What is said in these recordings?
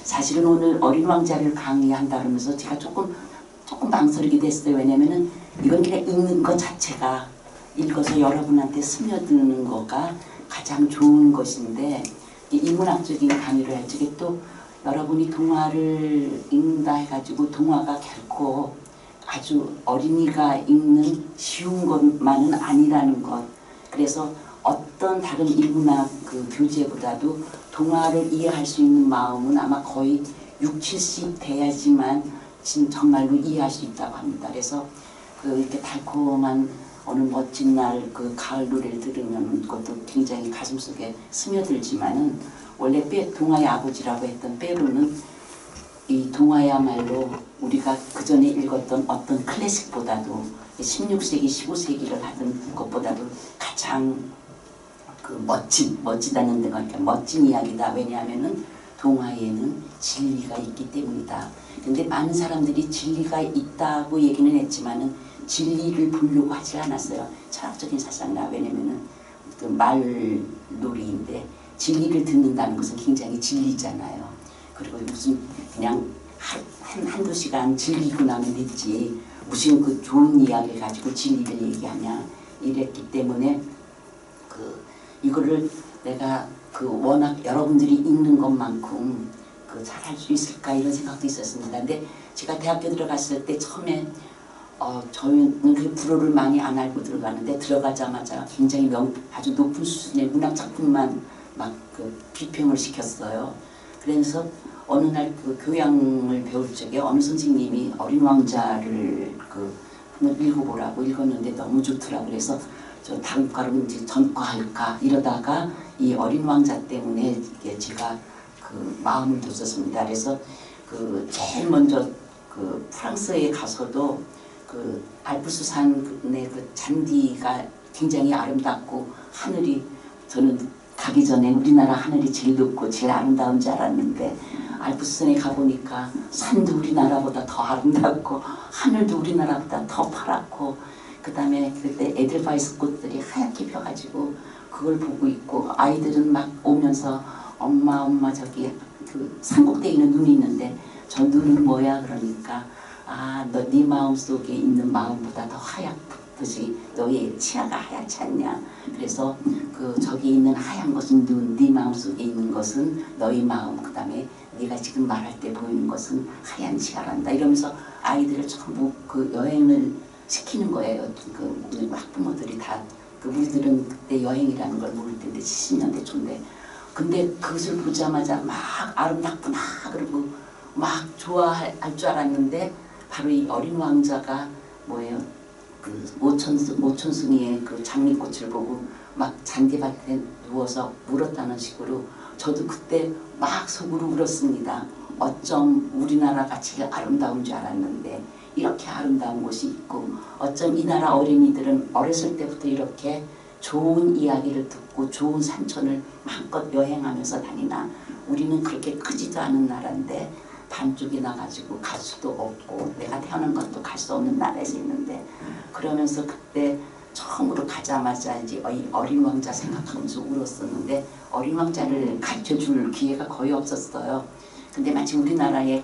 사실은 오늘 어린 왕자를 강의한다 그러면서 제가 조금 망설이게 됐어요. 왜냐면은 이건 그냥 읽는 것 자체가 읽어서 여러분한테 스며드는 거가 가장 좋은 것인데 인문학적인 강의를 할 적에 또 여러분이 동화를 읽는다 해가지고 동화가 결코 아주 어린이가 읽는 쉬운 것만은 아니라는 것. 그래서 어떤 다른 인문학 그 교재보다도 동화를 이해할 수 있는 마음은 아마 거의 6, 70 돼야지만 정말로 이해할 수 있다고 합니다. 그래서 그 이렇게 달콤한 어느 멋진 날 그 가을 노래를 들으면 그것도 굉장히 가슴속에 스며들지만은 원래 동화의 아버지라고 했던 페루는 이 동화야말로 우리가 그 전에 읽었던 어떤 클래식보다도 16세기, 15세기를 하던 것보다도 가장 그 멋지다는 데가 그러니까 멋진 이야기다. 왜냐하면은 동화에는 진리가 있기 때문이다. 근데 많은 사람들이 진리가 있다고 얘기는 했지만은 진리를 보려고 하지 않았어요. 철학적인 사상이나. 왜냐면은 그 말놀이인데 진리를 듣는다는 것은 굉장히 진리잖아요. 그리고 무슨 그냥 한두 시간 즐기고 나면 됐지 무슨 그 좋은 이야기를 가지고 진리를 얘기하냐 이랬기 때문에 그 이거를 내가 그 워낙 여러분들이 읽는 것만큼 그 잘할 수 있을까 이런 생각도 있었습니다. 근데 제가 대학교 들어갔을 때 처음에 저희는 그 불어를 많이 안 알고 들어가는데 들어가자마자 굉장히 아주 높은 수준의 문학 작품만 막 그 비평을 시켰어요. 그래서 어느 날 그 교양을 배울 적에 어느 선생님이 어린 왕자를 그 한번 읽어보라고 읽었는데 너무 좋더라고. 그래서 저 다음과로 이제 전과할까 이러다가 이 어린 왕자 때문에 이게 제가 그 마음을 뒀었습니다. 그래서 그 제일 먼저 그 프랑스에 가서도 그 알프스 산의 그 잔디가 굉장히 아름답고 하늘이 저는 가기 전에 우리나라 하늘이 제일 높고 제일 아름다운 줄 알았는데 알프스산에 가보니까 산도 우리나라보다 더 아름답고 하늘도 우리나라보다 더 파랗고 그 다음에 그때 에델바이스 꽃들이 하얗게 펴가지고 그걸 보고 있고 아이들은 막 오면서 엄마 저기 그 산꼭대에 있는 눈이 있는데 저 눈은 뭐야 그러니까 너 네 마음속에 있는 마음보다 더 하얗듯이 너의 치아가 하얗지 않냐. 그래서 그 저기 있는 하얀 것은 눈, 네 마음속에 있는 것은 너의 마음, 그 다음에 네가 지금 말할 때 보이는 것은 하얀 치아란다. 이러면서 아이들을 전부 그 여행을 시키는 거예요. 그 학부모들이 다. 그 우리들은 그때 여행이라는 걸 모를 텐데 70년대 초인데 근데 그것을 보자마자 막 아름답구나 그러고 막 좋아할 줄 알았는데 바로 이 어린 왕자가 뭐예요? 그 모천승이의 그 장미꽃을 보고 막 잔디밭에 누워서 울었다는 식으로 저도 그때 막 속으로 울었습니다. 어쩜 우리나라가 제일 아름다운 줄 알았는데 이렇게 아름다운 곳이 있고 어쩜 이 나라 어린이들은 어렸을 때부터 이렇게 좋은 이야기를 듣고 좋은 산천을 마음껏 여행하면서 다니나 우리는 그렇게 크지도 않은 나라인데 반쪽이 나가지고 갈 수도 없고 내가 태어난 것도 갈 수 없는 나라에서 있는데 그러면서 그때 처음으로 가자마자 이제 어린 왕자 생각하면서 울었었는데 어린 왕자를 가르쳐줄 기회가 거의 없었어요. 근데 마침 우리나라의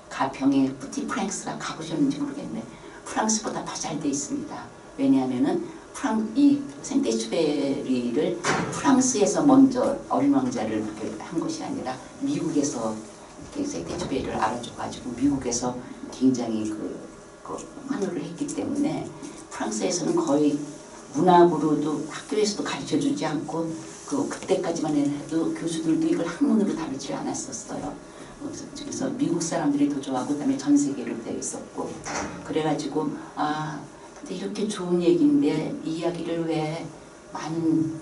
가평에 푸티 프랑스라 가보셨는지 모르겠네. 프랑스보다 더 잘 돼 있습니다. 왜냐하면은 이 생떼쥐베리를 프랑스에서 먼저 어린 왕자를 한 것이 아니라 미국에서 생떼쥐베리를 알아줘가지고 미국에서 굉장히 그 환호를 했기 때문에 프랑스에서는 거의 문학으로도 학교에서도 가르쳐주지 않고 그때까지만 해도 교수들도 이걸 학문으로 다루지 않았었어요. 그래서 미국 사람들이 더 좋아하고 그다음에 전 세계로 되어 있었고 그래가지고 근데 이렇게 좋은 얘기인데 이 이야기를 왜 많은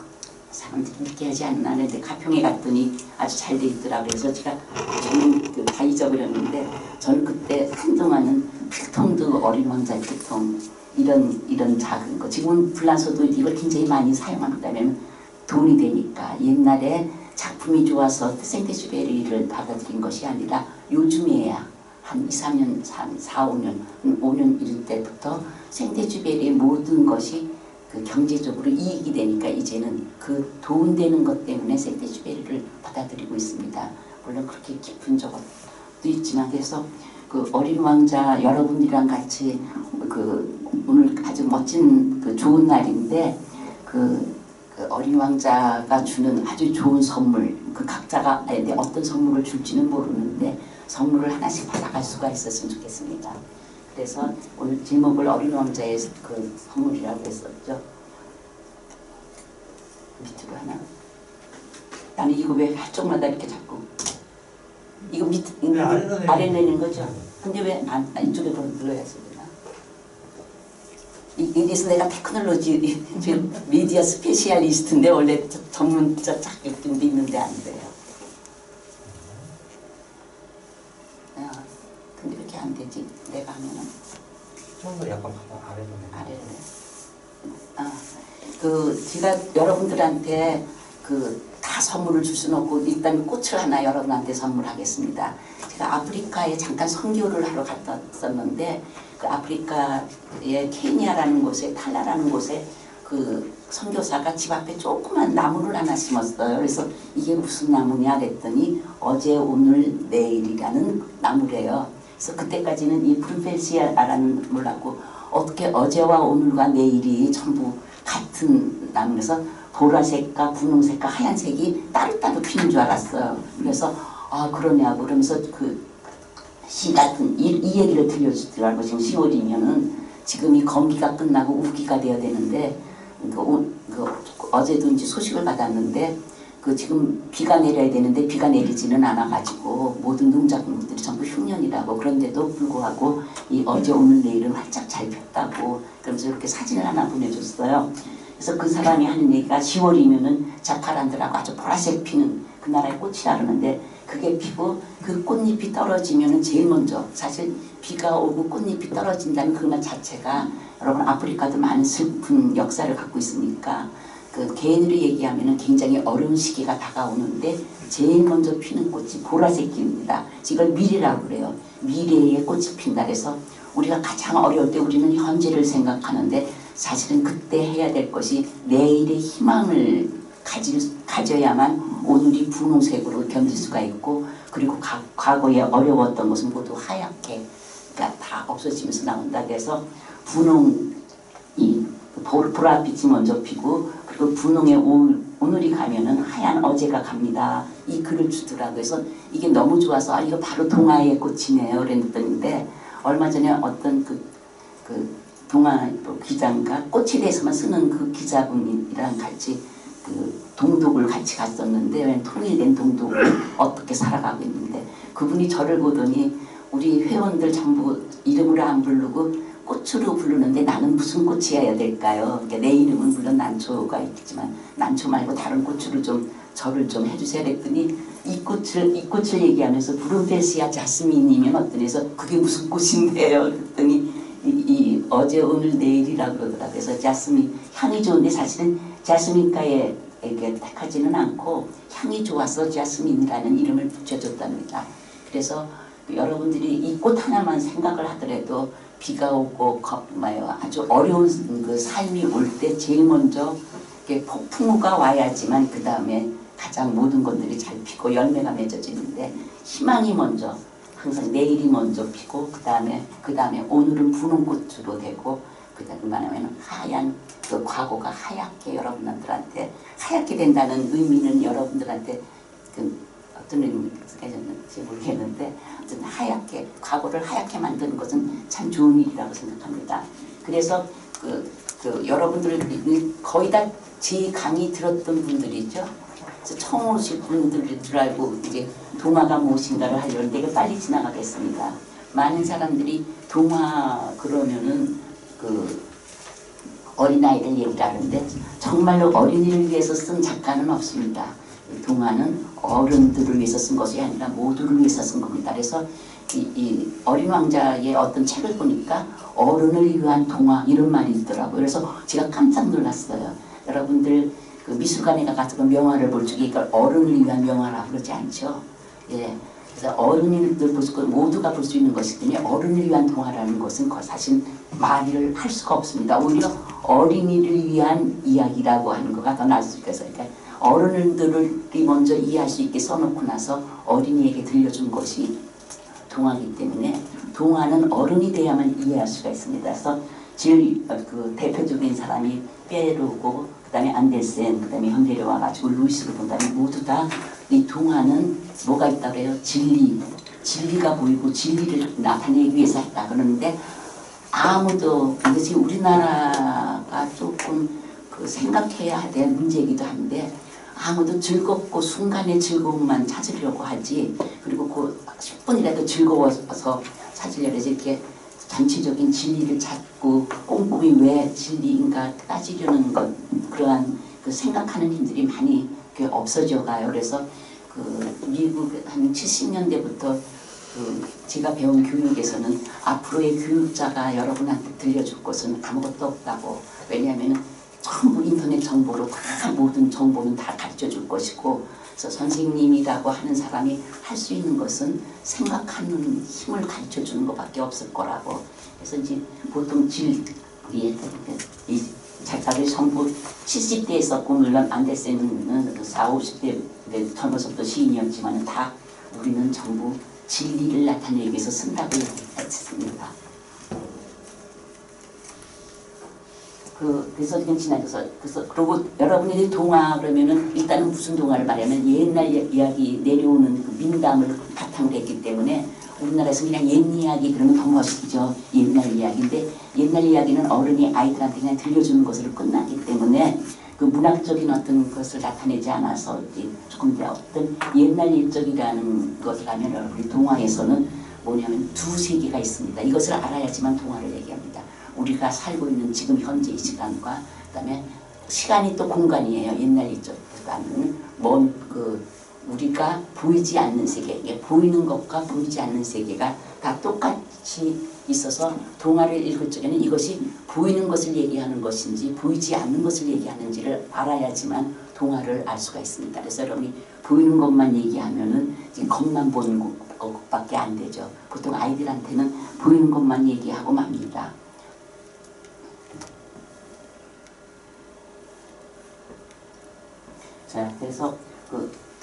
사람들이 읽게 하지 않나 하는데 가평에 갔더니 아주 잘 돼 있더라. 그래서 제가 저는 다 잊어버렸는데 저는 그때 한동안은 필통도 어린 왕자의 필통 이런 작은 거 지금은 불나서도 이걸 굉장히 많이 사용한다면 돈이 되니까 옛날에 작품이 좋아서 생떼쥐베리를 받아들인 것이 아니라 요즘에야 한 2, 3년, 4, 5년 이럴 때부터 생떼쥐베리의 모든 것이 그 경제적으로 이익이 되니까 이제는 그 돈 되는 것 때문에 생떼쥐베리를 받아들이고 있습니다. 물론 그렇게 깊은 적도 있지만 그래서 그 어린 왕자 여러분들이랑 같이 그 오늘 아주 멋진 그 좋은 날인데 그 어린 왕자가 주는 아주 좋은 선물 그 각자가 어떤 선물을 줄지는 모르는데 선물을 하나씩 받아갈 수가 있었으면 좋겠습니다. 그래서 오늘 제목을 어린 왕자의 그 선물이라고 했었죠. 밑으로 하나. 나는 이거 왜 한쪽마다 이렇게 자꾸 이거 밑 아래 내는 거죠. 근데 왜 이쪽에 눌러야지 되나? 이래서 내가 테크놀로지 미디어 스페셜리스트인데 원래 전문 짝 이렇게 있는데 안 돼요. 근데 이렇게 안 되지. 내가 하면은 좀 더 약간 아래로. 그 제가 여러분들한테 그 다 선물을 줄 수는 없고 일단 꽃을 하나 여러분한테 선물하겠습니다. 제가 아프리카에 잠깐 선교를 하러 갔다 왔었는데 그 아프리카의 케냐라는 곳에 탈라라는 곳에 그 선교사가 집 앞에 조그만 나무를 하나 심었어요. 그래서 이게 무슨 나무냐 그랬더니 어제 오늘 내일이라는 나무래요. 그래서 그때까지는 이 프루펜시아라는 몰랐고 어떻게 어제와 오늘과 내일이 전부 같은 나무에서 보라색과 분홍색과 하얀색이 따로따로 피는 줄 알았어요. 그래서 아 그러냐고 그러면서 그 시 같은 이 얘기를 들려주더라고. 지금 10월이면은 지금 이 건기가 끝나고 우기가 돼야 되는데 어제도 이제 소식을 받았는데 그 지금 비가 내려야 되는데 비가 내리지는 않아가지고 모든 농작물들이 전부 흉년이라고. 그런데도 불구하고 이 어제 오늘 내일은 활짝 잘 폈다고 그러면서 이렇게 사진을 하나 보내줬어요. 그래서 그 사람이 하는 얘기가 10월이면은 자카란드라고 아주 보라색 피는 그 나라의 꽃이라 그러는데 그게 피고 그 꽃잎이 떨어지면은 제일 먼저 사실 비가 오고 꽃잎이 떨어진다는 그것 자체가 여러분 아프리카도 많은 슬픈 역사를 갖고 있으니까 그 개인으로 얘기하면은 굉장히 어려운 시기가 다가오는데 제일 먼저 피는 꽃이 보라색입니다. 이걸 미래라고 그래요. 미래의 꽃이 핀다. 그래서 우리가 가장 어려울 때 우리는 현재를 생각하는데 사실은 그때 해야 될 것이 내일의 희망을 가져야만 오늘이 분홍색으로 견딜 수가 있고 그리고 과거에 어려웠던 것은 모두 하얗게 그러니까 다 없어지면서 나온다. 그래서 분홍이 보랏빛이 먼저 피고 그리고 분홍의 오늘이 가면은 하얀 어제가 갑니다. 이 글을 주더라고요. 그래서 이게 너무 좋아서 아 이거 바로 동화의 꽃이네요. 그랬더니 얼마 전에 어떤 그 동화 기자인가 꽃에 대해서만 쓰는 그 기자분이랑 같이 그 동독을 같이 갔었는데 통일된 동독을 어떻게 살아가고 있는데 그분이 저를 보더니 우리 회원들 전부 이름으로 안 부르고 꽃으로 부르는데 나는 무슨 꽃이어야 될까요? 그러니까 내 이름은 물론 난초가 있겠지만 난초 말고 다른 꽃으로 좀 저를 좀 해주세요. 그랬더니 이 꽃을 얘기하면서 브루페시아 자스민이면 어떠니 해서 그게 무슨 꽃인데요? 그랬더니 이 어제 오늘 내일이라고 그러더라고요. 그래서 자스민 향이 좋은데 사실은 자스민가에 택하지는 않고 향이 좋아서 자스민이라는 이름을 붙여줬답니다. 그래서 여러분들이 이 꽃 하나만 생각을 하더라도 비가 오고 아주 어려운 그 삶이 올 때 제일 먼저 폭풍우가 와야지만 그 다음에 가장 모든 것들이 잘 피고 열매가 맺어지는데 희망이 먼저 항상 내일이 먼저 피고 그 다음에 오늘은 분홍꽃으로 되고 그 다음에 말하면 하얀 그 과거가 하얗게 여러분들한테 하얗게 된다는 의미는 여러분들한테 그 어떤 의미인지 모르겠는데 어떤 하얗게 과거를 하얗게 만드는 것은 참 좋은 일이라고 생각합니다. 그래서 그 여러분들 거의 다 제 강의 들었던 분들이죠. 그래서 처음 오실 분들을 줄 알고 이제 동화가 무엇인가를 하려는데 이거 빨리 지나가겠습니다. 많은 사람들이 동화 그러면은 그 어린아이들 얘기를 하는데 정말로 어린이를 위해서 쓴 작가는 없습니다. 동화는 어른들을 위해서 쓴 것이 아니라 모두를 위해서 쓴 겁니다. 그래서 이 어린 왕자의 어떤 책을 보니까 어른을 위한 동화 이런 말이 있더라고요. 그래서 제가 깜짝 놀랐어요. 여러분들 그 미술관에 가서 그 명화를 볼 적에 이걸 어른을 위한 명화라고 그러지 않죠. 예. 그래서 어른이들 볼 수, 모두가 볼 수 있는 것이기 때문에 어른을 위한 동화라는 것은 사실 말을 할 수가 없습니다. 오히려 어린이를 위한 이야기라고 하는 거가 더 나을 수 있어요. 그러니까 어른들이 먼저 이해할 수 있게 써놓고 나서 어린이에게 들려준 것이 동화이기 때문에 동화는 어른이 돼야만 이해할 수가 있습니다. 그래서 제일 그 대표적인 사람이 페루고 그다음에 안데센 그다음에 현대에 와가지고 루이스를 본다면 모두 다 이 동화는 뭐가 있다 그래요? 진리가 보이고 진리를 나타내기 위해서 했다 그러는데 아무도 이것이 우리나라가 조금 그 생각해야 될 문제이기도 한데 아무도 즐겁고 순간의 즐거움만 찾으려고 하지 그리고 그 10분이라도 즐거워서 찾으려고 해서 이렇게 전체적인 진리를 찾고 꼼꼼히 왜 진리인가 따지려는 것 그러한 그 생각하는 힘들이 많이 없어져 가요. 그래서 그 미국 한 70년대부터 그 제가 배운 교육에서는 앞으로의 교육자가 여러분한테 들려줄 것은 아무것도 없다고 왜냐하면 전부 인터넷 정보로 다 모든 정보는 다 가르쳐 줄 것이고 그래서 선생님이라고 하는 사람이 할 수 있는 것은 생각하는 힘을 가르쳐 주는 것밖에 없을 거라고 그래서 이제 보통 이 작가들이 전부 70대에 썼고 물론 안데센은 40, 50대 젊어서부터 시인이었지만 다 우리는 전부 진리를 나타내기 위해서 쓴다고 했습니다. 그래서 그냥 지나쳐서 그리고 여러분이 동화 그러면은 일단은 무슨 동화를 말하면 옛날 이야기 내려오는 그 민담을 바탕으로 했기 때문에 우리나라에서 그냥 옛 이야기 그러면 더 멋있죠. 옛날 이야기인데 옛날 이야기는 어른이 아이들한테 그냥 들려주는 것으로 끝나기 때문에 그 문학적인 어떤 것을 나타내지 않아서 조금 더 어떤 옛날 일적이라는 것을 하면 여러분이 동화에서는 뭐냐면 두 세계가 있습니다. 이것을 알아야지만 동화를 얘기합니다. 우리가 살고 있는 지금 현재 이 시간과 그다음에 시간이 또 공간이에요. 옛날 일적보다는 우리가 보이지 않는 세계, 보이는 것과 보이지 않는 세계가 다 똑같이 있어서 동화를 읽을 적에는 이것이 보이는 것을 얘기하는 것인지 보이지 않는 것을 얘기하는지를 알아야지만 동화를 알 수가 있습니다. 그래서 여러분이 보이는 것만 얘기하면은 겉만 보는 것밖에 안 되죠. 보통 아이들한테는 보이는 것만 얘기하고 맙니다. 자, 그래서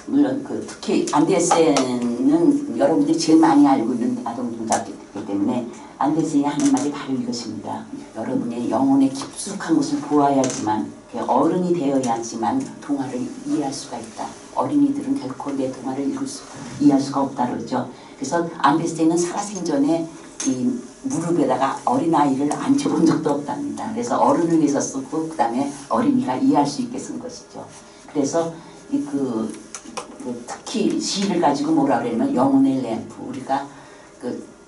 물론 특히 안데센은 여러분들이 제일 많이 알고 있는 아동동작이기 때문에 안데센이 하는 말이 바로 이것입니다. 여러분의 영혼의 깊숙한 것을 보아야지만 어른이 되어야지만 동화를 이해할 수가 있다. 어린이들은 결코 내 동화를 이해할 수가 없다 그러죠. 그래서 안데센은 살아생전에 이 무릎에다가 어린아이를 앉혀본 적도 없답니다. 그래서 어른을 위해서 쓰고 그 다음에 어린이가 이해할 수 있게 쓴 것이죠. 그래서 특히 시를 가지고 뭐라 그러냐면 영혼의 램프 우리가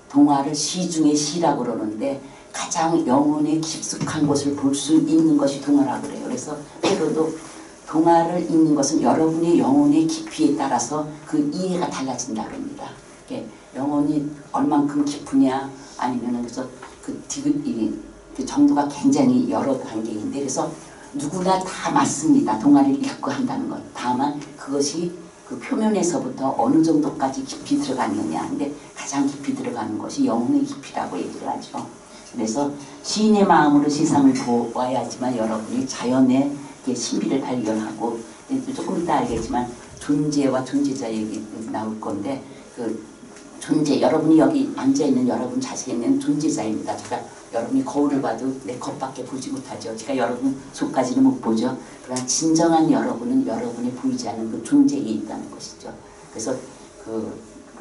동화를 시 중에 시라고 그러는데 가장 영혼의 깊숙한 것을 볼 수 있는 것이 동화라고 그래요. 그래서 페루도 동화를 읽는 것은 여러분의 영혼의 깊이에 따라서 그 이해가 달라진다 그럽니다. 영혼이 얼만큼 깊으냐 아니면은 그래서 그 정도가 굉장히 여러 단계인데 그래서 누구나 다 맞습니다. 동화를 읽고 한다는 것. 다만 그것이 그 표면에서부터 어느 정도까지 깊이 들어갔느냐. 근데 가장 깊이 들어가는 것이 영혼의 깊이라고 얘기를 하죠. 그래서 시인의 마음으로 세상을 보아야지만 여러분이 자연의 신비를 발견하고 조금 이따 알겠지만 존재와 존재자 얘기 나올 건데 존재, 여러분이 여기 앉아있는 여러분 자세는 존재자입니다. 제가 여러분이 거울을 봐도 내 것밖에 보지 못하죠. 제가 여러분 속까지는 못 보죠. 그러나 진정한 여러분은 여러분이 보이지 않는 그 존재에 있다는 것이죠. 그래서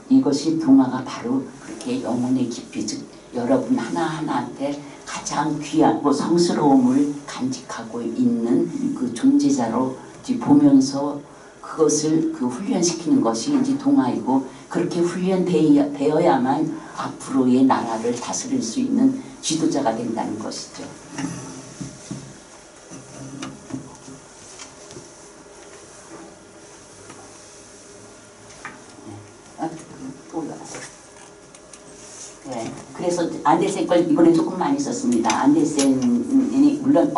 이것이 동화가 바로 그렇게 영혼의 깊이, 즉 여러분 하나하나한테 가장 귀하고 성스러움을 간직하고 있는 그 존재자로 보면서 그것을 훈련시키는 것이 이제 동화이고 그렇게 훈련되어야만 앞으로의 나라를 다스릴 수 있는 지도자가 된다는 것이죠. 네. 그래서 안데센 걸 이번에 조금 많이 썼습니다. 안데센이 물론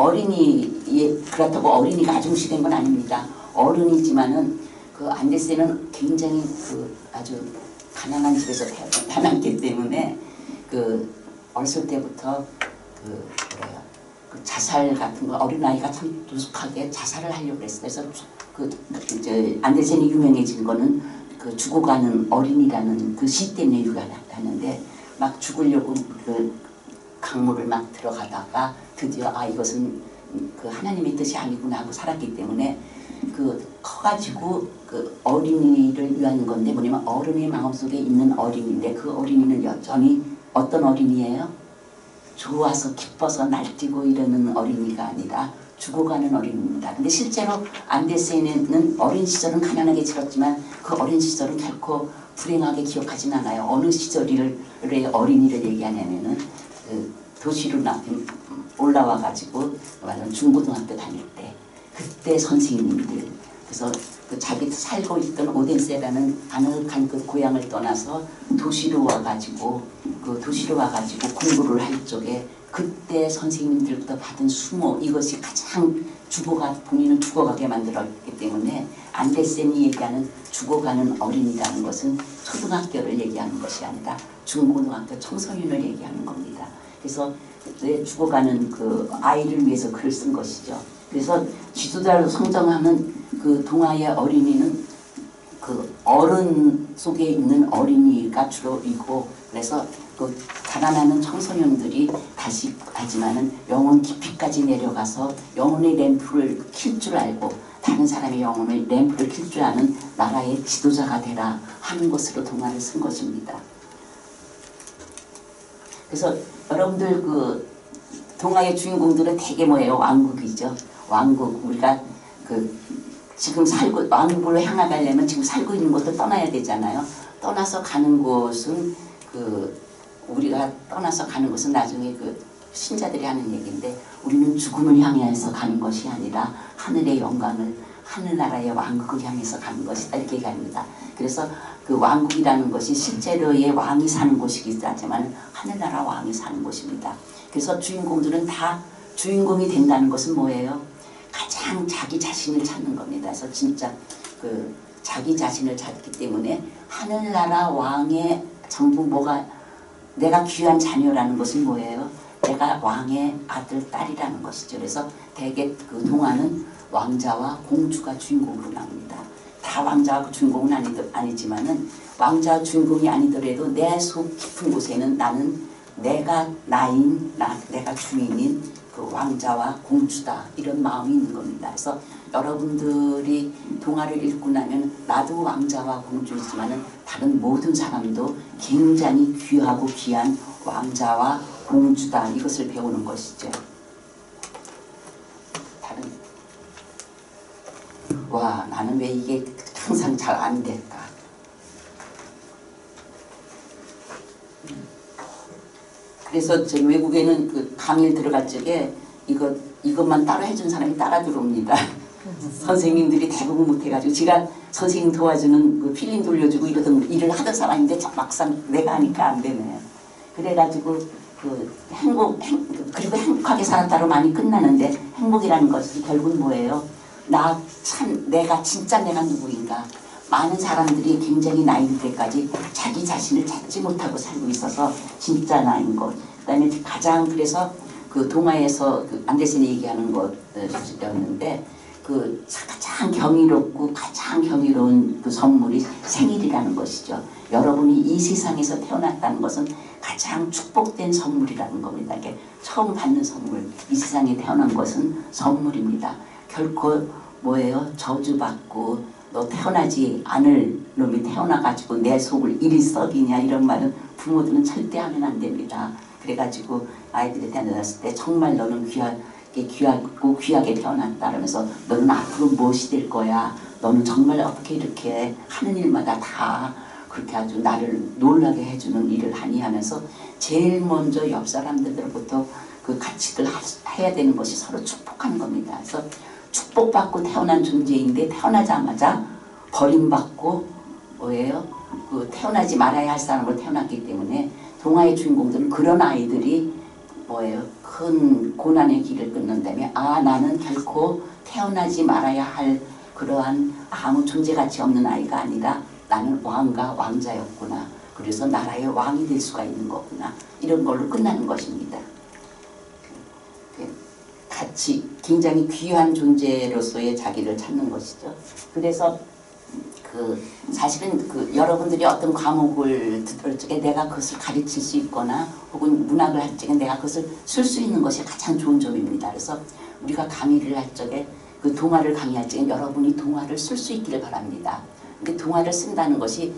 그렇다고 어린이가 아주 무시된 건 아닙니다. 어른이지만은 안데센은 굉장히 아주 가난한 집에서 태어났기 때문에 어렸을 때부터 자살 같은 거 어린아이가 참 노숙하게 자살을 하려고 그랬어요. 그래서 이제 안데센이 유명해진 거는 그 죽어가는 어린이라는 그 시 때문에 유명하는데 막 죽으려고 그 강물을 막 들어가다가 드디어 이것은 그 하나님의 뜻이 아니구나 하고 살았기 때문에 그 커가지고 그 어린이를 위한 건데 뭐냐면 어른의 마음속에 있는 어린이인데 그 어린이는 여전히 어떤 어린이예요? 좋아서 기뻐서 날뛰고 이러는 어린이가 아니라 죽어가는 어린이입니다. 근데 실제로 안데센은 어린 시절은 가난하게 치렀지만 그 어린 시절은 결코 불행하게 기억하진 않아요. 어느 시절의 어린이를 얘기하냐면은 그 도시로 올라와 가지고 중고등학교 다닐 때 그때 선생님들 그래서 그 자기 살고 있던 오덴세라는 아늑한 그 고향을 떠나서 도시로 와가지고 공부를 할 적에 그때 선생님들부터 받은 수모 이것이 가장 본인은 죽어가게 만들었기 때문에 안데센이 얘기하는 죽어가는 어린이라는 것은 초등학교를 얘기하는 것이 아니라 중고등학교 청소년을 얘기하는 겁니다. 그래서 그때 죽어가는 그 아이를 위해서 글을 쓴 것이죠. 그래서 지도자로 성정하는 그 동화의 어린이는 그 어른 속에 있는 어린이가 주로 있고 그래서 그 자라나는 청소년들이 다시 하지만은 영혼 깊이까지 내려가서 영혼의 램프를 킬 줄 알고 다른 사람의 영혼의 램프를 킬 줄 아는 나라의 지도자가 되라 하는 것으로 동화를 쓴 것입니다. 그래서 여러분들 그 동화의 주인공들은 대개 뭐예요? 왕국이죠. 왕국 우리가 그 지금 왕국으로 향하려면 지금 살고 있는 곳을 떠나야 되잖아요. 떠나서 가는 곳은 우리가 떠나서 가는 것은 나중에 그 신자들이 하는 얘기인데 우리는 죽음을 향해서 가는 것이 아니라 하늘의 영광을 하늘나라의 왕국을 향해서 가는 것이다 이렇게 얘기합니다. 그래서 그 왕국이라는 것이 실제로의 왕이 사는 곳이기도 하지만 하늘나라 왕이 사는 곳입니다. 그래서 주인공들은 다 주인공이 된다는 것은 뭐예요? 가장 자기 자신을 찾는 겁니다. 그래서 진짜 그 자기 자신을 찾기 때문에 하늘나라 왕의 전부 내가 귀한 자녀라는 것은 뭐예요? 내가 왕의 아들, 딸이라는 것이죠. 그래서 대개 그 동화는 왕자와 공주가 주인공으로 나옵니다. 다 왕자와 주인공은 아니지만은 왕자와 주인공이 아니더라도 내 속 깊은 곳에는 나는 내가 주인인 그 왕자와 공주다 이런 마음이 있는 겁니다. 그래서 여러분들이 동화를 읽고 나면 나도 왕자와 공주이지만은 다른 모든 사람도 굉장히 귀하고 귀한 왕자와 공주다 이것을 배우는 것이죠. 나는 왜 이게 항상 잘 안 될까? 그래서 저 외국에는 그 강의를 들어갈 적에 이것만 따라 해준 사람이 따라 들어옵니다. 선생님들이 대부분 못해가지고 제가 선생님 도와주는 그 필름 돌려주고 이러던 일을 하던 사람인데 막상 내가 하니까 안 되네요. 그래가지고 그리고 행복하게 살았다로 많이 끝나는데 행복이라는 것은 결국 뭐예요? 진짜 내가 누구인가? 많은 사람들이 굉장히 나이 때까지 자기 자신을 찾지 못하고 살고 있어서 진짜 나인 것. 그다음에 가장 그래서 그 동화에서 그 안데센이 얘기하는 것이었는데 그 가장 경이로운 그 선물이 생일이라는 것이죠. 여러분이 이 세상에서 태어났다는 것은 가장 축복된 선물이라는 겁니다. 이게 처음 받는 선물, 이 세상에 태어난 것은 선물입니다. 결코 뭐예요? 저주받고 너 태어나지 않을 놈이 태어나가지고 내 속을 이리 썩이냐 이런 말은 부모들은 절대 하면 안 됩니다. 그래가지고 아이들이 태어났을 때 정말 너는 귀하고 귀하게 태어났다 그러면서 너는 앞으로 무엇이 될 거야. 너는 정말 어떻게 이렇게 하는 일마다 다 그렇게 아주 나를 놀라게 해주는 일을 하니 하면서 제일 먼저 옆 사람들로부터 그 가치들 해야 되는 것이 서로 축복하는 겁니다. 그래서 축복받고 태어난 존재인데 태어나자마자 버림받고 뭐예요? 그 태어나지 말아야 할 사람으로 태어났기 때문에 동화의 주인공들은 그런 아이들이 뭐예요? 큰 고난의 길을 끊는다면 나는 결코 태어나지 말아야 할 그러한 아무 존재가치 없는 아이가 아니라 나는 왕과 왕자였구나. 그래서 나라의 왕이 될 수가 있는 거구나. 이런 걸로 끝나는 것입니다. 같이 굉장히 귀한 존재로서의 자기를 찾는 것이죠. 그래서 사실은 여러분들이 어떤 과목을 들을 적에 내가 그것을 가르칠 수 있거나 혹은 문학을 할 적에 내가 그것을 쓸 수 있는 것이 가장 좋은 점입니다. 그래서 우리가 강의를 할 적에 그 동화를 강의할 적에 여러분이 동화를 쓸 수 있기를 바랍니다. 근데 동화를 쓴다는 것이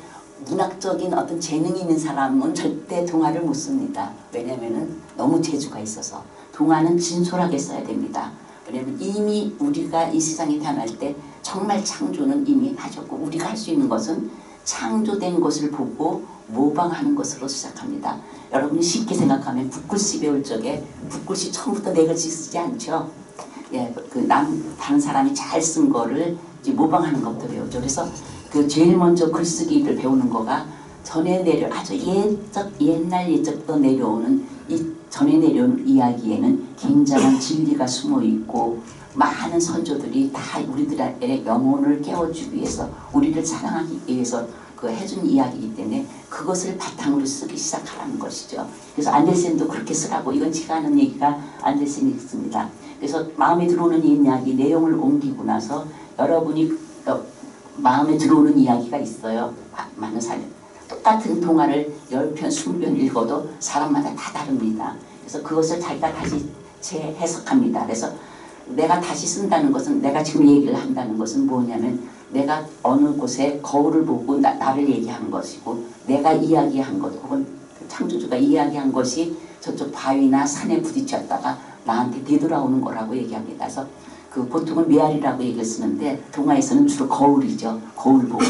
문학적인 어떤 재능이 있는 사람은 절대 동화를 못 씁니다. 왜냐하면 너무 재주가 있어서. 동화는 진솔하게 써야 됩니다. 왜냐하면 이미 우리가 이 세상에 태어날 때 정말 창조는 이미 하셨고 우리가 할 수 있는 것은 창조된 것을 보고 모방하는 것으로 시작합니다. 여러분이 쉽게 생각하면 붓글씨 배울 적에 붓글씨 처음부터 내 글씨 쓰지 않죠. 예, 다른 사람이 잘 쓴 거를 이제 모방하는 것도 배우죠. 그래서 제일 먼저 글쓰기를 배우는 거가 아주 옛날 예적부터 내려오는 이 전에 내려온 이야기에는 굉장한 진리가 숨어 있고 많은 선조들이 다 우리들의 영혼을 깨워주기 위해서 우리를 사랑하기 위해서 해준 이야기이기 때문에 그것을 바탕으로 쓰기 시작하라는 것이죠. 그래서 안델센도 그렇게 쓰라고 이건 제가 하는 얘기가 안델센이 있습니다. 그래서 마음에 들어오는 이야기 내용을 옮기고 나서 여러분이 마음에 들어오는 이야기가 있어요. 많은 사람 똑같은 동화를 10편, 20편 읽어도 사람마다 다 다릅니다. 그래서 그것을 자기가 다시 재해석합니다. 그래서 내가 다시 쓴다는 것은 내가 지금 얘기를 한다는 것은 뭐냐면 내가 어느 곳에 거울을 보고 나를 얘기한 것이고 내가 이야기한 것 혹은 창조주가 이야기한 것이 저쪽 바위나 산에 부딪혔다가 나한테 되돌아오는 거라고 얘기합니다. 그래서 보통은 메아리라고 얘기를 쓰는데 동화에서는 주로 거울이죠. 거울 보고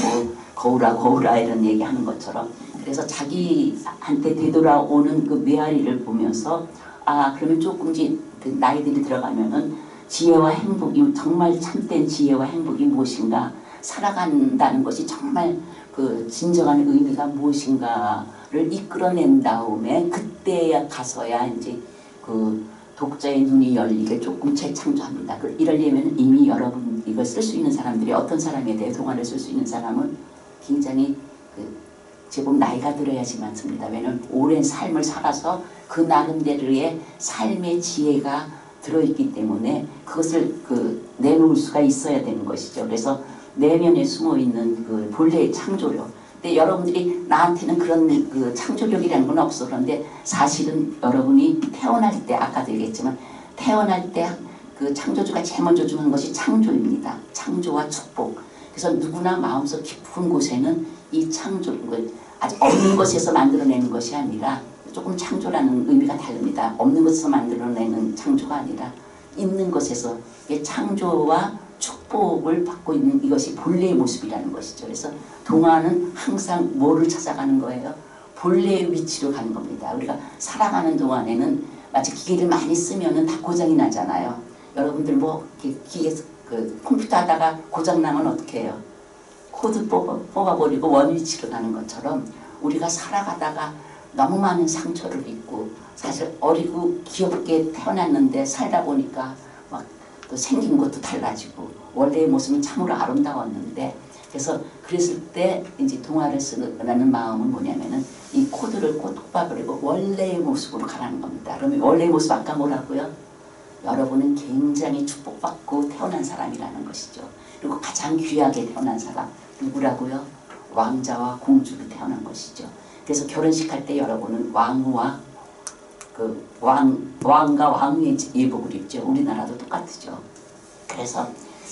거울아 이런 얘기하는 것처럼 그래서 자기한테 되돌아오는 그 메아리를 보면서 그러면 조금 나이들이 들어가면은 지혜와 행복이 정말 참된 지혜와 행복이 무엇인가 살아간다는 것이 정말 진정한 의미가 무엇인가를 이끌어낸 다음에 그때야 가서야 이제 독자의 눈이 열리게 조금 재창조합니다. 이러려면 이미 여러분 이걸 쓸 수 있는 사람들이 어떤 사람에 대해 동화를 쓸 수 있는 사람은 굉장히 제법 나이가 들어야지만 씁니다. 왜냐하면 오랜 삶을 살아서 그 나름대로의 삶의 지혜가 들어있기 때문에 그것을 내놓을 수가 있어야 되는 것이죠. 그래서 내면에 숨어있는 본래의 창조력. 근데 여러분들이 나한테는 그런 창조력이라는 건 없어. 그런데 사실은 여러분이 태어날 때 아까도 얘기했지만 태어날 때 창조주가 제일 먼저 주는 것이 창조입니다. 창조와 축복. 그래서 누구나 마음속 깊은 곳에는 이 창조를 아직 없는 것에서 만들어내는 것이 아니라 조금 창조라는 의미가 다릅니다. 없는 것에서 만들어내는 창조가 아니라 있는 것에서 창조와 축복을 받고 있는 이것이 본래의 모습이라는 것이죠. 그래서 동화는 항상 뭐를 찾아가는 거예요? 본래의 위치로 가는 겁니다. 우리가 살아가는 동안에는 마치 기계를 많이 쓰면은 다 고장이 나잖아요. 여러분들 컴퓨터 하다가 고장나면 어떻게 해요? 코드 뽑아버리고 원위치로 가는 것처럼 우리가 살아가다가 너무 많은 상처를 입고 사실 어리고 귀엽게 태어났는데 살다 보니까 막 또 생긴 것도 달라지고 원래의 모습은 참으로 아름다웠는데 그랬을 때 이제 동화를 쓰라는 마음은 뭐냐면은 이 코드를 꼭 뽑아버리고 원래의 모습으로 가라는 겁니다. 그러면 원래의 모습 아까 뭐라고요? 여러분은 굉장히 축복받고 태어난 사람이라는 것이죠. 그리고 가장 귀하게 태어난 사람 누구라고요? 왕자와 공주로 태어난 것이죠. 그래서 결혼식 할 때 여러분은 왕후와 왕과 왕후의 예복을 입죠. 우리나라도 똑같죠. 그래서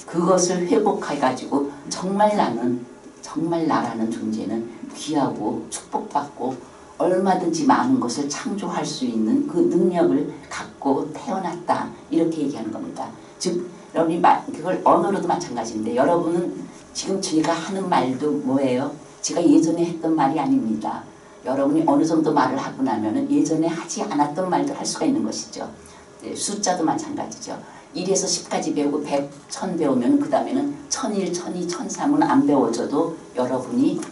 그것을 회복해가지고 정말 나라는 존재는 귀하고 축복받고 얼마든지 많은 것을 창조할 수 있는 그 능력을 갖고 태어났다. 이렇게 얘기하는 겁니다. 즉 여러분이 그걸 언어로도 마찬가지인데 여러분은 지금 제가 하는 말도 뭐예요? 제가 예전에 했던 말이 아닙니다. 여러분이 어느 정도 말을 하고 나면은 예전에 하지 않았던 말도 할 수가 있는 것이죠. 숫자도 마찬가지죠. 1에서 10까지 배우고 100, 1000 배우면 그 다음에는 1001, 1002, 1003은 안 배워져도 여러분이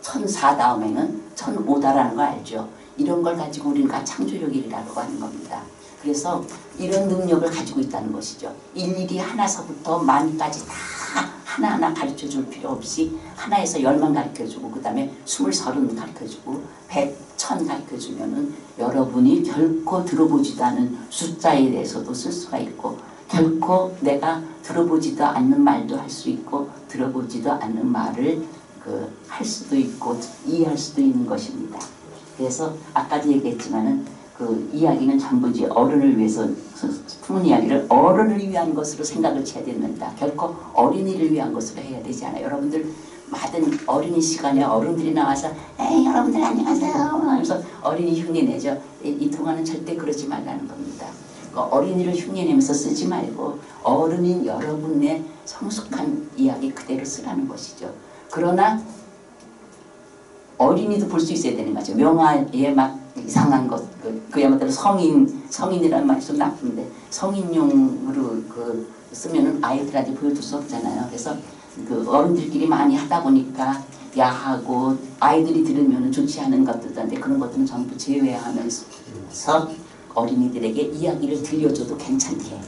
1004 다음에는 1005다라는 거 알죠? 이런 걸 가지고 우리가 창조력이라고 하는 겁니다. 그래서 이런 능력을 가지고 있다는 것이죠. 일일이 하나서부터 만까지 다 하나하나 가르쳐줄 필요 없이 하나에서 10만 가르쳐주고 그 다음에 20, 30 가르쳐주고 100, 1000 가르쳐주면은 여러분이 결코 들어보지도 않은 숫자에 대해서도 쓸 수가 있고 결코 내가 들어보지도 않는 말도 할 수 있고 들어보지도 않는 말을 할 수도 있고 이해할 수도 있는 것입니다. 그래서 아까도 얘기했지만은 그 이야기는 전부지 어른을 위해서 품은 이야기를 어른을 위한 것으로 생각을 해야 됩니다. 결코 어린이를 위한 것으로 해야 되지 않아요. 여러분들 많은 어린이 시간에 어른들이 나와서 에이 여러분들 안녕하세요 하면서 어린이 흉내내죠. 이 동화는 절대 그러지 말라는 겁니다. 어린이를 흉내내면서 쓰지 말고 어른인 여러분의 성숙한 이야기 그대로 쓰라는 것이죠. 그러나 어린이도 볼 수 있어야 되는 거죠. 명화에 막 이상한 것, 그야말로 성인이라는 말이 좀 나쁜데 성인용으로 쓰면은 아이들한테 보여줄 수 없잖아요. 그래서 어른들끼리 많이 하다 보니까 야하고 아이들이 들으면 좋지 않은 것들인데 그런 것들은 전부 제외하면서 어린이들에게 이야기를 들려줘도 괜찮게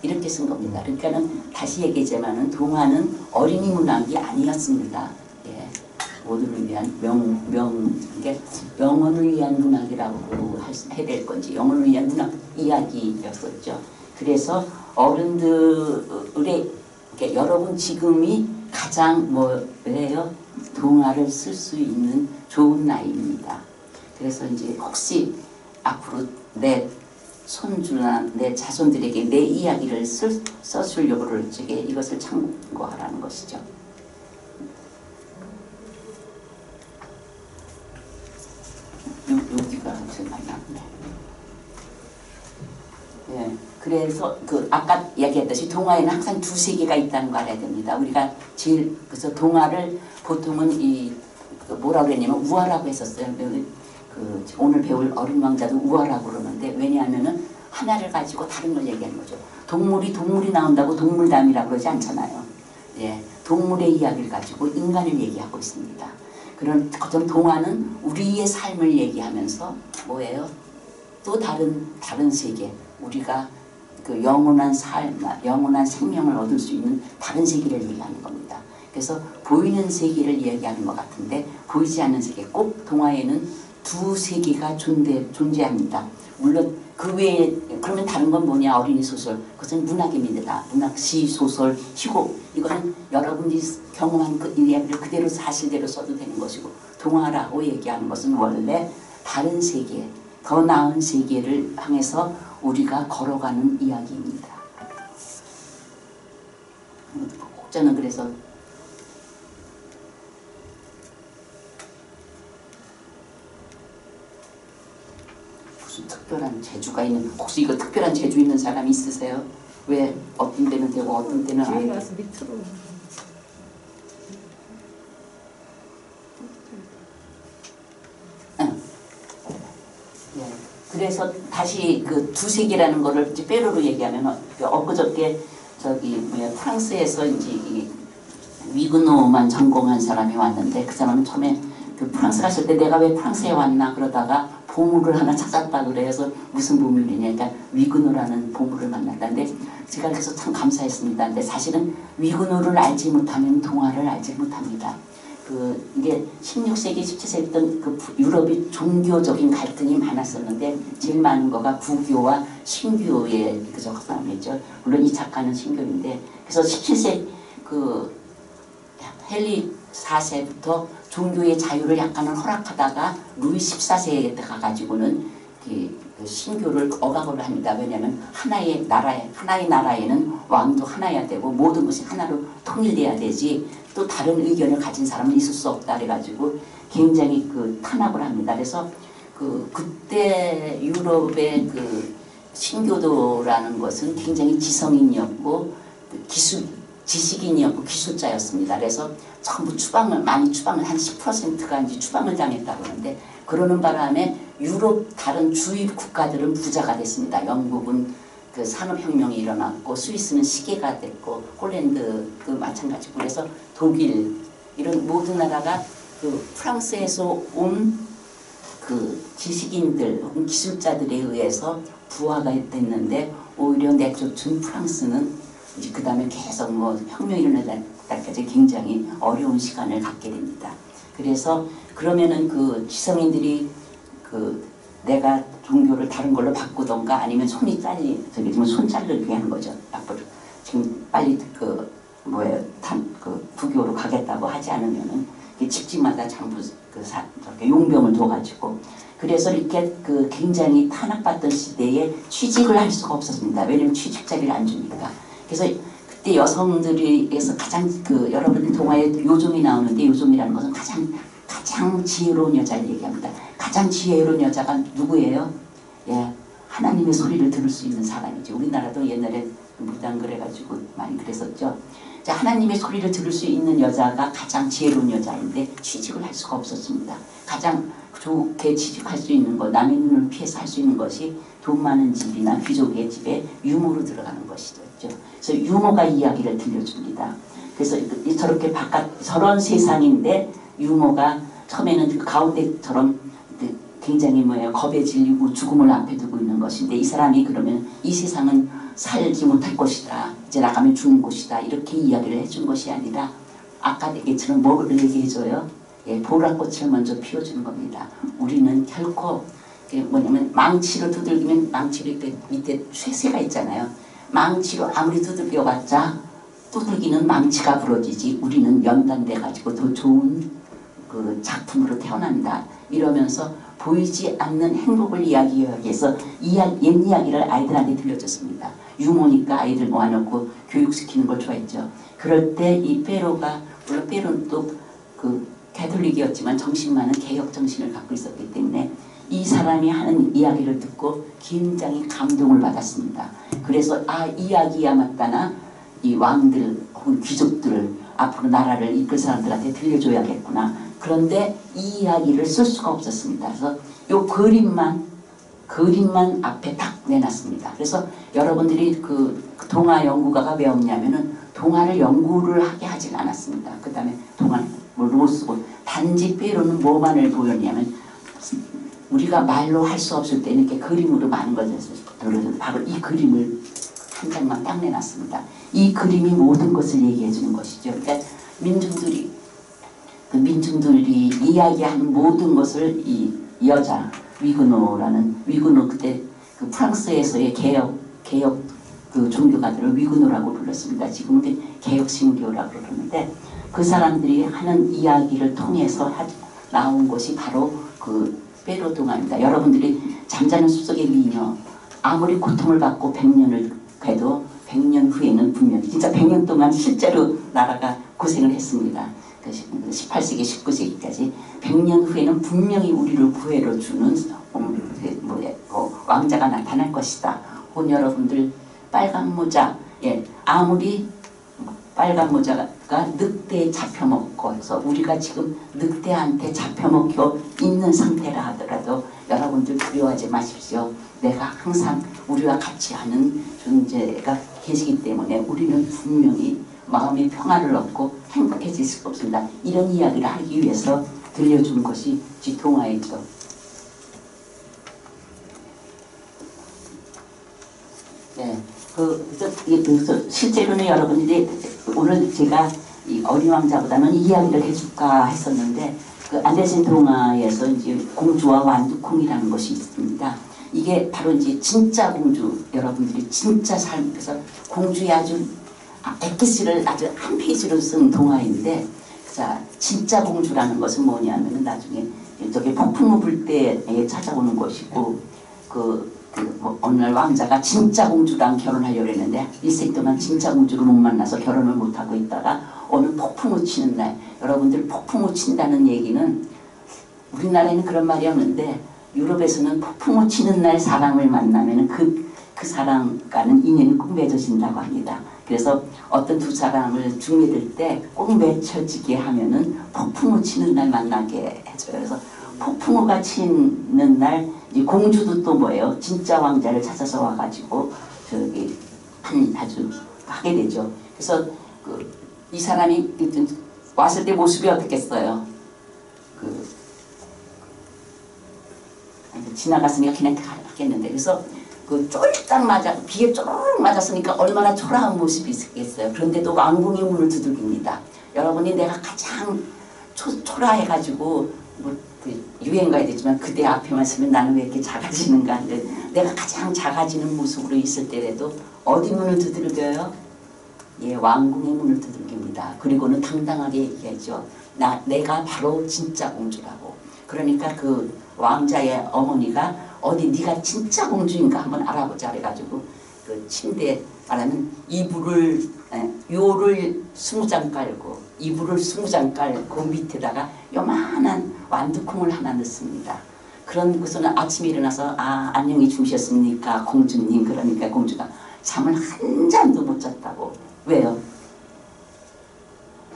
이렇게 쓴 겁니다. 그러니까는 다시 얘기하자면은 동화는 어린이 문학이 아니었습니다. 예. 모두를 위한 영혼을 위한 문학이라고 해야 될 건지 영혼을 위한 문학 이야기였었죠. 그래서 어른들의 여러분 지금이 가장 뭐예요? 동화를 쓸 수 있는 좋은 나이입니다. 그래서 이제 혹시 앞으로 내 손주나 내 자손들에게 내 이야기를 써주려고 그럴 적에 이것을 참고하라는 것이죠. 여기가 제일 많이 나오네. 예, 그래서 아까 이야기했듯이 동화에는 항상 두 세계가 있다는 거 알아야 됩니다. 우리가 그래서 동화를 보통은 뭐라고 그랬냐면 우화라고 했었어요. 오늘 배울 어린 왕자도 우화라고 그러는데 왜냐하면은 하나를 가지고 다른 걸 얘기하는 거죠. 동물이 나온다고 동물담이라고 그러지 않잖아요. 예, 동물의 이야기를 가지고 인간을 얘기하고 있습니다. 그런 동화는 우리의 삶을 얘기하면서 뭐예요? 또 다른 세계, 우리가 영원한 삶, 영원한 생명을 얻을 수 있는 다른 세계를 얘기하는 겁니다. 그래서 보이는 세계를 얘기하는 것 같은데 보이지 않는 세계, 꼭 동화에는 두 세계가 존재합니다. 물론 그 외에 그러면 다른 건 뭐냐? 어린이 소설, 그것은 문학입니다. 문학, 시, 소설, 희곡, 이거는 여러분이 경험한 그 이야기를 그대로 사실대로 써도 되는 것이고 동화라고 얘기하는 것은 원래 다른 세계, 더 나은 세계를 향해서 우리가 걸어가는 이야기입니다. 저는 그래서 무슨 특별한 재주가 있는, 혹시 이거 특별한 재주 있는 사람이 있으세요? 왜 어떤 때는 되고 어떤 때는 안 되고? 가서 밑으로. 예. 그래서 다시 그 두 세계라는 거를 이제 빼로로 얘기하면 엊그저께 프랑스에서 이제 위그노만 전공한 사람이 왔는데 그 사람은 처음에 프랑스 갔을 때 내가 왜 프랑스에 왔나 그러다가 보물을 하나 찾았다 그래서 무슨 보물이냐, 그러니까 위그노라는 보물을 만났다는데 제가 그래서 참 감사했습니다. 근데 사실은 위그노를 알지 못하면 동화를 알지 못합니다. 이게 16세기, 17세기 때 유럽이 종교적인 갈등이 많았었는데 제일 많은 거가 부교와 신교의 싸움이죠. 물론 이 작가는 신교인데 그래서 17세기 헨리 4세부터 종교의 자유를 약간은 허락하다가 루이 14세에 가가지고는 신교를 억압을 합니다. 왜냐하면 하나의 나라에는 왕도 하나여야 되고 모든 것이 하나로 통일돼야 되지 또 다른 의견을 가진 사람은 있을 수 없다 그래가지고 굉장히 탄압을 합니다. 그래서 그때 유럽의 신교도라는 것은 굉장히 지성인이었고 지식인이었고 기술자였습니다. 그래서 전부 많이 추방을 한 10%가 이제 추방을 당했다고 하는데 그러는 바람에 유럽 다른 주입 국가들은 부자가 됐습니다. 영국은 산업혁명이 일어났고 스위스는 시계가 됐고 홀랜드도 마찬가지고 그래서 독일 이런 모든 나라가 프랑스에서 온 지식인들 혹은 기술자들에 의해서 부화가 됐는데 오히려 내쫓은 프랑스는 이제 그 다음에 계속 혁명이 일어날 때까지 굉장히 어려운 시간을 갖게 됩니다. 그래서 그러면은 지성인들이 내가 종교를 다른 걸로 바꾸던가 아니면 손이 잘리 저기 지금 손 자르게 하는 거죠. 앞으로 지금 빨리 그 부교로 가겠다고 하지 않으면은 집집마다 장부 저렇게 용병을 둬가지고 그래서 이렇게 굉장히 탄압받던 시대에 취직을 할 수가 없었습니다. 왜냐면 취직 자리를 안 주니까. 그래서 그때 여성들에서 가장 여러분들 동화에 요정이 나오는데 요정이라는 것은 가장 지혜로운 여자를 얘기합니다. 가장 지혜로운 여자가 누구예요? 예, 하나님의 소리를 들을 수 있는 사람이죠. 우리나라도 옛날에 무당 그래가지고 많이 그랬었죠. 자, 하나님의 소리를 들을 수 있는 여자가 가장 지혜로운 여자인데 취직을 할 수가 없었습니다. 가장 좋게 취직할 수 있는 것, 남의 눈을 피해서 할 수 있는 것이 돈 많은 집이나 귀족의 집에 유모로 들어가는 것이죠. 그래서 유모가 이야기를 들려줍니다. 그래서 저렇게 저런 세상인데 유모가 처음에는 가운데처럼 굉장히 겁에 질리고 죽음을 앞에 두고 있는 것인데 이 사람이 그러면 이 세상은 살지 못할 것이다. 이제 나가면 죽는 곳이다. 이렇게 이야기를 해준 것이 아니라 아까 얘기처럼 뭐를 얘기해줘요? 예, 보라꽃을 먼저 피워주는 겁니다. 우리는 결코 뭐냐면 망치로 두들기면 망치 밑에 쇠가 있잖아요. 망치로 아무리 두들겨봤자 두들기는 망치가 부러지지 우리는 연단돼 가지고 더 좋은 작품으로 태어난다. 이러면서 보이지 않는 행복을 이야기하기 위해서 옛 이야기를 아이들한테 들려줬습니다. 유모니까 아이들 모아놓고 교육시키는 걸 좋아했죠. 그럴 때 이 페로가 물론 페로는 또 가톨릭이었지만 정신만은 개혁 정신을 갖고 있었기 때문에 이 사람이 하는 이야기를 듣고 굉장히 감동을 받았습니다. 그래서 이야기야 맞다나 이 왕들 혹은 귀족들을 앞으로 나라를 이끌 사람들한테 들려줘야겠구나. 그런데 이 이야기를 쓸 수가 없었습니다. 그래서 이 그림만 앞에 딱 내놨습니다. 그래서 여러분들이 동화 연구가가 왜 없냐면은 동화를 연구를 하게 하진 않았습니다. 그 다음에 동화를 못 쓰고 단지 페로는 뭐만을 보였냐면 우리가 말로 할 수 없을 때는 이렇게 그림으로 많은 것을 바로 이 그림을 한 장만 딱 내놨습니다. 이 그림이 모든 것을 얘기해 주는 것이죠. 그러니까 민중들이 이야기하는 모든 것을 이 여자 위그노 그때 프랑스에서의 개혁 종교가들을 위그노라고 불렀습니다. 지금은 개혁 신교라고 그러는데 그 사람들이 하는 이야기를 통해서 나온 것이 바로 페로 동화입니다. 여러분들이 잠자는 숲속의 미녀 아무리 고통을 받고 100년을 해도 100년 후에는 분명히 진짜 100년 동안 실제로 나라가 고생을 했습니다. 18세기 19세기까지 100년 후에는 분명히 우리를 구해로 주는 왕자가 나타날 것이다. 혹은 여러분들 빨간 모자 아무리 빨간 모자가 늑대에 잡혀먹고 해서 우리가 지금 늑대한테 잡혀먹혀 있는 상태라 하더라도 여러분들 두려워하지 마십시오. 내가 항상 우리와 같이 하는 존재가 계시기 때문에 우리는 분명히 마음의 평화를 얻고 행복해질 수가 없습니다. 이런 이야기를 하기 위해서 들려준 것이 동화이죠. 네, 그래서 실제로는 여러분들이 오늘 제가 이 어린 왕자보다는 이야기를 해줄까 했었는데 안데센 동화에서 이제 공주와 완두콩이라는 것이 있습니다. 이게 바로 이제 진짜 공주 여러분들이 진짜 삶에서 공주의 아주 엑기스를 아주 한 페이지로 쓴 동화인데 자 진짜 공주라는 것은 뭐냐면은 나중에 저기 폭풍우 불 때에 찾아오는 것이고 어느 날 왕자가 진짜 공주랑 결혼하려고 했는데 일생 동안 진짜 공주를 못 만나서 결혼을 못하고 있다가 어느 폭풍우 치는 날 여러분들 폭풍우 친다는 얘기는 우리나라에는 그런 말이 없는데 유럽에서는 폭풍우 치는 날 사람을 만나면 그 사람과는 인연이 꼭 맺어진다고 합니다. 그래서 어떤 두 사람을 중매될 때 꼭 맺혀지게 하면은 폭풍우 치는 날 만나게 해줘요. 그래서 폭풍우가 치는 날 이 공주도 또 뭐예요? 진짜 왕자를 찾아서 와가지고 저기 아주 하게 되죠. 그래서 이 사람이 왔을 때 모습이 어떻겠어요? 지나갔으니까 그냥 가겠는데 그래서 쫄딱 비에 쪼르륵 맞았으니까 얼마나 초라한 모습이 있겠어요. 그런데도 왕궁의 문을 두들깁니다. 여러분이 내가 가장 초라해가지고 뭐그 유행가에 되지만 그대 앞에만 서면 나는 왜 이렇게 작아지는가 하는데 내가 가장 작아지는 모습으로 있을 때라도 어디 문을 두들겨요? 예, 왕궁의 문을 두들깁니다. 그리고는 당당하게 얘기하죠. 내가 바로 진짜 공주라고. 그러니까 그 왕자의 어머니가 어디 네가 진짜 공주인가 한번 알아보자 그래가지고 그 침대에 말하면 요를 20장 깔고 이불을 20장 깔고 밑에다가 요만한 완두콩을 하나 넣습니다. 그런 것은 아침에 일어나서 안녕히 주무셨습니까 공주님. 그러니까 공주가 잠을 한 잠도 못 잤다고. 왜요?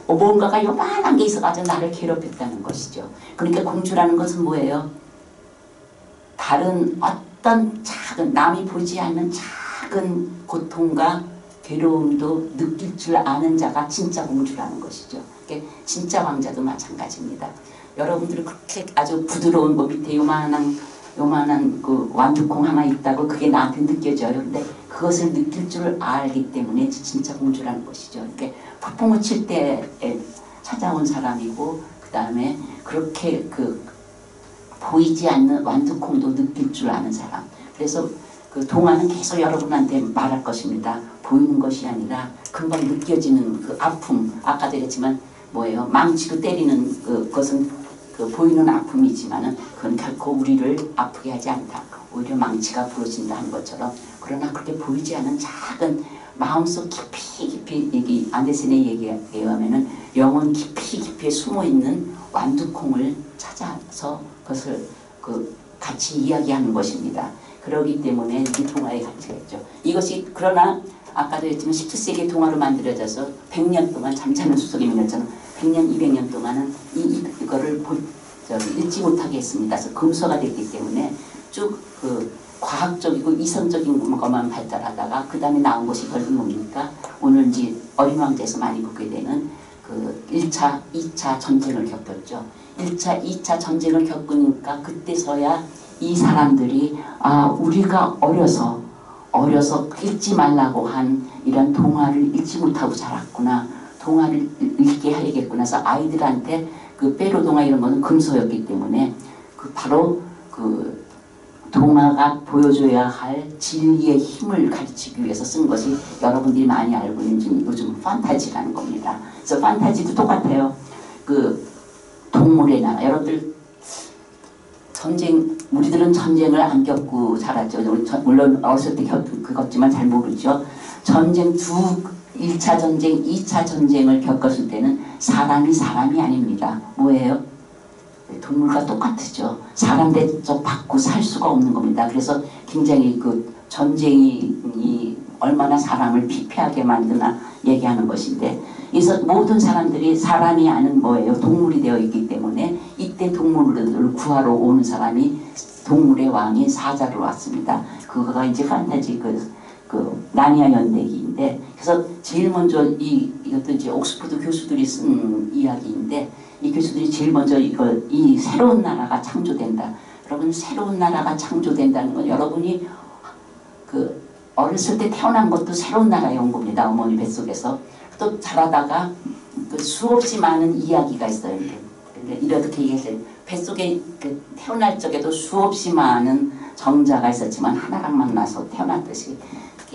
뭔가가 요만한 게 있어가지고 나를 괴롭혔다는 것이죠. 그러니까 공주라는 것은 뭐예요? 다른 어떤 작은 남이 보지 않는 작은 고통과 괴로움도 느낄 줄 아는 자가 진짜 공주라는 것이죠. 그러니까 진짜 왕자도 마찬가지입니다. 여러분들이 그렇게 아주 부드러운 거 밑에 요만한 그 완두콩 하나 있다고 그게 나한테 느껴져요. 근데 그것을 느낄 줄 알기 때문에 진짜 공주라는 것이죠. 이렇게 폭풍을 칠 때 찾아온 사람이고 그 다음에 그렇게 보이지 않는 완두콩도 느낄 줄 아는 사람. 그래서 그 동화는 계속 여러분한테 말할 것입니다. 보이는 것이 아니라 금방 느껴지는 그 아픔. 아까도 얘기했지만 뭐예요? 망치로 때리는 그것은 그 보이는 아픔이지만은 그건 결코 우리를 아프게 하지 않다. 오히려 망치가 부러진다 한 것처럼. 그러나 그렇게 보이지 않은 작은 마음속 깊이 여기 안데센의 얘기에 의하면은 영혼 깊이 숨어있는 완두콩을 찾아서 그것을 같이 이야기하는 것입니다. 그러기 때문에 이 동화의 가치가 있죠. 이것이 그러나 아까도 했지만 17세기 동화로 만들어져서 100년 동안 잠자는 수석이 민었잖아. 100년, 200년 동안은 이거를 읽지 못하게 했습니다. 그래서 금서가 됐기 때문에 쭉 과학적이고 이성적인 것만 발달하다가 그 다음에 나온 것이 결국 뭡니까? 오늘 이제 어린 왕자에서 많이 보게 되는 1차, 2차 전쟁을 겪었죠. 1차, 2차 전쟁을 겪으니까 그때서야 이 사람들이 우리가 어려서 읽지 말라고 한 이런 동화를 읽지 못하고 자랐구나. 동화를 읽게 해야겠구나. 그래서 아이들한테 빼로 동화 이런 거는 금서였기 때문에 바로 동화가 보여줘야 할 진리의 힘을 가르치기 위해서 쓴 것이 여러분들이 많이 알고 있는 요즘 판타지라는 겁니다. 그래서 판타지도 똑같아요. 동물의 나라. 여러분들 우리들은 전쟁을 안 겪고 자랐죠. 물론 어렸을 때 겪었지만 잘 모르죠. 1차 전쟁, 2차 전쟁을 겪었을 때는 사람이 아닙니다. 뭐예요? 동물과 똑같죠. 사람 대접 받고 살 수가 없는 겁니다. 그래서 굉장히 전쟁이 얼마나 사람을 피폐하게 만드나 얘기하는 것인데, 그래서 모든 사람들이 사람이 아닌 뭐예요? 동물이 되어 있기 때문에 이때 동물들을 구하러 오는 사람이 동물의 왕이 사자로 왔습니다. 그거가 이제 판타지 나니아 연대기인데, 그래서 제일 먼저 이것도 이제 옥스퍼드 교수들이 쓴 이야기인데, 이 교수들이 제일 먼저 이 새로운 나라가 창조된다. 여러분, 새로운 나라가 창조된다는 건 여러분이 어렸을 때 태어난 것도 새로운 나라에 온 겁니다. 어머니 뱃속에서. 또 자라다가 수없이 많은 이야기가 있어요. 이렇게 얘기했어요. 뱃속에 태어날 적에도 수없이 많은 정자가 있었지만 하나랑 만나서 태어났듯이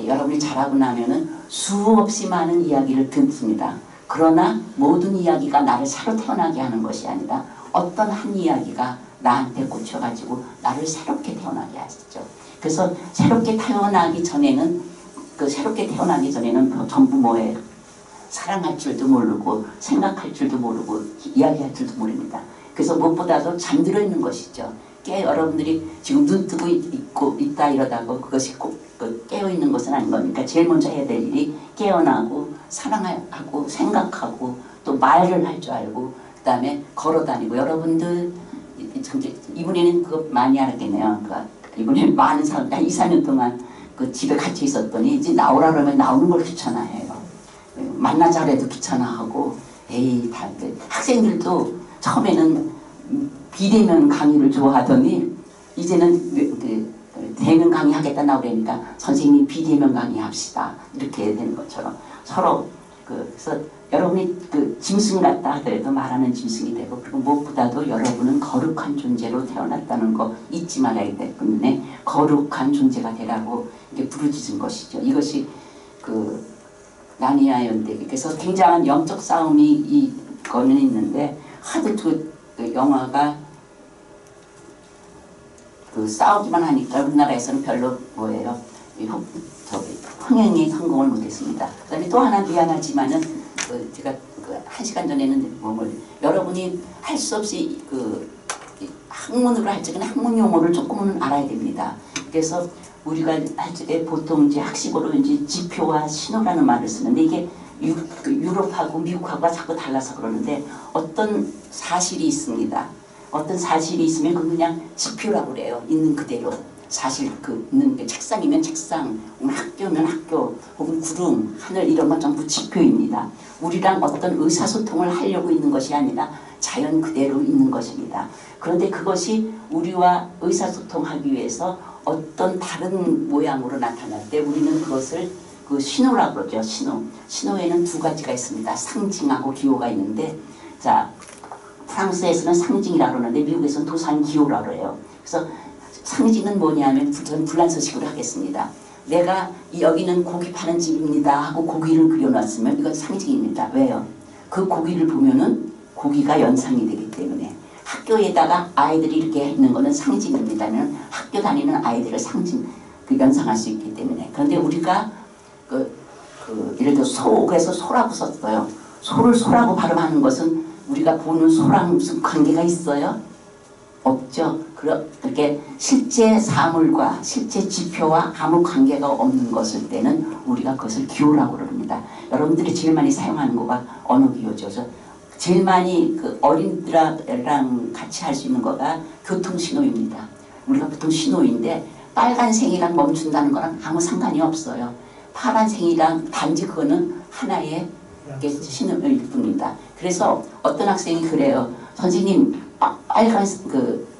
여러분이 자라고 나면은 수없이 많은 이야기를 듣습니다. 그러나 모든 이야기가 나를 새로 태어나게 하는 것이 아니라 어떤 한 이야기가 나한테 꽂혀가지고 나를 새롭게 태어나게 하시죠. 그래서 새롭게 태어나기 전에는 전부 뭐예요? 사랑할 줄도 모르고 생각할 줄도 모르고 이야기할 줄도 모릅니다. 그래서 무엇보다도 잠들어 있는 것이죠. 여러분들이 지금 눈 뜨고 있다 이러다가 그것이 꼭 깨어있는 것은 아닌 겁니까? 제일 먼저 해야 될 일이 깨어나고 사랑하고 생각하고 또 말을 할 줄 알고 그 다음에 걸어다니고. 여러분들 이번에는 그거 많이 알았겠네요. 이번에 많은 사람 2, 4년 동안 집에 갇혀 있었더니 이제 나오라 그러면 나오는 걸 귀찮아해요. 만나자 그래도 귀찮아하고 학생들도 처음에는 비대면 강의를 좋아하더니 이제는 대면 강의 하겠다 나오려니까 선생님 비대면 강의 합시다 이렇게 되는 것처럼 서로 그래서 여러분이 그 짐승 같다 하더라도 말하는 짐승이 되고, 그리고 무엇보다도 여러분은 거룩한 존재로 태어났다는 거 잊지 말아야 되기 때문에 거룩한 존재가 되라고 이렇게 부르짖은 것이죠. 이것이 그 나니아 연대. 그래서 굉장한 영적 싸움이 이거는 있는데, 하도 그 영화가 그 싸우기만 하니까 우리나라에서는 별로 뭐예요, 흥행에 성공을 못했습니다. 그다음에 또 하나 미안하지만은 제가 그 1시간 전에는 여러분이 할 수 없이 그 학문으로 할 적에는 학문 용어를 조금은 알아야 됩니다. 그래서 우리가 할 적에 보통 이제 학식으로 이제 지표와 신호라는 말을 쓰는데, 이게 유럽하고 미국하고가 자꾸 달라서 그러는데, 어떤 사실이 있습니다. 어떤 사실이 있으면 그건 그냥 지표라고 그래요. 있는 그대로. 사실 그 있는 게 책상이면 책상, 학교면 학교, 혹은 구름, 하늘 이런 건 전부 지표입니다. 우리랑 어떤 의사소통을 하려고 있는 것이 아니라 자연 그대로 있는 것입니다. 그런데 그것이 우리와 의사소통하기 위해서 어떤 다른 모양으로 나타날 때 우리는 그것을 그 신호라고 그러죠. 신호. 신호에는 두 가지가 있습니다. 상징하고 기호가 있는데, 자, 프랑스에서는 상징이라고 그러는데 미국에서는 도산기호라고 해요. 그래서 상징은 뭐냐면, 저는 불란서식으로 하겠습니다. 내가 여기는 고기 파는 집입니다 하고 고기를 그려놨으면 이건 상징입니다. 왜요? 그 고기를 보면은 고기가 연상이 되기 때문에. 학교에다가 아이들이 이렇게 있는 거는 상징입니다. 학교 다니는 아이들을 연상할 수 있기 때문에. 그런데 우리가 예를 들어 그래서 소라고 썼어요. 소를 소라고 발음하는 것은 우리가 보는 소랑 무슨 관계가 있어요? 없죠. 그렇게 실제 사물과 실제 지표와 아무 관계가 없는 것일 때는 우리가 그것을 기호라고 그럽니다. 여러분들이 제일 많이 사용하는 거가 언어 기호죠. 제일 많이 그 어린이들랑 같이 할 수 있는 거가 교통신호입니다. 우리가 보통 신호인데, 빨간색이랑 멈춘다는 거랑 아무 상관이 없어요. 파란색이랑 단지 그거는 하나의 신호일 뿐입니다. 그래서 어떤 학생이 그래요. 선생님, 빨간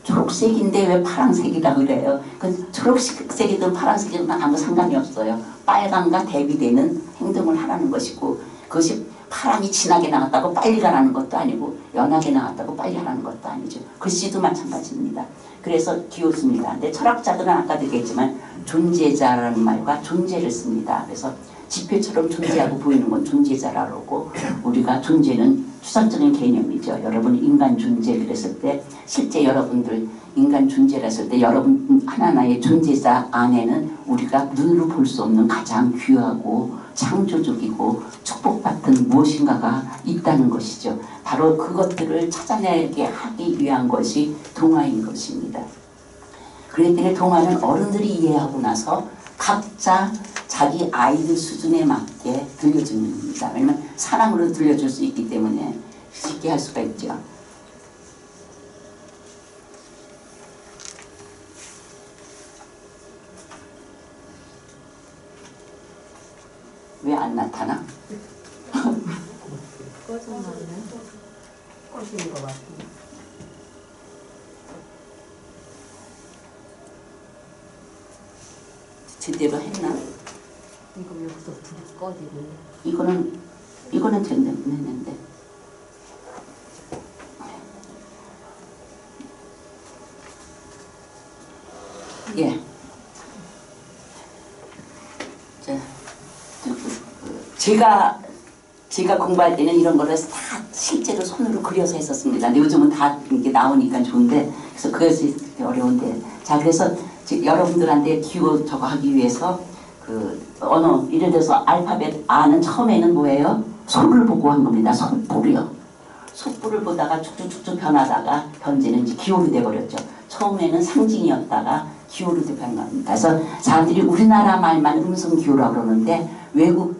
초록색인데 왜 파란색이라 그래요? 그 초록색이든 파란색이든 아무 상관이 없어요. 빨간과 대비되는 행동을 하라는 것이고, 그것이 파랑이 진하게 나갔다고 빨리 가라는 것도 아니고, 연하게 나갔다고 빨리 하라는 것도 아니죠. 글씨도 마찬가지입니다. 그래서 기호습니다. 근데 철학자들은 아까도 얘기했지만 존재자라는 말과 존재를 씁니다. 그래서 지표처럼 존재하고 보이는 건 존재자라고 그러고, 우리가 존재는 추상적인 개념이죠. 여러분 인간 존재 그랬을 때, 실제 여러분들 인간 존재를 했을 때 여러분 하나하나의 존재자 안에는 우리가 눈으로 볼 수 없는 가장 귀하고 창조적이고 축복받은 무엇인가가 있다는 것이죠. 바로 그것들을 찾아내게 하기 위한 것이 동화인 것입니다. 그렇기 때문에 동화는 어른들이 이해하고 나서 각자 자기 아이들 수준에 맞게 들려주는 겁니다. 왜냐하면 사랑으로 들려줄 수 있기 때문에 쉽게 할 수가 있죠. 왜 안 나타나? 꺼졌나요? 꺼진 것 같아요. 제대로 했나? 이거 여기서 불이 꺼지네. 이거는 됐는데. 예. 제가 공부할 때는 이런 거를 다 실제로 손으로 그려서 했었습니다. 근데 요즘은 다 이렇게 나오니까 좋은데, 그래서 그것이 어려운데. 자, 그래서 여러분들한테 기호 저거 하기 위해서 그 언어, 예를 들어서 알파벳 A는 처음에는 뭐예요? 소를 보고 한 겁니다. 소뿔이요. 소뿔을 보다가 쭉쭉쭉쭉 변하다가 현재는 이제 기호로 돼버렸죠. 처음에는 상징이었다가 기호로 변한 겁니다. 그래서 사람들이 우리나라 말만 음성 기호라고 그러는데, 외국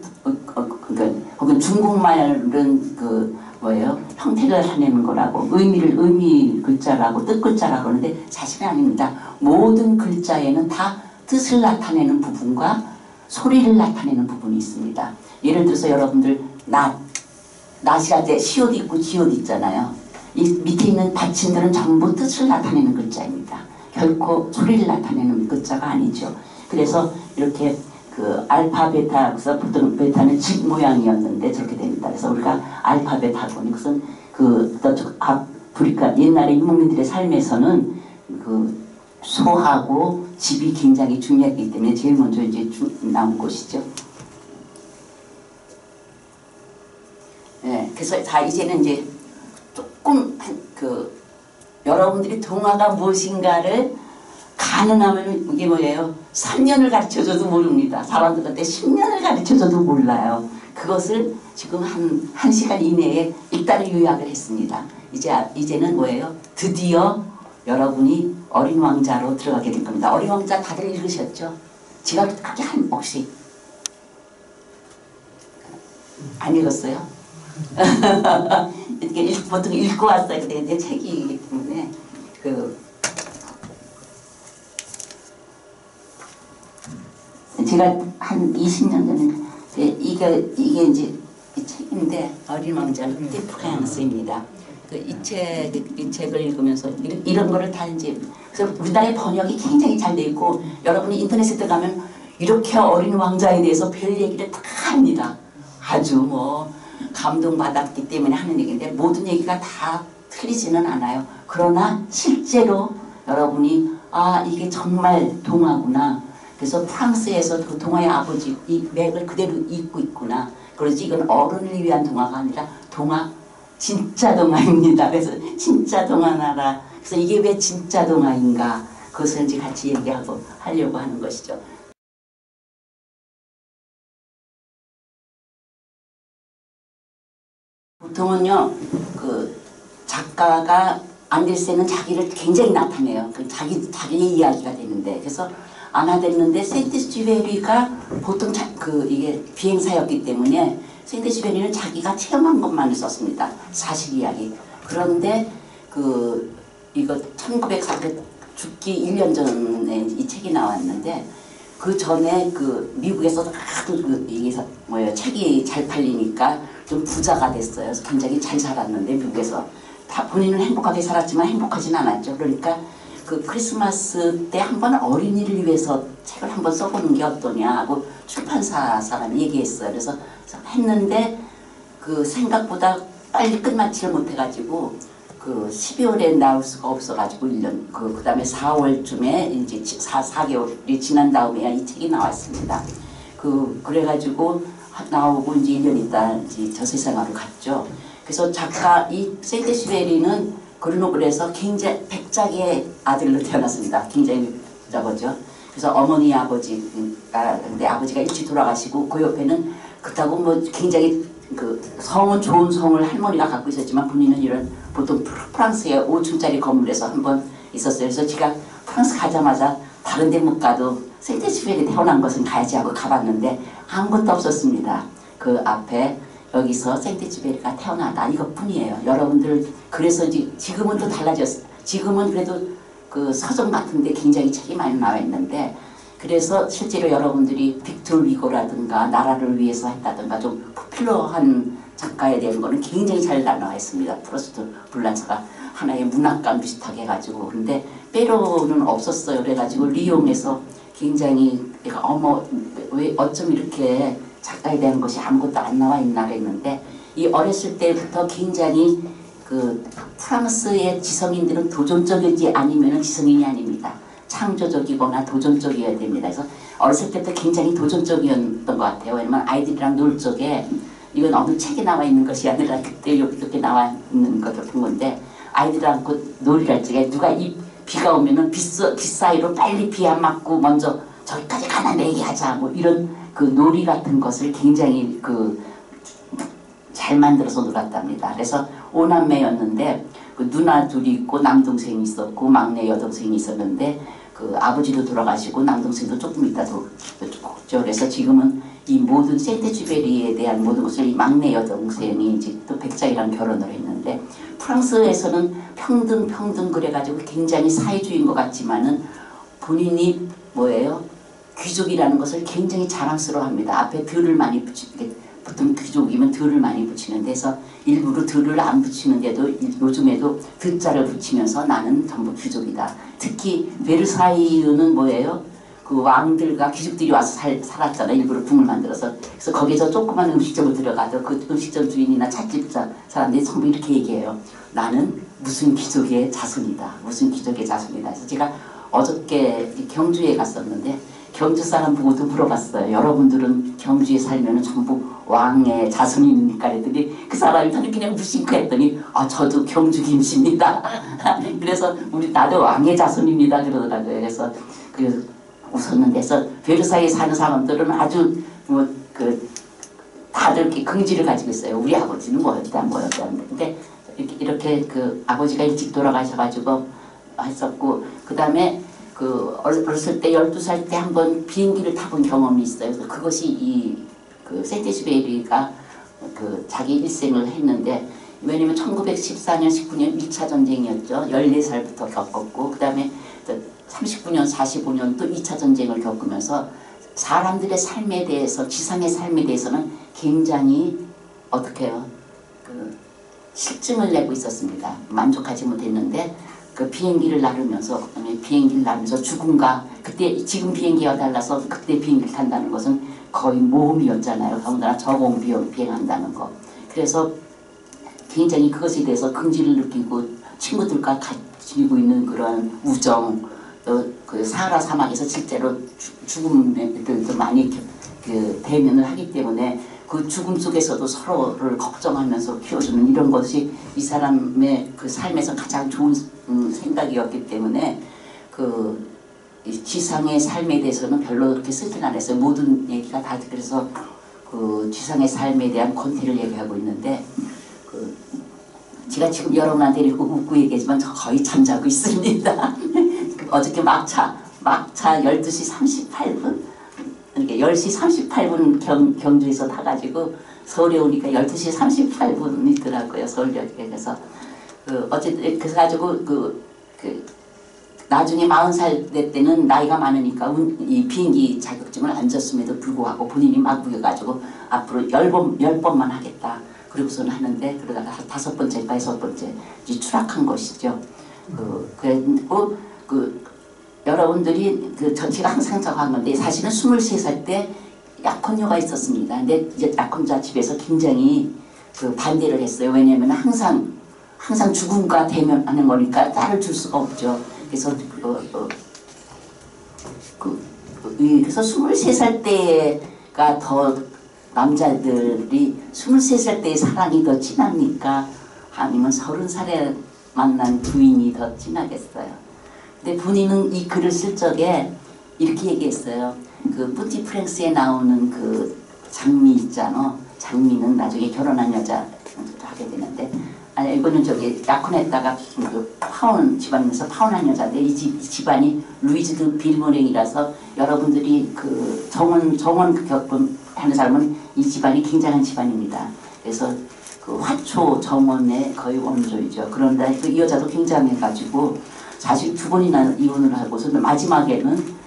혹은 중국말은 형태를 나타내는 거라고, 의미 글자라고, 뜻 글자라고 그러는데 사실은 아닙니다. 모든 글자에는 다 뜻을 나타내는 부분과 소리를 나타내는 부분이 있습니다. 예를 들어서 여러분들 낫이랄 때 시옷 있고 지옷 있잖아요. 이 밑에 있는 받침들은 전부 뜻을 나타내는 글자입니다. 결코 소리를 나타내는 글자가 아니죠. 그래서 이렇게 그 알파 베타에서 보통 베타는 집 모양이었는데 저렇게 됩니다. 그래서 우리가 알파벳 하고는 그것은 그 아프리카 옛날에 유목민들의 삶에서는 그 소하고 집이 굉장히 중요했기 때문에 제일 먼저 이제 나온 곳이죠. 네, 그래서 다 이제는 이제 조금 그 여러분들이 동화가 무엇인가를 가능하면 이게 뭐예요? 3년을 가르쳐줘도 모릅니다. 사람들한테 10년을 가르쳐줘도 몰라요. 그것을 지금 한 시간 이내에 일단은 요약을 했습니다. 이제는 뭐예요? 드디어 여러분이 어린 왕자로 들어가게 될 겁니다. 어린 왕자 다들 읽으셨죠? 제가 그렇게 혹시 안 읽었어요? 이렇게 보통 읽고 왔어요. 근데 내 책이기 때문에 제가 한 20년 전에 이게 이제 이 책인데 어린 왕자는 루디 프랑스입니다. 이 책을 읽으면서 이런 거를 다 이제 그래서 우리나라의 번역이 굉장히 잘 돼 있고 여러분이 인터넷에 들어가면 이렇게 어린 왕자에 대해서 별 얘기를 다 합니다. 아주 뭐 감동받았기 때문에 하는 얘기인데 모든 얘기가 다 틀리지는 않아요. 그러나 실제로 여러분이 아 이게 정말 동화구나. 그래서 프랑스에서 그 동화의 아버지 이 맥을 그대로 읽고 있구나. 그러지 이건 어른을 위한 동화가 아니라 진짜 동화입니다. 그래서 진짜 동화 나라. 그래서 이게 왜 진짜 동화인가? 그것을 이제 같이 하려고 하는 것이죠. 보통은요, 그 작가가 안데센은 자기를 굉장히 나타내요. 그 자기의 이야기가 되는데, 그래서 안하됐는데 세인트주베리가 보통 이게 비행사였기 때문에 세인트주베리는 자기가 체험한 것만을 썼습니다. 사실 이야기. 그런데 이거 1904 죽기 1년 전에 이 책이 나왔는데 그 전에 미국에서도 하도 책이 잘 팔리니까 좀 부자가 됐어요. 그래서 굉장히 잘 살았는데 미국에서 다 본인은 행복하게 살았지만 행복하진 않았죠. 그러니까 그 크리스마스 때 한번 어린이를 위해서 책을 한번 써보는 게 어떠냐 하고 출판사 사람이 얘기했어요. 그래서 했는데 생각보다 빨리 끝마치를 못해가지고 12월에 나올 수가 없어가지고 1년 그 다음에 4월쯤에 이제 4개월이 지난 다음에야 이 책이 나왔습니다. 그래가지고 나오고 이제 1년 있다 이제 저 세상으로 갔죠. 그래서 작가 이 세인트주베리는 그르노블에서 굉장히 백작의 아들로 태어났습니다. 굉장히 저거죠. 그래서 어머니 아버지가 근데 아버지가 일찍 돌아가시고 그 옆에는 그렇다고 뭐 굉장히 성은 좋은 성을 할머니가 갖고 있었지만 본인은 이런 보통 프랑스의 5층짜리 건물에서 한번 있었어요. 그래서 제가 프랑스 가자마자 다른 데 못 가도 세인트주베리 태어난 것은 가야지 하고 가봤는데 아무것도 없었습니다. 그 앞에 여기서 세인트주베리가 태어나다 이것뿐이에요. 여러분들 그래서 지금은 또 달라졌어요. 지금은 그래도 서점 같은데 굉장히 책이 많이 나와 있는데 그래서 실제로 여러분들이 빅토르 위고라든가 나라를 위해서 했다든가 좀 포퓰러한 작가에 대한 거는 굉장히 잘 나와 있습니다. 프로스트 블란스가 하나의 문학관 비슷하게 해가지고 그런데 페로는 없었어요. 그래가지고 리옹에서 굉장히 내가 왜 어쩜 이렇게 작가에 대한 것이 아무것도 안 나와 있나 그랬는데 이 어렸을 때부터 굉장히 프랑스의 지성인들은 도전적이지 아니면 지성인이 아닙니다. 창조적이거나 도전적이어야 됩니다. 그래서 어렸을 때부터 굉장히 도전적이었던 것 같아요. 왜냐면 아이들이랑 놀 적에 이건 어느 책에 나와 있는 것이 아니라 그때 이렇게 나와 있는 것을 본 건데 아이들이랑 놀이를 할 적에 누가 비가 오면은 빗 사이로 빨리 비 안 맞고 먼저 저기까지 가나 내기하자 뭐 이런 놀이 같은 것을 굉장히 잘 만들어서 놀았답니다. 그래서 5남매였는데 누나 둘이 있고 남동생이 있었고 막내 여동생이 있었는데 아버지도 돌아가시고 남동생도 조금 있다도 죽었죠. 그래서 지금은 이 모든 세인트주베리에 대한 모든 것을 이 막내 여동생이 이제 또 백작이랑 결혼을 했는데 프랑스에서는 평등 그래가지고 굉장히 사회주의인 것 같지만은 본인이 뭐예요? 귀족이라는 것을 굉장히 자랑스러워합니다. 앞에 들을 많이 붙이게 보통 귀족이면 들을 많이 붙이는데 해서 일부러 들을 안 붙이는데도 요즘에도 듣자를 붙이면서 나는 전부 귀족이다. 특히 베르사유는 뭐예요? 그 왕들과 귀족들이 와서 살았잖아. 일부러 궁을 만들어서. 그래서 거기서 조그만 음식점을 들어가도 그 음식점 주인이나 찻집 사람들이 전부 이렇게 얘기해요. 나는 무슨 귀족의 자손이다. 무슨 귀족의 자손이다. 그래서 제가 어저께 경주에 갔었는데 경주 사람 보고도 물어봤어요. 여러분들은 경주에 살면 전부 왕의 자손입니까? 그랬더니 그 사람이 저는 그냥 무심코 했더니 저도 경주 김씨입니다. 그래서 나도 왕의 자손입니다. 그러더라고요. 그래서 웃었는데, 그래서 베르사유에 사는 사람들은 아주 다들 이렇게 긍지를 가지고 있어요. 우리 아버지는 뭐였다. 근데 이렇게 그 아버지가 일찍 돌아가셔가지고 했었고, 그 다음에 어렸을 때 12살 때 한번 비행기를 타본 경험이 있어요. 그것이 그 세테슈베리가 자기 일생을 했는데, 왜냐면 1914년, 19년 1차 전쟁이었죠. 14살부터 겪었고, 그 다음에 39년, 45년 또 2차 전쟁을 겪으면서 사람들의 삶에 대해서, 지상의 삶에 대해서는 굉장히 어떻게 해요? 실증을 내고 있었습니다. 만족하지 못했는데 그 비행기를 나르면서, 그다음에 비행기를 나르면서 죽음과, 그때 지금 비행기와 달라서 그때 비행기를 탄다는 것은 거의 모험이었잖아요. 더군다나 저공 비행한다는 거. 그래서 굉장히 그것에 대해서 긍지를 느끼고 친구들과 가지고 있는 그런 우정, 또 그 사하라 사막에서 실제로 죽음들도 많이 대면을 하기 때문에 그 죽음 속에서도 서로를 걱정하면서 키워주는 이런 것이 이 사람의 그 삶에서 가장 좋은 생각이었기 때문에 지상의 삶에 대해서는 별로 그렇게 쓰진 않았어요. 모든 얘기가 다 그래서 그 지상의 삶에 대한 권태를 얘기하고 있는데, 제가 지금 여러분한테 이렇게 웃고 얘기하지만 저 거의 잠자고 있습니다. 어저께 막차 12시 38분? 그러니까 10시 38분 경주에서 타가지고 서울에 오니까 12시 38분이더라고요. 서울역에. 그래서 어쨌든 그래가지고 나중에 40살 때는 나이가 많으니까 이 비행기 자격증을 안 줬음에도 불구하고 본인이 막 부여가지고 앞으로 10번만 하겠다. 그리고서는 하는데, 그러다가 5번째인가 6번째 이제 추락한 것이죠. 그리고 여러분들이 제가 항상 저거 한 건데, 사실은 23살 때 약혼녀가 있었습니다. 근데 이제 약혼자 집에서 굉장히 반대를 했어요. 왜냐하면 항상 죽음과 대면하는 거니까 딸을 줄 수가 없죠. 그래서 그래서 23살 때가 더 남자들이 23살 때의 사랑이 더 진합니까? 아니면 30살에 만난 부인이 더 진하겠어요? 근데 본인은 이 글을 쓸 적에 이렇게 얘기했어요. 뿌티 프랭스에 나오는 그 장미 있잖아. 장미는 나중에 결혼한 여자 하게 되는데, 아니 이거는 약혼했다가 파혼 집안에서 파혼한 여자인데, 이 집안이 루이즈 드 빌모랭이라서 여러분들이 정원 하는 사람은 이 집안이 굉장한 집안입니다. 그래서 화초 정원의 거의 원조이죠. 그런데 이 여자도 굉장해가지고 사실 2번이나 이혼을 하고서 마지막에는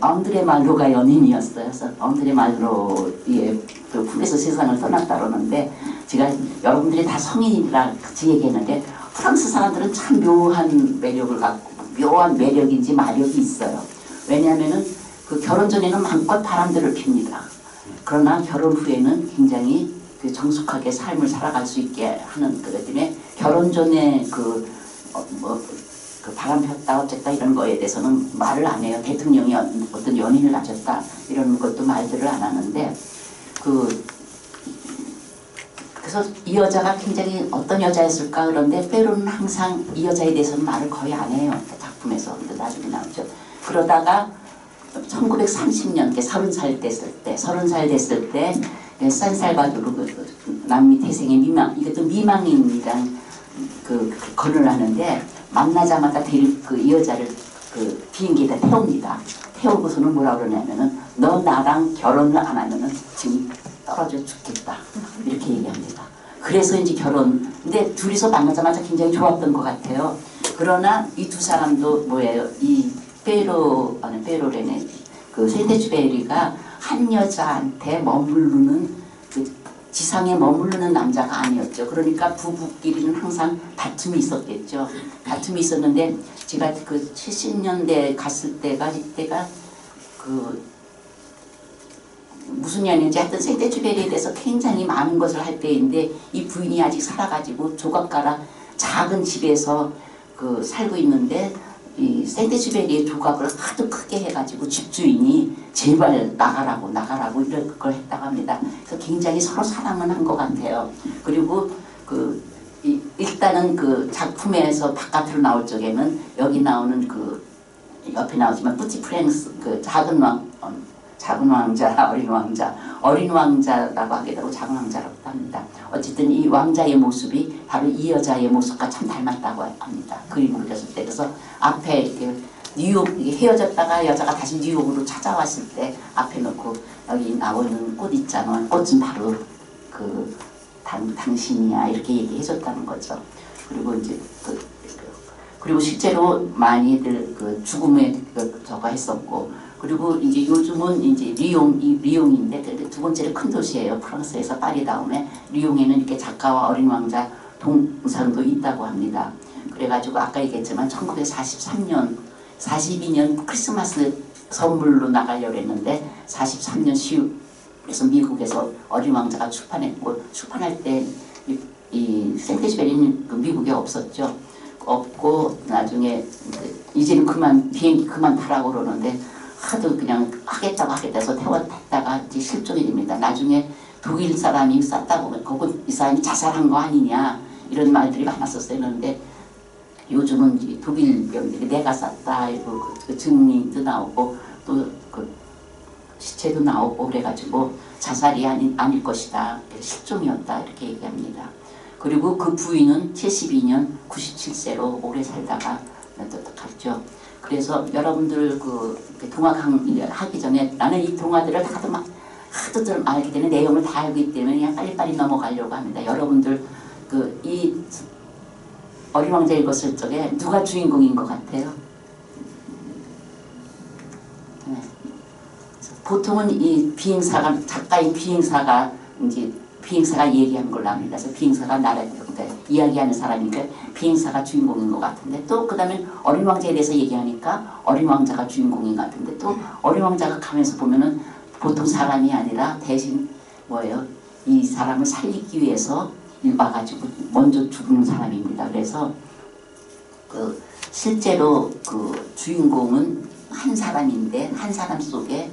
앙드레 말로가 연인이었어요. 그래서 앙드레 말로의 품에서 세상을 떠났다 그러는데, 제가 여러분들이 다 성인이라 같이 얘기했는데, 프랑스 사람들은 참 묘한 매력을 갖고, 묘한 매력인지 마력이 있어요. 왜냐하면은 결혼 전에는 마음껏 바람들을 핍니다. 그러나 결혼 후에는 굉장히 정숙하게 삶을 살아갈 수 있게 하는 것 때문에, 결혼 전에 바람 폈다 어쨌다 이런 거에 대해서는 말을 안 해요. 대통령이 어떤 연인을 가졌다 이런 것도 말들을 안 하는데, 그래서 이 여자가 굉장히 어떤 여자였을까 그런데, 페로는 항상 이 여자에 대해서는 말을 거의 안 해요. 작품에서. 근데 나중에 나오죠. 그러다가 1930년 30살 됐을 때 산살바도르 남미 태생의 이것도 미망인이란 건을 하는데, 만나자마자 이 여자를 비행기에다 태웁니다. 태우고서는 뭐라 그러냐면은, 너 나랑 결혼을 안 하면은 지금 떨어져 죽겠다. 이렇게 얘기합니다. 그래서 이제 근데 둘이서 만나자마자 굉장히 좋았던 것 같아요. 그러나 이 두 사람도 뭐예요? 이 페로레네 세테슈베리가 한 여자한테 지상에 머무르는 남자가 아니었죠. 그러니까 부부끼리는 항상 다툼이 있었겠죠. 다툼이 있었는데, 제가 70년대 갔을 때가 이때가 그 무슨 년인지 하여튼 생떼쥐베리에 대해서 굉장히 많은 것을 할 때인데 이 부인이 아직 살아가지고 조각가라 작은 집에서 그 살고 있는데 이 생떼쥐베리의 조각을 하도 크게 해가지고 집주인이 제발 나가라고 이런 걸 했다고 합니다. 그래서 굉장히 서로 사랑은 한 것 같아요. 그리고 일단은 그 작품에서 바깥으로 나올 적에는 여기 나오는 그 옆에 나오지만 뿌티 프랭스 그 작은 왕자, 어린 왕자라고 하게 되고 작은 왕자라고 합니다. 어쨌든 이 왕자의 모습이 바로 이 여자의 모습과 참 닮았다고 합니다. 그림을 그렸을 때. 그래서 앞에 이렇게 뉴욕 헤어졌다가 여자가 다시 뉴욕으로 찾아왔을 때 앞에 놓고 여기 나오는 꽃 있잖아. 꽃은 바로 그 당신이야 이렇게 얘기해줬다는 거죠. 그리고 이제 그리고 실제로 많이들 그 죽음에 저거 했었고. 그리고 이제 요즘은 이제 리옹인데 두 번째로 큰 도시예요. 프랑스에서 파리 다음에 리옹에는 이렇게 작가와 어린 왕자 동상도 있다고 합니다. 그래가지고 아까 얘기했지만 1943년, 42년 크리스마스 선물로 나가려고 했는데 43년 10월에서 미국에서 어린 왕자가 출판했고 출판할 때 이 생떼쥐베리는 미국에 없었죠. 없고 나중에 이제는 비행기 그만 타라고 그러는데 하도 그냥 하겠다고 해서 태웠다가 이제 실종이 됩니다. 나중에 독일 사람이 쌌다 보면 이 사람이 자살한 거 아니냐 이런 말들이 많았었어요. 그런데 요즘은 이제 독일 병들이 내가 쌌다 이러고 그 증언도 나오고 또 그 시체도 나오고 그래가지고 자살이 아닐 것이다. 실종이었다 이렇게 얘기합니다. 그리고 그 부인은 72년 97세로 오래 살다가 갔죠. 그래서 여러분들 그 동화 강의를 하기 전에 나는 이 동화들을 하도 알기 때문에 내용을 다 알기 때문에 그냥 빨리빨리 넘어가려고 합니다. 여러분들 이 어린 왕자 읽었을 적에 누가 주인공인 것 같아요? 네. 보통은 이 작가인 비행사가 얘기한 걸로 합니다. 그래서 비행사가 이야기하는 사람이니까 비행사가 주인공인 것 같은데 또 그 다음에 어린 왕자에 대해서 얘기하니까 어린 왕자가 주인공인 것 같은데 또 어린 왕자가 가면서 보면은 보통 사람이 아니라 대신 이 사람을 살리기 위해서 와가지고 먼저 죽는 사람입니다. 그래서 실제로 주인공은 한 사람인데 한 사람 속에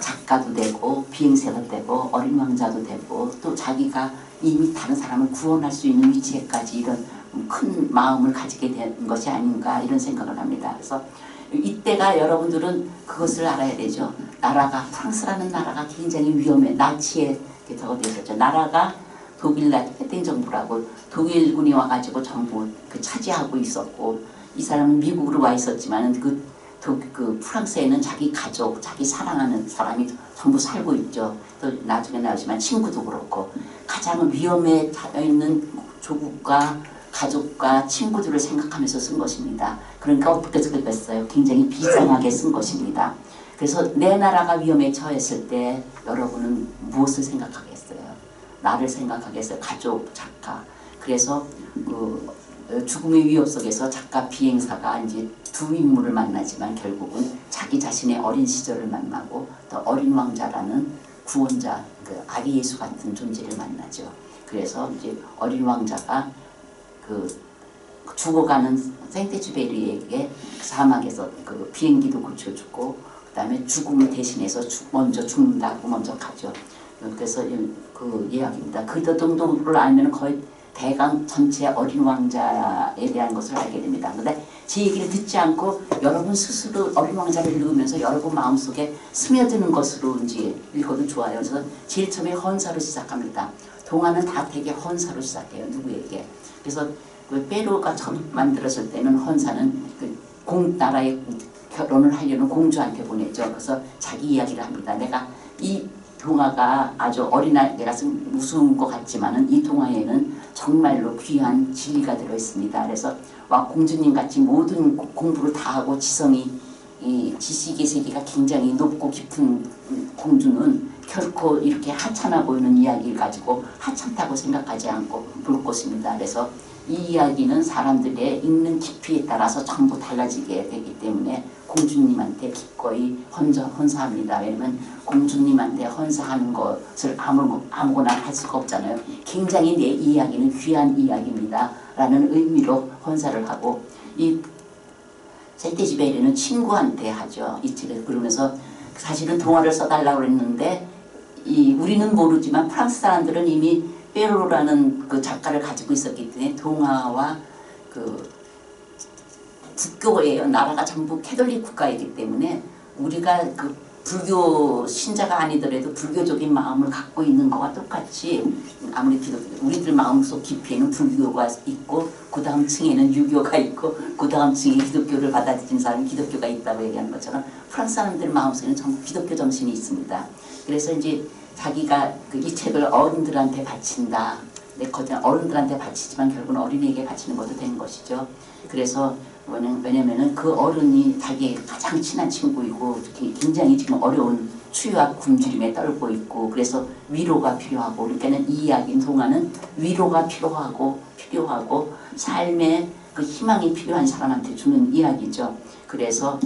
작가도 되고 비행사도 되고 어린 왕자도 되고 또 자기가 이미 다른 사람을 구원할 수 있는 위치에까지 이런 큰 마음을 가지게 된 것이 아닌가 이런 생각을 합니다. 그래서 이때가 여러분들은 그것을 알아야 되죠. 프랑스라는 나라가 굉장히 위험해. 나치에 저거 되었죠. 나라가 독일 해땡정부라고 독일군이 와가지고 전부 차지하고 있었고 이 사람은 미국으로 와 있었지만 그 프랑스에는 자기 가족, 자기 사랑하는 사람이 전부 살고 있죠. 또 나중에 나오지만 친구도 그렇고 가장 위험에 닿아있는 조국과 가족과 친구들을 생각하면서 쓴 것입니다. 그러니까 어떻게 됐어요? 굉장히 비장하게 쓴 것입니다. 그래서 내 나라가 위험에 처했을 때 여러분은 무엇을 생각하겠어요? 나를 생각하겠어요? 가족, 작가. 그래서 죽음의 위협 속에서 작가 비행사가 이제 두 인물을 만나지만 결국은 자기 자신의 어린 시절을 만나고 또 어린 왕자라는 구원자, 아기 예수 같은 존재를 만나죠. 그래서 이제 어린 왕자가 죽어가는 생떼쥐베리에게 사막에서 비행기도 고쳐주고 그 다음에 죽음을 대신해서 먼저 죽는다고 먼저 가죠. 그래서 그 이야기입니다. 그 정도를 알면 거의 대강 전체 어린 왕자에 대한 것을 알게 됩니다. 그런데 제 얘기를 듣지 않고 여러분 스스로 어린 왕자를 읽으면서 여러분 마음속에 스며드는 것으로 이제 읽어도 좋아요. 그래서 제일 처음에 헌사로 시작합니다. 동화는 다 되게 헌사로 시작해요. 누구에게. 그래서 페루가 처음 만들었을 때는 헌사는 나라에 결혼을 하려는 공주한테 보내죠. 그래서 자기 이야기를 합니다. 내가 이 동화가 아주 어린아이가 무서운 것 같지만은 이 동화에는 정말로 귀한 진리가 들어있습니다. 그래서 공주님 같이 모든 공부를 다 하고 이 지식의 세계가 굉장히 높고 깊은 공주는 결코 이렇게 하찮아 보이는 이야기를 가지고 하찮다고 생각하지 않고 볼 것입니다. 그래서 이 이야기는 사람들의 읽는 깊이에 따라서 전부 달라지게 되기 때문에 공주님한테 기꺼이 헌사합니다. 왜냐면 공주님한테 헌사하는 것을 아무거나 할 수가 없잖아요. 굉장히 내 이야기는 귀한 이야기입니다. 라는 의미로 헌사를 하고, 이 생테쥐베리는 친구한테 하죠. 이 책을. 그러면서 사실은 동화를 써달라고 했는데 우리는 모르지만 프랑스 사람들은 이미 페로라는 그 작가를 가지고 있었기 때문에 동화와 그 국교예요. 나라가 전부 캐톨릭 국가이기 때문에 우리가 그 불교 신자가 아니더라도 불교적인 마음을 갖고 있는 것과 똑같이 아무리 우리들 마음속 깊이에는 불교가 있고 그 다음 층에는 유교가 있고 그 다음 층에 기독교를 받아들인 사람이 기독교가 있다고 얘기하는 것처럼 프랑스 사람들 마음속에는 전부 기독교 정신이 있습니다. 그래서 이제 자기가 이 책을 어른들한테 바친다. 어른들한테 바치지만 결국은 어린이에게 바치는 것도 되는 것이죠. 그래서 왜냐면은 그 어른이 자기의 가장 친한 친구이고 굉장히 지금 어려운 추위와 굶주림에 떨고 있고 그래서 위로가 필요하고 그러니까는 이 이야기인 동안은 위로가 필요하고 삶의 그 희망이 필요한 사람한테 주는 이야기죠. 그래서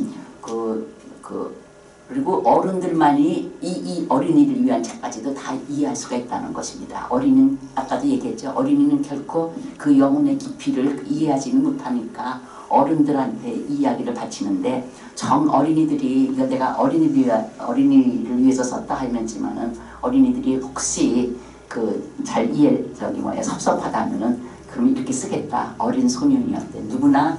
그리고 어른들만이 이 어린이를 위한 책까지도 다 이해할 수가 있다는 것입니다. 어린이는 아까도 얘기했죠. 어린이는 결코 그 영혼의 깊이를 이해하지는 못하니까 어른들한테 이 이야기를 바치는데 어린이들이 이거 내가 어린이를 위해서 썼다 하면지만은 어린이들이 혹시 잘 섭섭하다 하면은 그럼 이렇게 쓰겠다. 어린 소년이었대. 누구나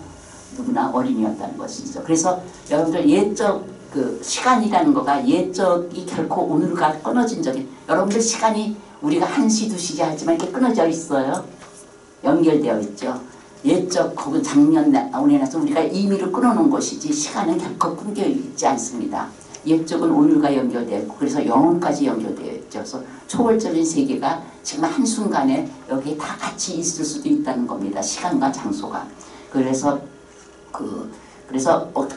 어린이였다는 것이죠. 그래서 여러분들 예적 시간이라는 거가 예적이 결코 오늘과 끊어진 적이 여러분들 시간이 우리가 1시 2시지 하지만 이렇게 끊어져 있어요. 연결되어 있죠. 예적 혹은 작년 오늘에서 우리가 임의로 끊어놓은 것이지 시간은 결코 끊겨 있지 않습니다. 예적은 오늘과 연결되어 있고 그래서 영혼까지 연결되어 있죠. 그래서 초월적인 세계가 지금 한순간에 여기에 다 같이 있을 수도 있다는 겁니다. 시간과 장소가. 그래서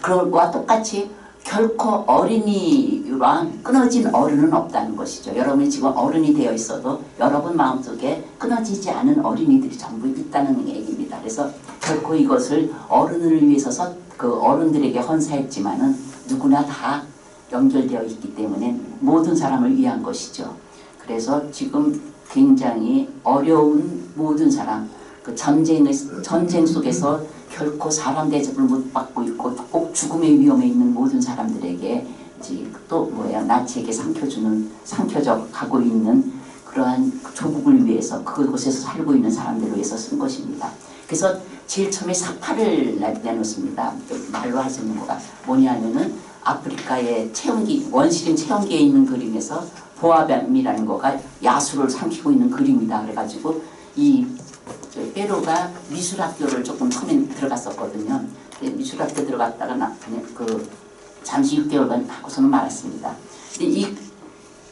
그런 것과 똑같이 결코 어린이랑 끊어진 어른은 없다는 것이죠. 여러분이 지금 어른이 되어 있어도 여러분 마음속에 끊어지지 않은 어린이들이 전부 있다는 얘기입니다. 그래서 결코 이것을 어른을 위해서 어른들에게 헌사했지만은 누구나 다 연결되어 있기 때문에 모든 사람을 위한 것이죠. 그래서 지금 굉장히 어려운 모든 사람, 전쟁 속에서 결코 사람 대접을 못 받고 있고 꼭 죽음의 위험에 있는 모든 사람들에게 또 나치에게 삼켜져 가고 있는 그러한 조국을 위해서 그곳에서 살고 있는 사람들을 위해서 쓴 것입니다. 그래서 제일 처음에 사파를 내놓습니다. 말로 할 수 있는 거가 뭐냐면은 아프리카의 원시림 체험기에 있는 그림에서 보아뱀이라는 거가 야수를 삼키고 있는 그림이다. 그래가지고 페로가 미술학교를 조금 처음에 들어갔었거든요. 미술학교 들어갔다가 잠시 6개월간 하고서는 말았습니다. 근데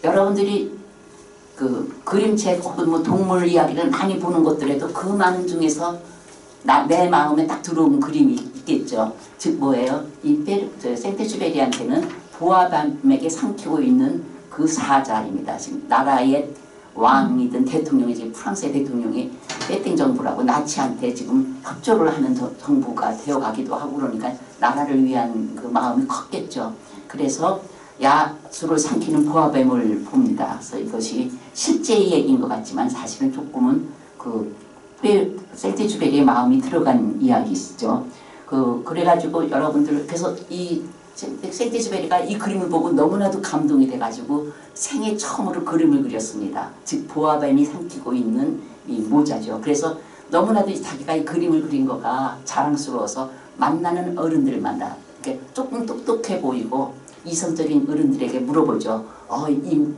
여러분들이 그림책 혹은 동물 이야기를 많이 보는 것들에도 그 많은 중에서 내 마음에 딱 들어온 그림이 있겠죠. 즉 뭐예요? 생테쥐베리한테는 보아뱀에게 삼키고 있는 그 사자입니다. 지금 나라의 왕이든 대통령이 지금 프랑스의 대통령이 빼땡 정부라고 나치한테 지금 협조를 하는 정부가 되어가기도 하고 그러니까 나라를 위한 그 마음이 컸겠죠. 그래서 야수를 삼키는 보아뱀을 봅니다. 그래서 이것이 실제의 얘기인 것 같지만 사실은 조금은 생테쥐베리의 마음이 들어간 이야기시죠. 그래가지고 여러분들 그래서 생테쥐베리가 이 그림을 보고 너무나도 감동이 돼가지고 생애 처음으로 그림을 그렸습니다. 즉 보아뱀이 삼키고 있는 이 모자죠. 그래서 너무나도 자기가 이 그림을 그린 거가 자랑스러워서 만나는 어른들마다 조금 똑똑해 보이고 이성적인 어른들에게 물어보죠.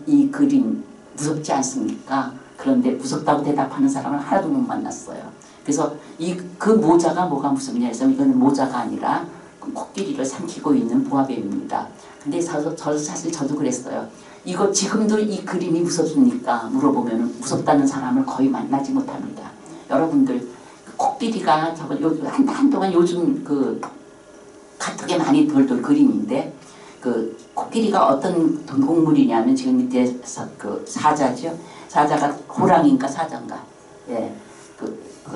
이 그림 무섭지 않습니까? 그런데 무섭다고 대답하는 사람을 하나도 못 만났어요. 그래서 그 모자가 뭐가 무섭냐 해서 이거는 모자가 아니라 코끼리를 삼키고 있는 보아뱀입니다. 근데 사실 저도 그랬어요. 이거 지금도 이 그림이 무섭습니까? 물어보면 무섭다는 사람을 거의 만나지 못합니다. 여러분들 코끼리가 한동안 요즘 카톡에 많이 돌던 그림인데 코끼리가 어떤 동물이냐면 지금 밑에 사자죠. 사자가 호랑이인가 사자인가. 예.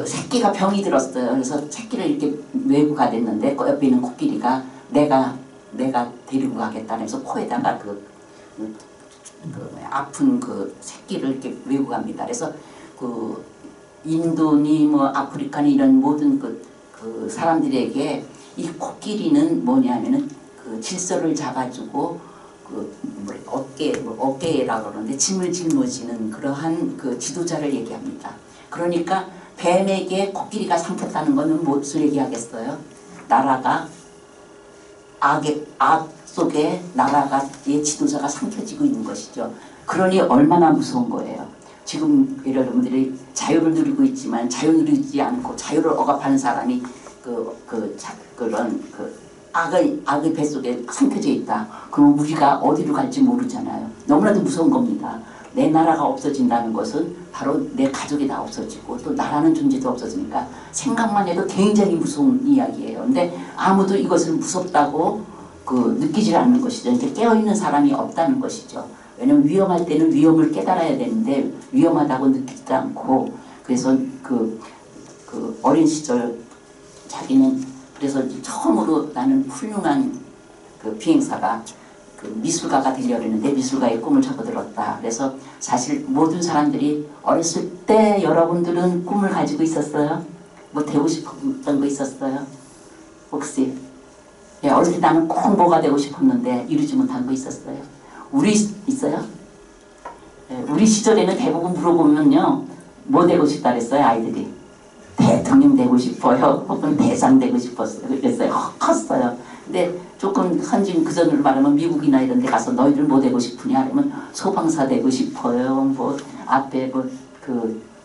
새끼가 병이 들었어요. 그래서 새끼를 이렇게 메고 가댔는데 그 옆에 있는 코끼리가 내가 내가 데리고 가겠다 그래서 코에다가 아픈 그 새끼를 이렇게 메고 갑니다. 그래서 그 인도니 뭐 아프리카니 이런 모든 그 사람들에게 이 코끼리는 뭐냐면은 그 질서를 잡아주고 그 어깨라고 그러는데 짐을 짊어지는 그러한 그 지도자를 얘기합니다. 그러니까 뱀에게 코끼리가 삼켰다는 것은 무엇을 얘기하겠어요? 나라가 악 속에 나라가의 지도자가 삼켜지고 있는 것이죠. 그러니 얼마나 무서운 거예요. 지금 여러분들이 자유를 누리고 있지만 자유 누리지 않고 자유를 억압하는 사람이 그런 악의 뱃속에 삼켜져 있다. 그럼 우리가 어디로 갈지 모르잖아요. 너무나도 무서운 겁니다. 내 나라가 없어진다는 것은 바로 내 가족이 다 없어지고 또 나라는 존재도 없어지니까 생각만 해도 굉장히 무서운 이야기예요. 근데 아무도 이것을 무섭다고 느끼지 않는 것이죠. 이렇게 깨어있는 사람이 없다는 것이죠. 왜냐면 위험할 때는 위험을 깨달아야 되는데 위험하다고 느끼지도 않고 그래서 그 어린 시절 자기는 그래서 처음으로 나는 훌륭한 그 비행사가 그 미술가가 되려고 했는데 미술가의 꿈을 접어들었다. 그래서 사실 모든 사람들이 어렸을 때 여러분들은 꿈을 가지고 있었어요? 뭐 되고 싶었던 거 있었어요? 혹시? 예, 어렸을 때 나는 꼭 뭐가 되고 싶었는데 이루지 못한 거 있었어요? 우리 있어요? 예, 우리 시절에는 대부분 물어보면요. 뭐 되고 싶다 그랬어요 아이들이? 대통령 되고 싶어요. 혹은 대상 되고 싶었어요. 그랬어요. 컸어요. 근데 조금 선진 그전으로 말하면 미국이나 이런 데 가서 너희들 뭐 되고 싶으냐 그러면 소방사 되고 싶어요. 뭐 앞에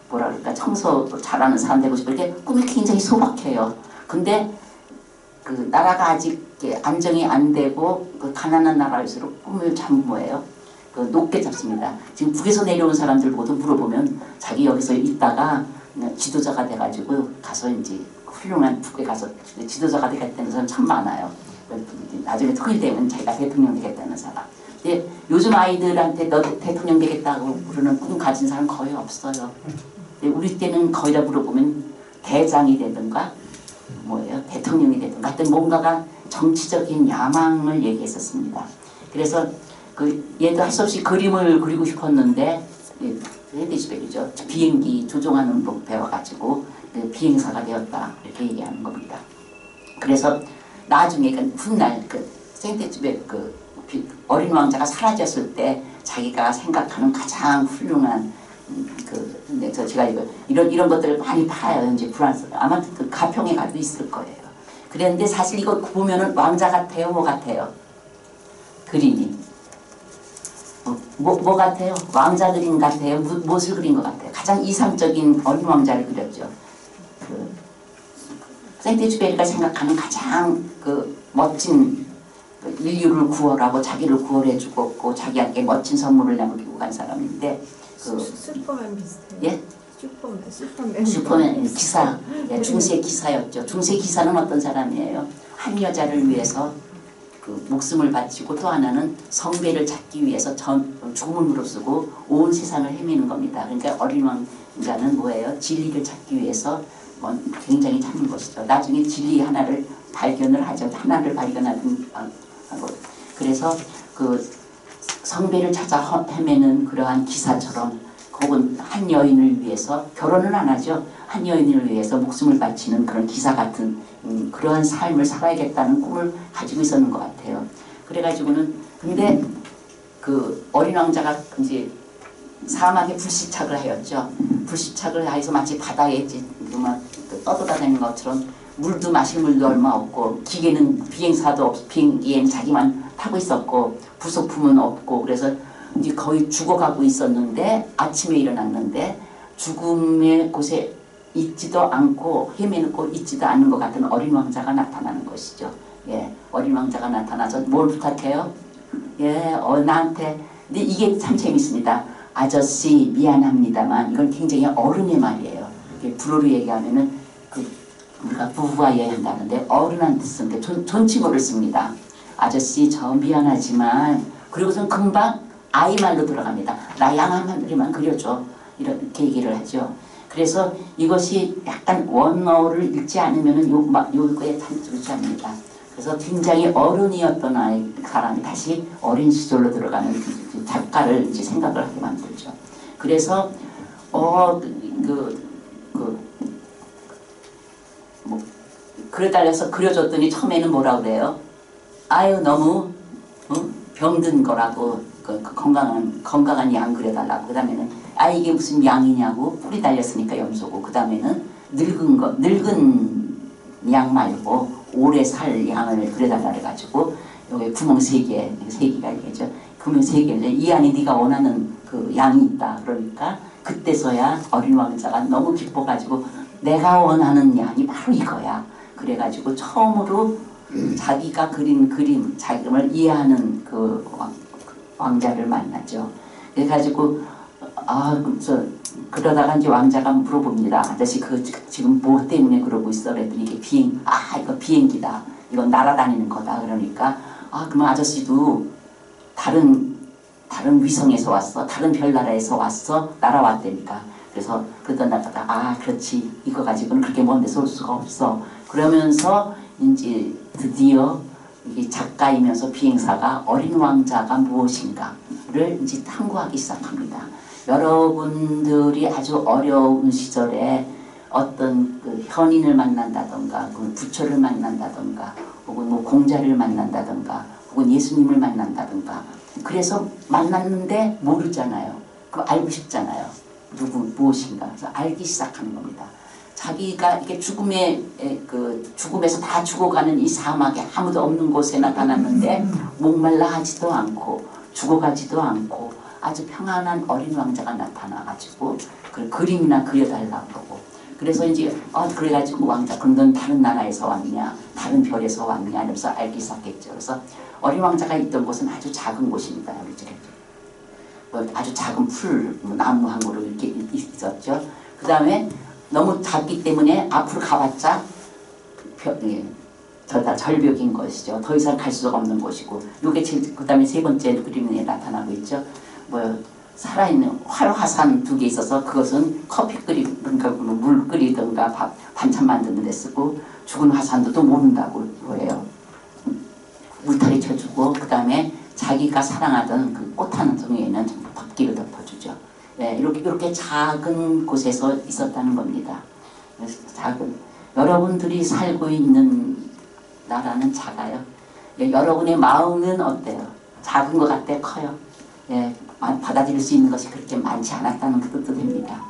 뭐라 그럴까 청소 잘하는 사람 되고 싶어요. 이렇게 꿈이 굉장히 소박해요. 근데 그 나라가 아직 안정이 안 되고 그 가난한 나라일수록 꿈을 잡는 거예요. 높게 잡습니다. 지금 북에서 내려온 사람들 모두 물어보면 자기 여기서 있다가 지도자가 돼가지고 가서 이제 훌륭한 북에 가서 지도자가 되겠다는 사람 참 많아요. 나중에 통일되면 자기가 대통령 되겠다는 사람. 근데 요즘 아이들한테 너 대통령 되겠다고 부르는 꿈 가진 사람 거의 없어요. 근데 우리 때는 거의 다 물어보면 대장이 되든가 뭐예요? 대통령이 되든가 하여튼 뭔가가 정치적인 야망을 얘기했었습니다. 그래서 얘도 할 수 없이 그림을 그리고 싶었는데 헤디스백이죠. 비행기 조종하는 법 배워가지고 비행사가 되었다 이렇게 얘기하는 겁니다. 그래서 나중에 훗날 생테주백 어린 왕자가 사라졌을 때 자기가 생각하는 가장 훌륭한 근데 제가 이런 것들을 많이 봐요. 이제 프랑스 아마 가평에 가도 있을 거예요. 그랬는데 사실 이거 보면은 왕자 같아요, 뭐 같아요? 그림이 뭐 같아요? 왕자 그림 같아요? 무엇을 그린 것 같아요? 가장 이상적인 어린 왕자를 그렸죠. 생테주베리가 생각하는 가장 멋진 인류를 구원하고 자기를 구원해 주고 자기한테 멋진 선물을 남기고 간 사람인데 슈퍼맨 비슷해요. 예? 슈퍼맨 기사, 예, 중세 기사였죠. 중세 기사는 어떤 사람이에요? 한 여자를 위해서 목숨을 바치고 또 하나는 성배를 찾기 위해서 죽음을 무릅쓰고 온 세상을 헤매는 겁니다. 그러니까 어린 왕자는 뭐예요? 진리를 찾기 위해서 굉장히 찾는 것이죠. 나중에 진리 하나를 발견을 하죠. 하나를 발견하고 그래서 성배를 찾아 헤매는 그러한 기사처럼 혹은 한 여인을 위해서 결혼은 안 하죠. 한 여인을 위해서 목숨을 바치는 그런 기사 같은 그러한 삶을 살아야겠다는 꿈을 가지고 있었는 것 같아요. 그래가지고는 근데 어린 왕자가 이제 사막에 불시착을 하였죠. 불시착을 해서 마치 바다에 막 떠돌아다니는 것처럼 물도 마실 물도 얼마 없고 기계는 비행사도 없고 비행기에는 자기만 타고 있었고 부속품은 없고 그래서 이제 거의 죽어가고 있었는데 아침에 일어났는데 죽음의 곳에 있지도 않고 헤매고 있지도 않는 것 같은 어린 왕자가 나타나는 것이죠. 예, 어린 왕자가 나타나서 뭘 부탁해요? 예, 나한테. 근데 이게 참 재밌습니다. 아저씨 미안합니다만 이건 굉장히 어른의 말이에요. 불어로 얘기하면은 우리가 부부가 얘기한다는데 어른한테 쓰는데 존칭어를 씁니다. 아저씨 저 미안하지만 그리고선 금방 아이 말로 들어갑니다. 나 양 한 마리만 그려줘. 이렇게 얘기를 하죠. 그래서 이것이 약간 원어를 읽지 않으면 요거에 참 좋지 않습니다. 그래서 굉장히 어른이었던 사람이 다시 어린 시절로 들어가는 작가를 이제 생각을 하게 만들죠. 그래서 그래 달려서 그려줬더니 처음에는 뭐라 그래요? 아유 너무 병든 거라고 건강한 양 그려달라고. 그 다음에는 이게 무슨 양이냐고 뿌리 달렸으니까 염소고. 그 다음에는 늙은 양 말고 오래 살 양을 그려달라 그래가지고 여기 구멍 3개가 얘기죠. 구멍 3개인데 이 안에 네가 원하는 그 양이 있다. 그러니까 그때서야 어린 왕자가 너무 기뻐가지고 내가 원하는 양이 바로 이거야. 그래가지고 처음으로 자기가 그린 그림, 자금을 이해하는 그 왕자를 만났죠. 그래가지고 그러다가 이제 왕자가 물어봅니다. 아저씨 지금 뭐 때문에 그러고 있어? 그랬더니 이게 이거 비행기다. 이건 날아다니는 거다. 그러니까 그러면 아저씨도 다른 위성에서 왔어? 다른 별나라에서 왔어? 날아왔다니까. 그래서 그러던 나다가 그렇지. 이거 가지고는 그렇게 먼 데서 올 수가 없어. 그러면서 이제 드디어 이 작가이면서 비행사가 어린 왕자가 무엇인가를 이제 탐구하기 시작합니다. 여러분들이 아주 어려운 시절에 어떤 그 현인을 만난다던가, 부처를 만난다던가, 혹은 뭐 공자를 만난다던가, 혹은 예수님을 만난다던가. 그래서 만났는데 모르잖아요. 그거 알고 싶잖아요. 무엇인가. 그래서 알기 시작하는 겁니다. 자기가 이렇게 죽음에서 다 죽어가는 이 사막에 아무도 없는 곳에 나타났는데 목말라 하지도 않고 죽어가지도 않고 아주 평안한 어린 왕자가 나타나가지고 그 그림이나 그려달라고 그러고. 그래서 이제 그래가지고 왕자 그럼 넌 다른 나라에서 왔냐 다른 별에서 왔냐 이러면서 알기 시작했죠. 그래서 어린 왕자가 있던 곳은 아주 작은 곳입니다. 아주 작은 풀 나무 한 그루 이렇게 있었죠. 그 다음에 너무 작기 때문에 앞으로 가봤자 절벽인 것이죠. 더 이상 갈 수가 없는 곳이고. 요게 그 다음에 세 번째 그림에 나타나고 있죠. 살아있는 활화산 2개 있어서 그것은 커피 끓이든가 물 끓이든가 반찬 만드는 데 쓰고, 죽은 화산도 또 모른다고 해요. 울타리 쳐주고 그 다음에 자기가 사랑하던 그 꽃 한 송이에는 덮기를 덮어주죠. 네, 이렇게 작은 곳에서 있었다는 겁니다. 여러분들이 살고 있는 나라는 작아요. 여러분의 마음은 어때요? 작은 것 같아? 커요? 예, 받아들일 수 있는 것이 그렇게 많지 않았다는 뜻도 됩니다.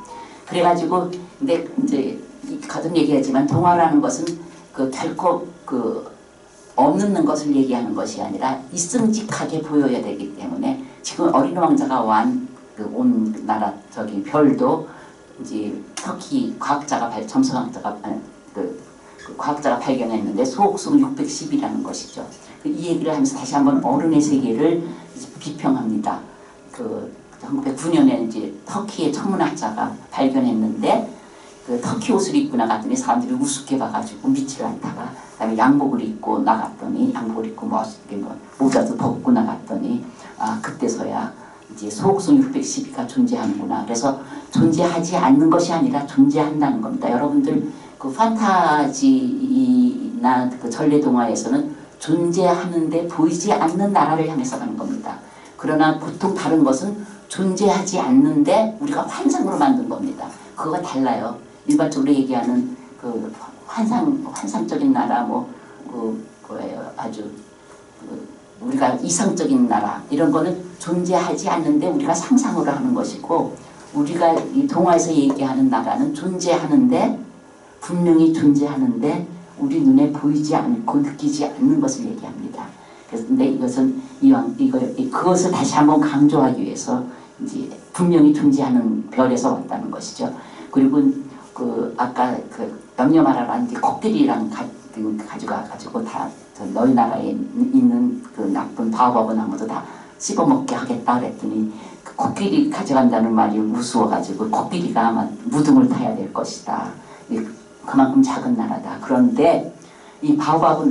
그래가지고 근데 이제 거듭 얘기하지만 동화라는 것은 결코 없는 것을 얘기하는 것이 아니라 있음직하게 보여야 되기 때문에 지금 어린 왕자가 온 나라 별도 이제 터키 과학자가 발견했는데 소옥성 610이라는 것이죠. 이 얘기를 하면서 다시 한번 어른의 세계를 비평합니다. 1909년에 이제 터키의 천문학자가 발견했는데 터키 옷을 입고 나갔더니 사람들이 우습게 봐가지고 믿지를 않다가 그다음에 양복을 입고 나갔더니 양복을 입고 멋있게 모자도 벗고 나갔더니 그때서야 이제 소옥성 612가 존재하는구나. 그래서 존재하지 않는 것이 아니라 존재한다는 겁니다. 여러분들 판타지나 전래동화에서는 존재하는데 보이지 않는 나라를 향해서 가는 겁니다. 그러나 보통 다른 것은 존재하지 않는데 우리가 환상으로 만든 겁니다. 그거가 달라요. 일반적으로 얘기하는 환상적인 나라 아주 우리가 이상적인 나라 이런 거는 존재하지 않는데 우리가 상상으로 하는 것이고, 우리가 이 동화에서 얘기하는 나라는 존재하는데 분명히 존재하는데 우리 눈에 보이지 않고 느끼지 않는 것을 얘기합니다. 그런데 이것은 그것을 다시 한번 강조하기 위해서 이제 분명히 존재하는 별에서 왔다는 것이죠. 그리고 아까 염려 말하라는 코끼리랑 가져가가지고 다 너희 나라에 있는 나쁜 바오바브 나무도 다 씹어먹게 하겠다 그랬더니 코끼리 가져간다는 말이 무서워가지고 코끼리가 아마 무등을 타야 될 것이다. 그만큼 작은 나라다. 그런데 이 바오바브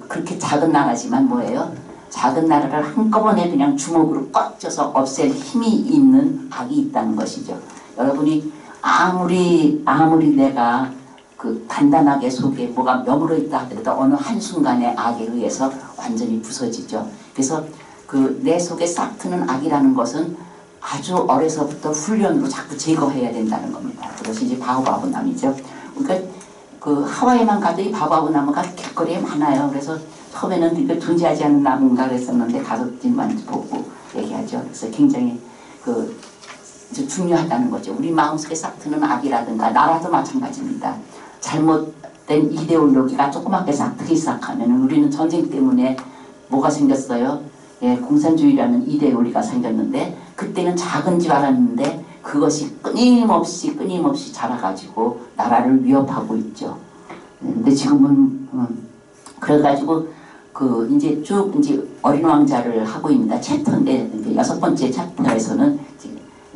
그렇게 작은 나라지만 뭐예요? 작은 나라를 한꺼번에 그냥 주먹으로 꽉 쥐어서 없앨 힘이 있는 악이 있다는 것이죠. 여러분이 아무리 내가 그 단단하게 속에 뭐가 머물러 있다 하더라도 어느 한순간에 악에 의해서 완전히 부서지죠. 그래서 그 내 속에 싹 트는 악이라는 것은 아주 어려서부터 훈련으로 자꾸 제거해야 된다는 겁니다. 그것이 이제 바오바오 나무죠. 그러니까 그 하와이만 가도 이 바오바오 나무가 길거리에 많아요. 그래서 처음에는 이거 존재하지 않는 나무인가 그랬었는데 가족들만 보고 얘기하죠. 그래서 굉장히 그 중요하다는 거죠. 우리 마음속에 싹 트는 악이라든가 나라도 마찬가지입니다. 잘못된 이데올로기가 조그맣게 싹 트기 시작하면 우리는 전쟁 때문에 뭐가 생겼어요? 예, 공산주의라는 이데올로기가 생겼는데 그때는 작은 줄 알았는데 그것이 끊임없이 자라가지고 나라를 위협하고 있죠. 근데 지금은 그래가지고 그 이제 쭉 이제 어린 왕자를 하고 있습니다. 챕터인데 6번째 챕터에서는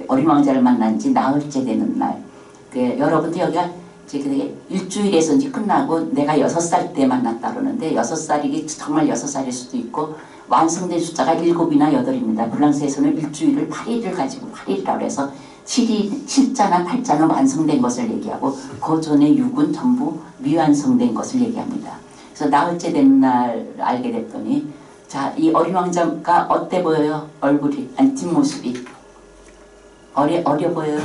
어린 왕자를 만난 지 나흘째 되는 날. 그 여러분들 여기가 이제 일주일에서 이제 끝나고 내가 6살 때 만났다 그러는데 6살이 정말 6살일 수도 있고 완성된 숫자가 7이나 8입니다. 프랑스에서는 일주일을 8일을 가지고 8일이라고 해서 7자나 8자는 완성된 것을 얘기하고 그 전에 6은 전부 미완성된 것을 얘기합니다. 그래서 나흘째 된 날 알게 됐더니 자, 이 어린 왕자가 어때 보여요? 얼굴이 아니 뒷모습이 어려 보여요?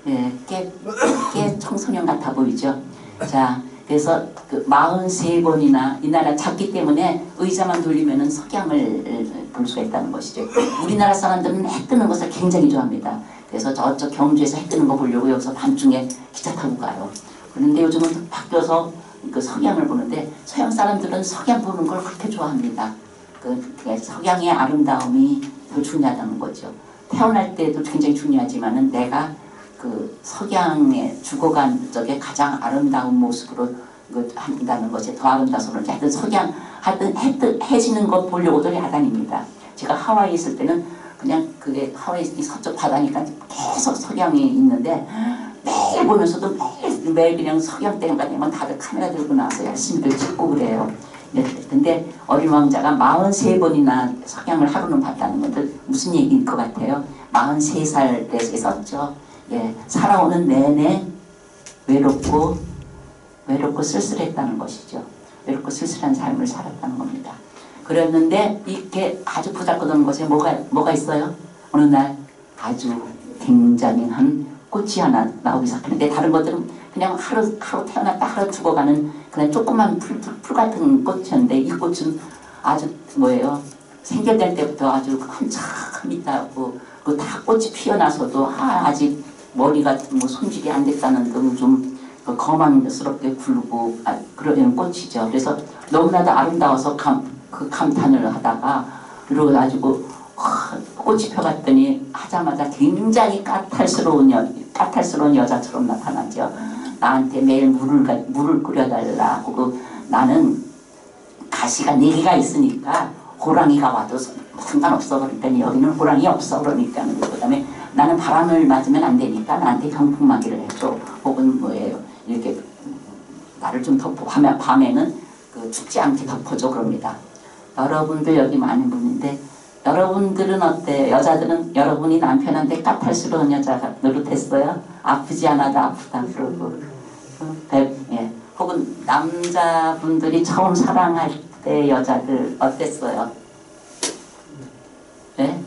네, 꽤 청소년 같아 보이죠? 자, 그래서 그 43번이나 이 나라 작기 때문에 의자만 돌리면은 석양을 볼 수가 있다는 것이죠. 우리나라 사람들은 해 뜨는 것을 굉장히 좋아합니다. 그래서 저쪽 경주에서 해 뜨는 거 보려고 여기서 밤중에 기차 타고 가요. 그런데 요즘은 바뀌어서 그 석양을 보는데 서양 사람들은 석양 보는 걸 그렇게 좋아합니다. 그 석양의 아름다움이 더 중요하다는 거죠. 태어날 때도 굉장히 중요하지만은 내가 그 석양에 죽어간 적에 가장 아름다운 모습으로 한다는 것이 더 아름다워서 그런지 하여튼 석양 하여튼 해 지는 것 보려고도 야단입니다. 제가 하와이에 있을 때는 그냥 그게 하와이 서쪽 바다니까 계속 석양이 있는데 매일 보면서도 매일 그냥 석양 때문에 되면 다들 카메라 들고 나와서 열심히 찍고 그래요. 근데 어린 왕자가 43번이나 석양을 하루는 봤다는 건데 무슨 얘기일 것 같아요? 43살 때 썼죠. 예, 살아오는 내내 외롭고 쓸쓸했다는 것이죠. 외롭고 쓸쓸한 삶을 살았다는 겁니다. 그랬는데 이렇게 아주 보잘것없는 것에 뭐가 있어요? 어느 날 아주 굉장한 꽃이 하나 나오기 시작하는데 다른 것들은 그냥 하루 태어났다 하루 죽어가는 그냥 조그만 풀 같은 꽃이었는데 이 꽃은 아주 뭐예요? 생겨날 때부터 아주 한참 있다고 그 다 꽃이 피어나서도 아직 머리가 뭐 손질이 안 됐다는 등 좀 거만스럽게 굴고 그러는 꽃이죠. 그래서 너무나도 아름다워서 감탄을 하다가 그러가지고 꽃이 펴갔더니 하자마자 굉장히 까탈스러운 여자처럼 나타나죠. 나한테 매일 물을 끓여달라고 나는 가시가 4개가 있으니까 호랑이가 와도 상관없어. 그러니까 여기는 호랑이 없어. 그러니까 그 다음에 나는 바람을 맞으면 안 되니까 나한테 병풍막이를 해줘. 혹은 뭐예요. 이렇게 나를 좀 덮어. 밤에는 그 춥지 않게 덮어줘. 그럽니다. 여러분들 여기 많은 분인데 여러분들은 어때요? 여자들은 여러분이 남편한테 까탈스러운 여자가 노릇했어요? 아프지 않아도 아프다 그러고 예. 혹은 남자분들이 처음 사랑할 때 여자들 어땠어요? 네?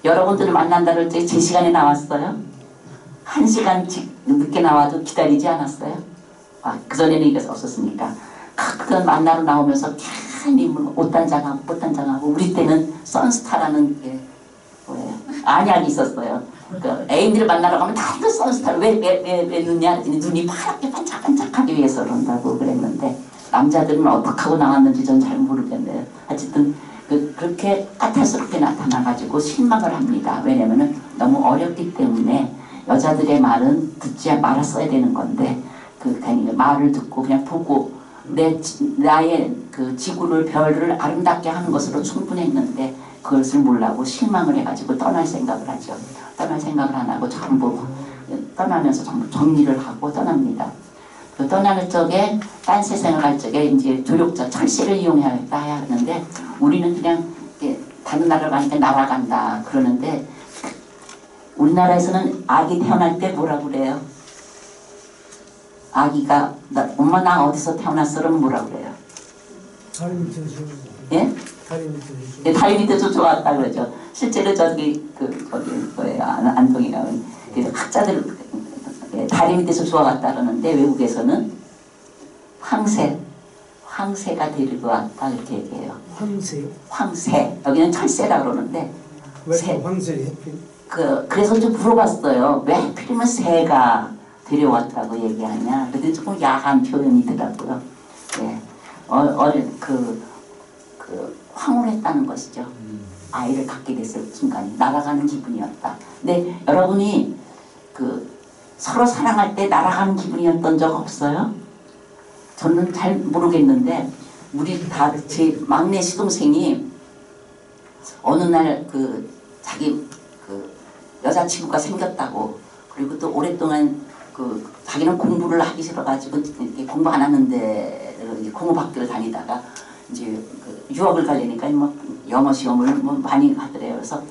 여러분들을 만난다 그럴 때 제 시간에 나왔어요? 1시간 늦게 나와도 기다리지 않았어요? 그전에는 이게 없었으니까 가끔 만나러 나오면서 캬니 옷단장하고 우리 때는 선스타라는 게 뭐예요? 안약이 있었어요. 그 애인들을 만나러 가면 다들 선스타를 왜 넣냐? 눈이 파랗게 반짝반짝하기 위해서 그런다고 그랬는데 남자들은 어떻게 하고 나왔는지 전 잘 모르겠네요. 어쨌든 그렇게 까탈스럽게 나타나가지고 실망을 합니다. 왜냐면은 너무 어렵기 때문에 여자들의 말은 듣지 말았어야 되는 건데 그냥 말을 듣고 그냥 보고 나의 그 지구를 별을 아름답게 하는 것으로 충분했는데 그것을 몰라고 실망을 해가지고 떠날 생각을 하죠. 떠날 생각을 안 하고 전부 떠나면서 전부 정리를 하고 떠납니다. 그 떠나는 쪽에 딴 세상을 갈 적에 이제 조력자 철새를 이용해야 하는데 우리는 그냥 다른 나라를 가니까 날아간다 그러는데 우리나라에서는 아기 태어날 때 뭐라고 그래요? 아기가 엄마 나 어디서 태어났어? 그러면 뭐라 그래요? 다리 밑에서 예? 다리 밑에서 예, 다리 밑에서 좋았다 그러죠. 실제로 저기 뭐예요? 안동이가 학자들 다리 밑에서 좋아갔다 그러는데 외국에서는 황새가 데리고 왔다 이렇게 얘기해요. 황새. 황새 여기는 철새라 그러는데 왜 황새를 해필? 그래서 좀 물어봤어요. 왜 하필이면 새가 데려왔다고 얘기하냐. 그런데 조금 야한 표현이더라고요. 예. 황홀했다는 것이죠. 아이를 갖게 됐을 순간이 날아가는 기분이었다. 근데 여러분이 서로 사랑할 때 날아가는 기분이었던 적 없어요? 저는 잘 모르겠는데 우리 다 제 막내 시동생이 어느 날 자기 여자친구가 생겼다고 그리고 또 오랫동안 자기는 공부를 하기 싫어가지고 공부 안 하는데 공부학교를 다니다가 이제 유학을 가려니까 뭐 영어 시험을 뭐 많이 하더래요. 그래서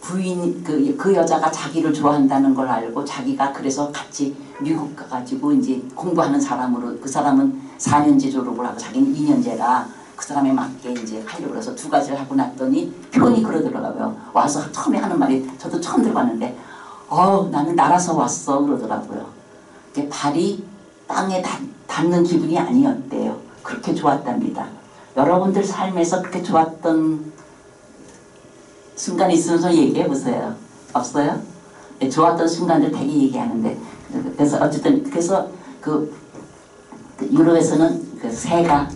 부인 그 여자가 자기를 좋아한다는 걸 알고 자기가 그래서 같이 미국 가가지고 이제 공부하는 사람으로 그 사람은 4년제 졸업을 하고 자기는 2년제라 그 사람에 맞게 이제 하려고 해서 두 가지를 하고 났더니 표현이 그러더라고요. 와서 처음에 하는 말이 저도 처음 들어봤는데 나는 날아서 왔어 그러더라고요. 발이 땅에 닿는 기분이 아니었대요. 그렇게 좋았답니다. 여러분들 삶에서 그렇게 좋았던 순간이 있으면서 얘기해 보세요. 없어요? 네, 좋았던 순간들 되게 얘기하는데 그래서 어쨌든 그래서 유럽에서는 새가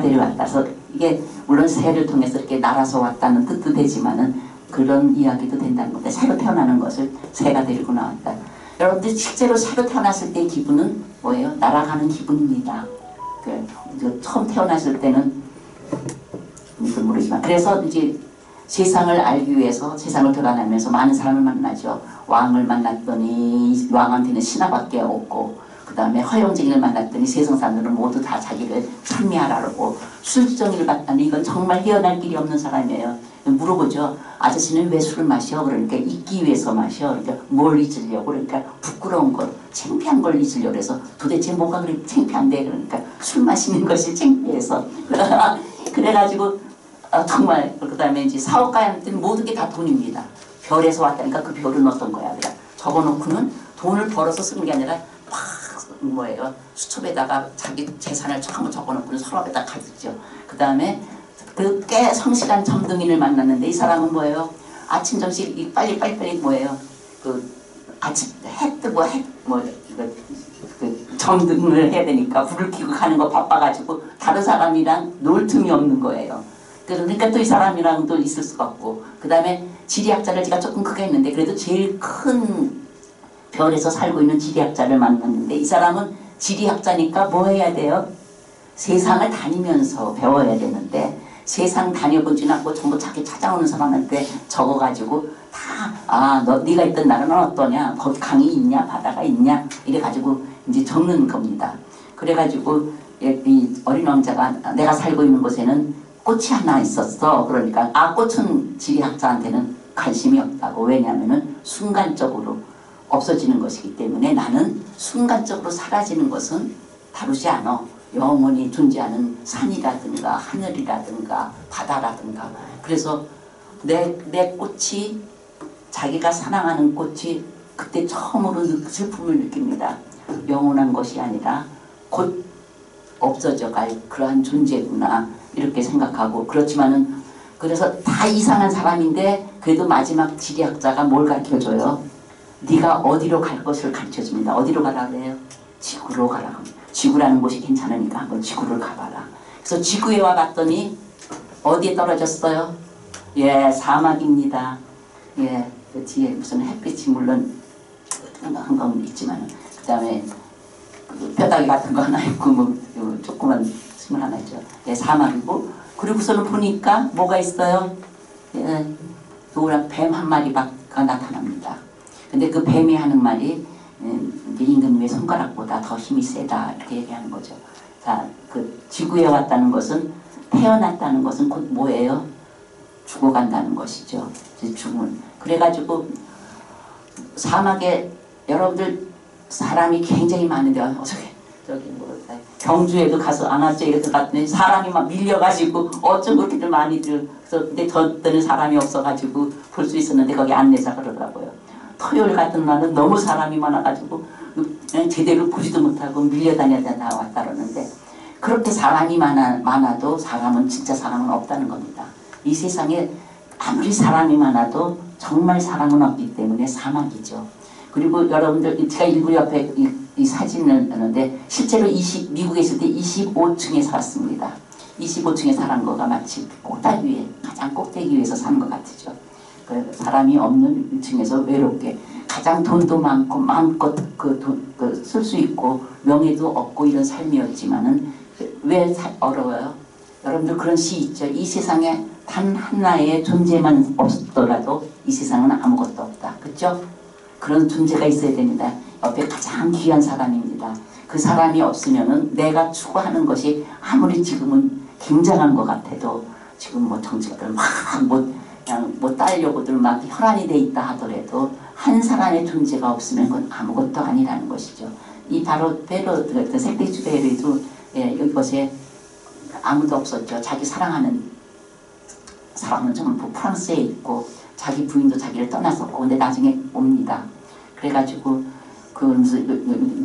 데려왔다. 그래서 이게 물론 새를 통해서 이렇게 날아서 왔다는 뜻도 되지만은 그런 이야기도 된다는 건데 새로 태어나는 것을 새가 데리고 나왔다. 여러분들 실제로 새로 태어났을 때의 기분은 뭐예요? 날아가는 기분입니다. 처음 태어났을 때는 모르지만 그래서 이제 세상을 알기 위해서 세상을 돌아다니면서 많은 사람을 만나죠. 왕을 만났더니 왕한테는 신하밖에 없고 그 다음에 허영쟁이를 만났더니 세상 사람들은 모두 다 자기를 찬미하라고 술정이를 봤더니 이건 정말 헤어날 길이 없는 사람이에요. 물어보죠. 아저씨는 왜 술을 마셔? 그러니까 잊기 위해서 마셔. 그러니까 뭘 잊으려고? 그러니까 부끄러운 걸, 창피한 걸 잊으려고 해서 도대체 뭐가 그렇게 창피한데? 그러니까 술 마시는 것이 창피해서. 그래가지고 정말 그 다음에 이제 사업가한테는 모든 게 다 돈입니다. 별에서 왔다니까 그 별은 어떤 거야? 그러니까 적어놓고는 돈을 벌어서 쓰는 게 아니라 막 수첩에다가 자기 재산을 전부 적어놓고는 서랍에다 가지죠. 그 다음에 꽤 성실한 점등인을 만났는데 이 사람은 뭐예요? 아침 점심 빨리 아침 해 뜨고 점등을 해야 되니까 불을 켜고 가는 거 바빠가지고 다른 사람이랑 놀 틈이 없는 거예요. 그러니까 또 이 사람이랑 또 있을 수가 없고 그 다음에 지리학자를 제가 조금 크게 했는데 그래도 제일 큰 별에서 살고 있는 지리학자를 만났는데 이 사람은 지리학자니까 뭐 해야 돼요? 세상을 다니면서 배워야 되는데 세상 다녀보지는 않고 전부 자기 찾아오는 사람한테 적어가지고 다 네가 있던 나라는 어떠냐? 거기 강이 있냐? 바다가 있냐? 이래가지고 이제 적는 겁니다. 그래가지고 이 어린 왕자가 내가 살고 있는 곳에는 꽃이 하나 있었어. 그러니까 꽃은 지리학자한테는 관심이 없다고. 왜냐하면은 순간적으로 없어지는 것이기 때문에 나는 순간적으로 사라지는 것은 다루지 않아. 영원히 존재하는 산이라든가 하늘이라든가 바다라든가. 그래서 내 꽃이 자기가 사랑하는 꽃이 그때 처음으로 슬픔을 느낍니다. 영원한 것이 아니라 곧 없어져갈 그러한 존재구나 이렇게 생각하고 그렇지만은 그래서 다 이상한 사람인데 그래도 마지막 지리학자가 뭘 가르쳐줘요? 네가 어디로 갈 것을 가르쳐줍니다. 어디로 가라 그래요? 지구로 가라 합니다. 지구라는 곳이 괜찮으니까 한번 지구를 가봐라. 그래서 지구에 와봤더니 어디에 떨어졌어요? 예, 사막입니다. 예, 그 뒤에 무슨 햇빛이 물론 한 건 있지만 그 다음에 뼈다귀 같은 거 하나 있고 뭐 조그만 식물 하나 있죠. 예, 사막이고 그리고서는 보니까 뭐가 있어요? 예, 노란 뱀 한 마리가 나타납니다. 근데 그 뱀이 하는 말이 임금 위의 손가락보다 더 힘이 세다 이렇게 얘기하는 거죠. 자, 그 지구에 왔다는 것은 태어났다는 것은 곧 뭐예요? 죽어간다는 것이죠. 죽음은. 그래가지고 사막에 여러분들 사람이 굉장히 많은데 저기 뭐 경주에도 가서 안압제에도 갔더니 사람이 막 밀려가지고 어쩜 그렇게들 많이들 그래서 근데 저 때는 사람이 없어가지고 볼 수 있었는데 거기 안내자 그러더라고요. 토요일 같은 날은 너무 사람이 많아가지고 그냥 제대로 보지도 못하고 밀려다니다 나왔다 그러는데 그렇게 사람이 많아도 진짜 사람은 없다는 겁니다. 이 세상에 아무리 사람이 많아도 정말 사람은 없기 때문에 사막이죠. 그리고 여러분들 제가 일부 옆에 이 사진을 하는데 실제로 미국에 있을 때 25층에 살았습니다. 25층에 사는 거가 마치 꼭대기 위에 가장 꼭대기 위에서 사는 것 같으죠. 사람이 없는 층에서 외롭게 가장 돈도 많고 마음껏 쓸 수 있고 명예도 없고 이런 삶이었지만은 왜 어려워요? 여러분들 그런 시 있죠. 이 세상에 단 하나의 존재만 없더라도 이 세상은 아무것도 없다. 그렇죠? 그런 존재가 있어야 됩니다. 옆에 가장 귀한 사람입니다. 그 사람이 없으면은 내가 추구하는 것이 아무리 지금은 굉장한 것 같아도 지금 뭐 정치가들 그냥 뭐 따려고들 막 혈안이 돼 있다 하더라도 한 사람의 존재가 없으면 그건 아무것도 아니라는 것이죠. 이 바로 색대주 베르도 이것에 아무도 없었죠. 자기 사랑하는 사람은 전부 프랑스에 있고 자기 부인도 자기를 떠났었고 근데 나중에 옵니다. 그래가지고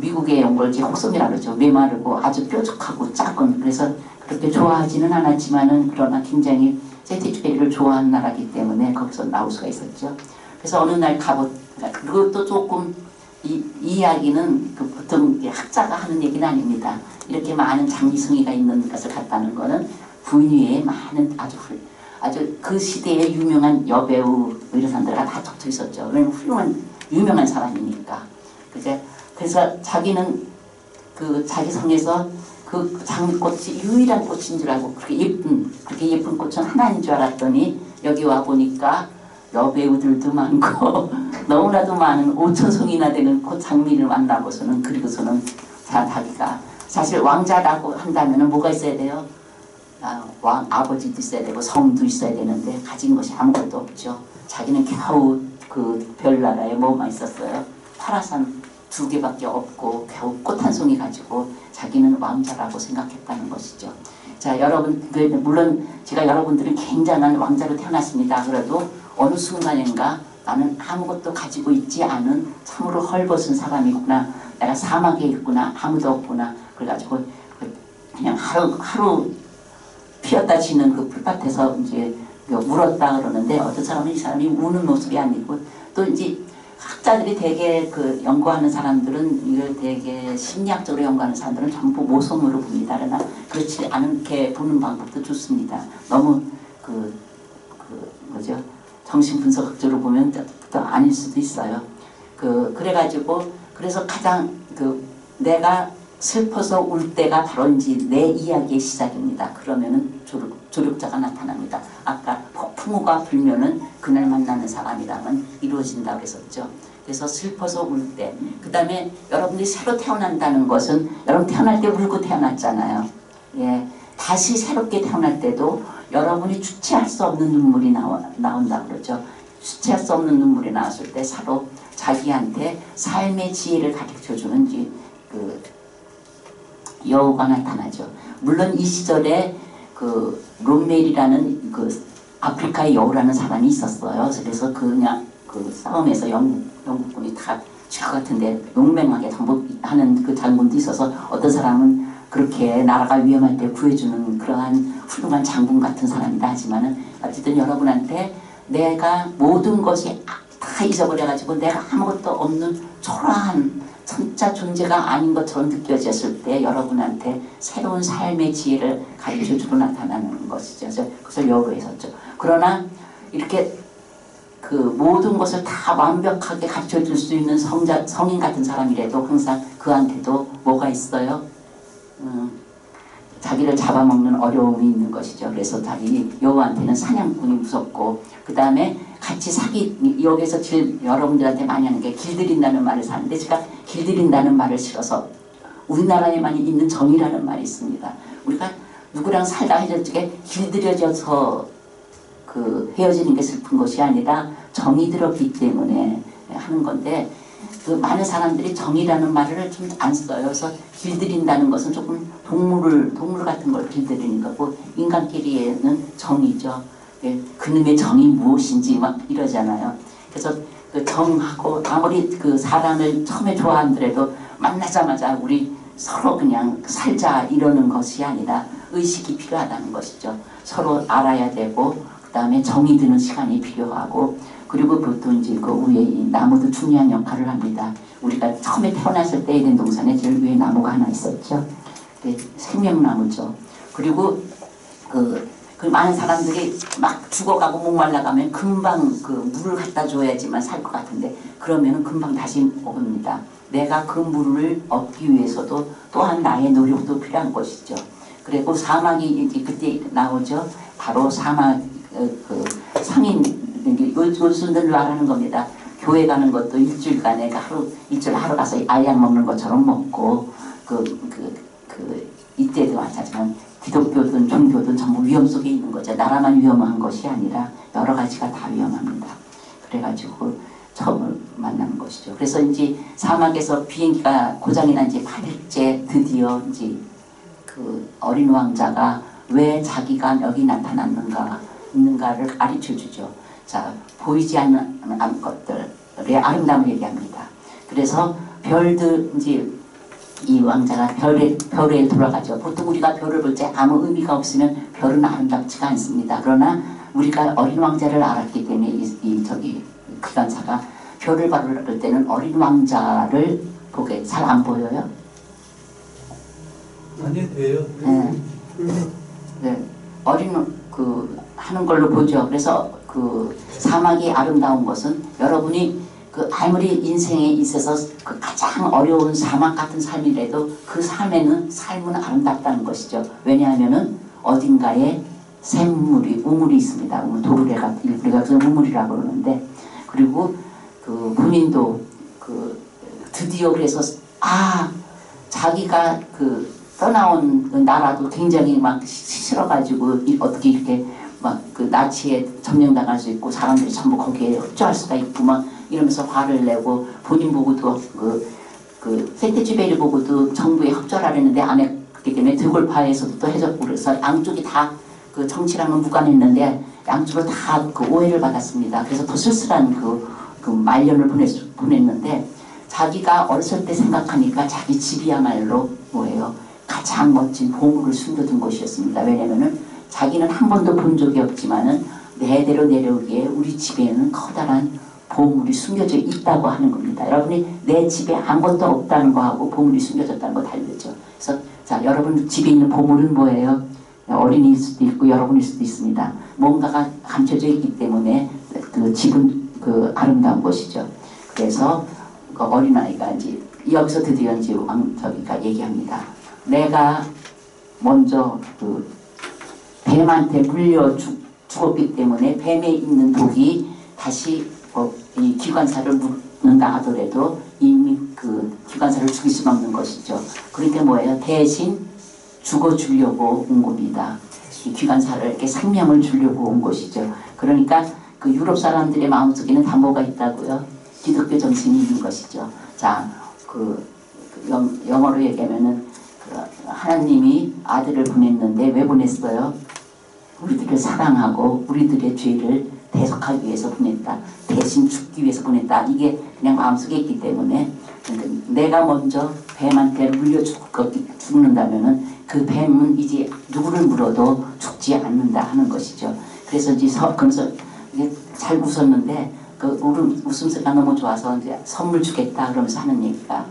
미국에 온 걸 혹성이라고 그러죠. 메마르고 아주 뾰족하고 작은 그래서 그렇게 좋아하지는 않았지만은 그러나 굉장히 세티주베리를 좋아하는 나라이기 때문에 거기서 나올 수가 있었죠. 그래서 어느 날 그것도 조금 이 이야기는 보통 학자가 하는 얘기는 아닙니다. 이렇게 많은 장미성이가 있는 것을 갔다는 거는 부인 외에 많은 아주 그 시대의 유명한 여배우 이런 사람들과 다 덮쳐 있었죠. 왜냐면 훌륭한 유명한 사람이니까. 그래서 자기는 자기 성에서 그 장미꽃이 유일한 꽃인 줄 알고 그렇게 예쁜 꽃은 하나인 줄 알았더니 여기 와 보니까 여배우들도 많고 너무나도 많은 5,000송이나 되는 꽃 장미를 만나고서는 그리고서는 자기가 사실 왕자라고 한다면은 뭐가 있어야 돼요? 아버지도 있어야 되고 성도 있어야 되는데 가진 것이 아무것도 없죠. 자기는 겨우 그 별나라에 뭐만 있었어요? 파라산 2개밖에 없고 겨우 꽃 한 송이 가지고 자기는 왕자라고 생각했다는 것이죠. 자, 여러분 물론 제가 여러분들은 굉장한 왕자로 태어났습니다. 그래도 어느 순간인가 나는 아무것도 가지고 있지 않은 참으로 헐벗은 사람이구나. 내가 사막에 있구나. 아무도 없구나. 그래가지고 그냥 하루 피었다 지는 그 풀밭에서 이제 울었다 그러는데 어떤 사람은 이 사람이 우는 모습이 아니고 또 이제 학자들이 되게 연구하는 사람들은 이걸 되게 심리학적으로 연구하는 사람들은 전부 모성으로 봅니다. 그러나 그렇지 않게 보는 방법도 좋습니다. 너무 뭐죠? 정신분석학적으로 보면 또 아닐 수도 있어요. 그래서 가장 내가 슬퍼서 울 때가 바로 이제 내 이야기의 시작입니다. 그러면은 조력자가 나타납니다. 아까 폭풍우가 불면은 그날 만나는 사람이라면 이루어진다고 했었죠. 그래서 슬퍼서 울 때, 그 다음에 여러분들이 새로 태어난다는 것은 여러분 태어날 때 울고 태어났잖아요. 예, 다시 새롭게 태어날 때도 여러분이 주체할 수 없는 눈물이 나온다고 그러죠. 주체할 수 없는 눈물이 나왔을 때 서로 자기한테 삶의 지혜를 가르쳐주는 여우가 나타나죠. 물론 이 시절에 롬멜이라는 아프리카의 여우라는 사람이 있었어요. 그래서 그냥 싸움에서 영국군이 다 질 것 같은데 용맹하게 정복하는 그 장군도 있어서 어떤 사람은 그렇게 나라가 위험할 때 구해주는 그러한 훌륭한 장군 같은 사람이다 하지만은 어쨌든 여러분한테 내가 모든 것이 다 잊어버려가지고 내가 아무것도 없는 초라한 진짜 존재가 아닌 것처럼 느껴졌을 때 여러분한테 새로운 삶의 지혜를 가르쳐주고 나타나는 것이죠. 그래서 여우로 했었죠. 그러나 이렇게 모든 것을 다 완벽하게 가르쳐줄 수 있는 성인 같은 사람이라도 항상 그한테도 뭐가 있어요? 자기를 잡아먹는 어려움이 있는 것이죠. 그래서 자기 여우한테는 사냥꾼이 무섭고 그 다음에 같이 여기서 여러분들한테 많이 하는 게 길들인다는 말을 사는데 제가 길들인다는 말을 싫어서 우리나라에만 있는 정이라는 말이 있습니다. 우리가 누구랑 살다 헤어지게 길들여져서 헤어지는 게 슬픈 것이 아니라 정이 들었기 때문에 하는 건데 그 많은 사람들이 정이라는 말을 좀 안 써요. 그래서 길들인다는 것은 조금 동물 같은 걸 길들이는 거고 인간끼리에는 정이죠. 예, 그놈의 정이 무엇인지 막 이러잖아요. 그래서 그 정하고 아무리 그 사람을 처음에 좋아하더라도 만나자마자 우리 서로 그냥 살자 이러는 것이 아니라 의식이 필요하다는 것이죠. 서로 알아야 되고 그 다음에 정이 드는 시간이 필요하고 그리고 보통 이제 그 위에 이 나무도 중요한 역할을 합니다. 우리가 처음에 태어났을 때 에덴 동산에 제일 위에 나무가 하나 있었죠. 생명나무죠. 그리고 그 많은 사람들이 막 죽어가고 목말라가면 금방 그 물을 갖다 줘야지만 살 것 같은데 그러면은 금방 다시 옵니다. 내가 그 물을 얻기 위해서도 또한 나의 노력도 필요한 것이죠. 그리고 사막이 이제 그때 나오죠. 바로 사막 그 상인 요즘들 말하는 겁니다. 교회 가는 것도 일주일간에 일주일 하루 가서 알약 먹는 것처럼 먹고 이때도 마찬가지지만 기독교든 종교든 전부 위험 속에 있는 거죠. 나라만 위험한 것이 아니라 여러 가지가 다 위험합니다. 그래가지고 처음 만나는 것이죠. 그래서 이제 사막에서 비행기가 고장이 난 지 8일째 드디어 이제 그 어린 왕자가 왜 자기가 여기 있는가를 가르쳐 주죠. 자, 보이지 않는 것들의 아름다움을 얘기합니다. 그래서 별들 이제 이 왕자가 별에 돌아가죠. 보통 우리가 별을 볼 때 아무 의미가 없으면 별은 아름답지가 않습니다. 그러나 우리가 어린 왕자를 알았기 때문에 이 기관사가 별을 바라볼 때는 어린 왕자를 보게 잘 안 보여요? 아니 돼요. 네. 어린 하는 걸로 보죠. 그래서 그 사막이 아름다운 것은 여러분이 그 아무리 인생에 있어서 그 가장 어려운 사막 같은 삶이라도 그 삶은 아름답다는 것이죠. 왜냐하면은 어딘가에 우물이 있습니다. 도르래가 우리가 우물이라고 그러는데 그리고 그 본인도 드디어 그래서 자기가 떠나온 그 나라도 굉장히 막 싫어가지고 어떻게 이렇게 막 그 나치에 점령당할 수 있고 사람들이 전부 거기에 흡조할 수가 있고 막 이러면서 화를 내고 본인 보고도 세테쥐베리 보고도 정부에 협조하려는데 안 했기 때문에 드골파에서도 또 해줬고 그래서 양쪽이 다 그 정치랑은 무관했는데 양쪽으로 다 그 오해를 받았습니다. 그래서 더 쓸쓸한 그 말년을 보냈는데 자기가 어렸을 때 생각하니까 자기 집이야말로 뭐예요? 가장 멋진 보물을 숨겨둔 곳이었습니다. 왜냐면은 자기는 한 번도 본 적이 없지만은 내대로 내려오기에 우리 집에는 커다란 보물이 숨겨져 있다고 하는 겁니다. 여러분이 내 집에 아무것도 없다는 거하고 보물이 숨겨졌다는 거 다르죠. 그래서 자, 여러분 집에 있는 보물은 뭐예요? 어린이일 수도 있고 여러분일 수도 있습니다. 뭔가가 감춰져 있기 때문에 그 집은 아름다운 것이죠. 그래서 그 어린아이가 이제 여기서 드디어 이제 저기가 얘기합니다. 내가 먼저 뱀한테 물려 죽었기 때문에 뱀에 있는 독이 다시 이 기관사를 묻는다 하더라도 이미 그 기관사를 죽일 수는 없는 것이죠. 그러니까 뭐예요? 대신 죽어주려고 온 겁니다. 이 기관사를 이렇게 생명을 주려고 온 것이죠. 그러니까 그 유럽 사람들의 마음속에는 다 뭐가 있다고요? 기독교 정신이 있는 것이죠. 자, 영어로 얘기하면은 하나님이 아들을 보냈는데 왜 보냈어요? 우리들을 사랑하고 우리들의 죄를 대속하기 위해서 보냈다. 대신 죽기 위해서 보냈다. 이게 그냥 마음속에 있기 때문에 내가 먼저 뱀한테 물려 죽는다면은 그 뱀은 이제 누구를 물어도 죽지 않는다 하는 것이죠. 그래서 이제 그래서 잘 웃었는데 그 웃음소리가 너무 좋아서 이제 선물 주겠다 그러면서 하는 얘기가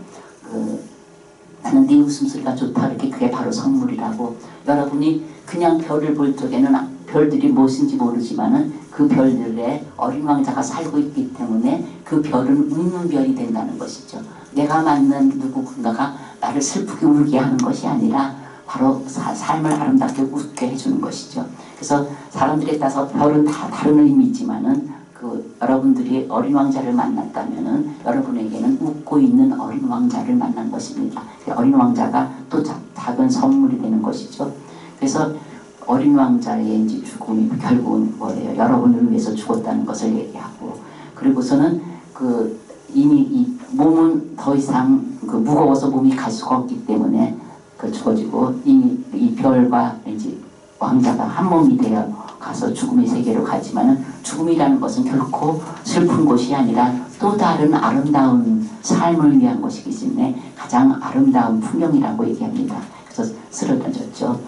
나는 네 웃음소리가 좋다 이렇게 그게 바로 선물이라고. 여러분이 그냥 별을 볼 적에는 별들이 무엇인지 모르지만은 그 별들에 어린 왕자가 살고 있기 때문에 그 별은 웃는 별이 된다는 것이죠. 내가 만난 누군가가 나를 슬프게 울게 하는 것이 아니라 바로 삶을 아름답게 웃게 해주는 것이죠. 그래서 사람들에 따라서 별은 다 다른 의미지만은 여러분들이 어린 왕자를 만났다면은 여러분에게는 웃고 있는 어린 왕자를 만난 것입니다. 어린 왕자가 또 작은 선물이 되는 것이죠. 그래서 어린 왕자의 이제 죽음이 결국은 뭐예요? 여러분을 위해서 죽었다는 것을 얘기하고, 그리고서는 이미 이 몸은 더 이상 그 무거워서 몸이 갈 수가 없기 때문에 그 죽어지고 이 별과 이제 왕자가 한 몸이 되어 가서 죽음의 세계로 가지만은 죽음이라는 것은 결코 슬픈 곳이 아니라 또 다른 아름다운 삶을 위한 것이기 때문에 가장 아름다운 풍경이라고 얘기합니다. 그래서 쓰러졌죠.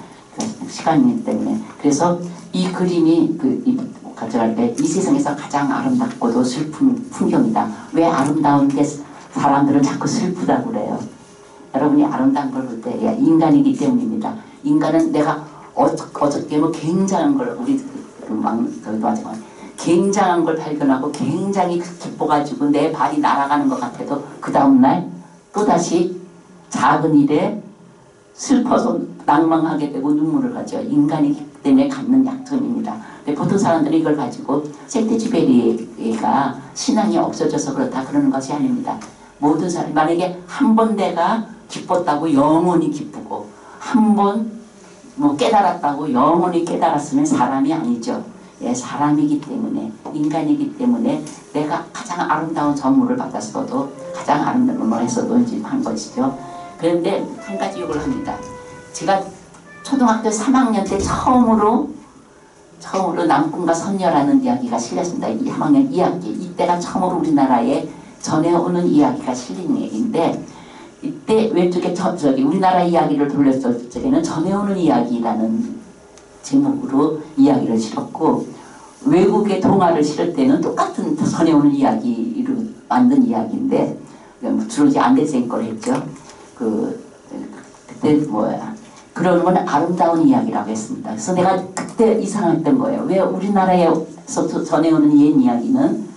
시간이기 때문에. 그래서 이 그림이 가져갈 때 이 세상에서 가장 아름답고도 슬픈 풍경이다. 왜 아름다운데 사람들은 자꾸 슬프다고 그래요. 여러분이 아름다운 걸 볼 때 인간이기 때문입니다. 인간은 내가 어저께 뭐 굉장한 걸 우리 저기도 마찬가지 굉장한 걸 발견하고 굉장히 기뻐가지고 내 발이 날아가는 것 같아도 그 다음날 또다시 작은 일에 슬퍼서 낭망하게 되고 눈물을 가죠. 인간이기 때문에 갖는 약점입니다. 근데 보통 사람들이 이걸 가지고 세테쥐베리가 신앙이 없어져서 그렇다 그러는 것이 아닙니다. 모든 사람이 만약에 한 번 내가 기뻤다고 영원히 기쁘고 한 번 뭐 깨달았다고 영원히 깨달았으면 사람이 아니죠. 예, 사람이기 때문에 인간이기 때문에 내가 가장 아름다운 선물을 받았어도 가장 아름다운 걸 했어도 이제 한 것이죠. 그런데 한 가지 욕을 합니다. 제가 초등학교 3학년 때 처음으로 남꿈과 선녀라는 이야기가 실렸습니다. 3학년 2학기 이때가 처음으로 우리나라에 전해오는 이야기가 실린 얘기인데 이때 왼쪽에 저기 우리나라 이야기를 돌렸을 적에는 전해오는 이야기라는 제목으로 이야기를 실었고 외국의 동화를 실을 때는 똑같은 전해오는 이야기로 만든 이야기인데 주로 이제 안데센 걸 했죠. 그때 그런 건 아름다운 이야기라고 했습니다. 그래서 내가 그때 이상했던 거예요. 왜 우리나라에서 전해오는 옛 이야기는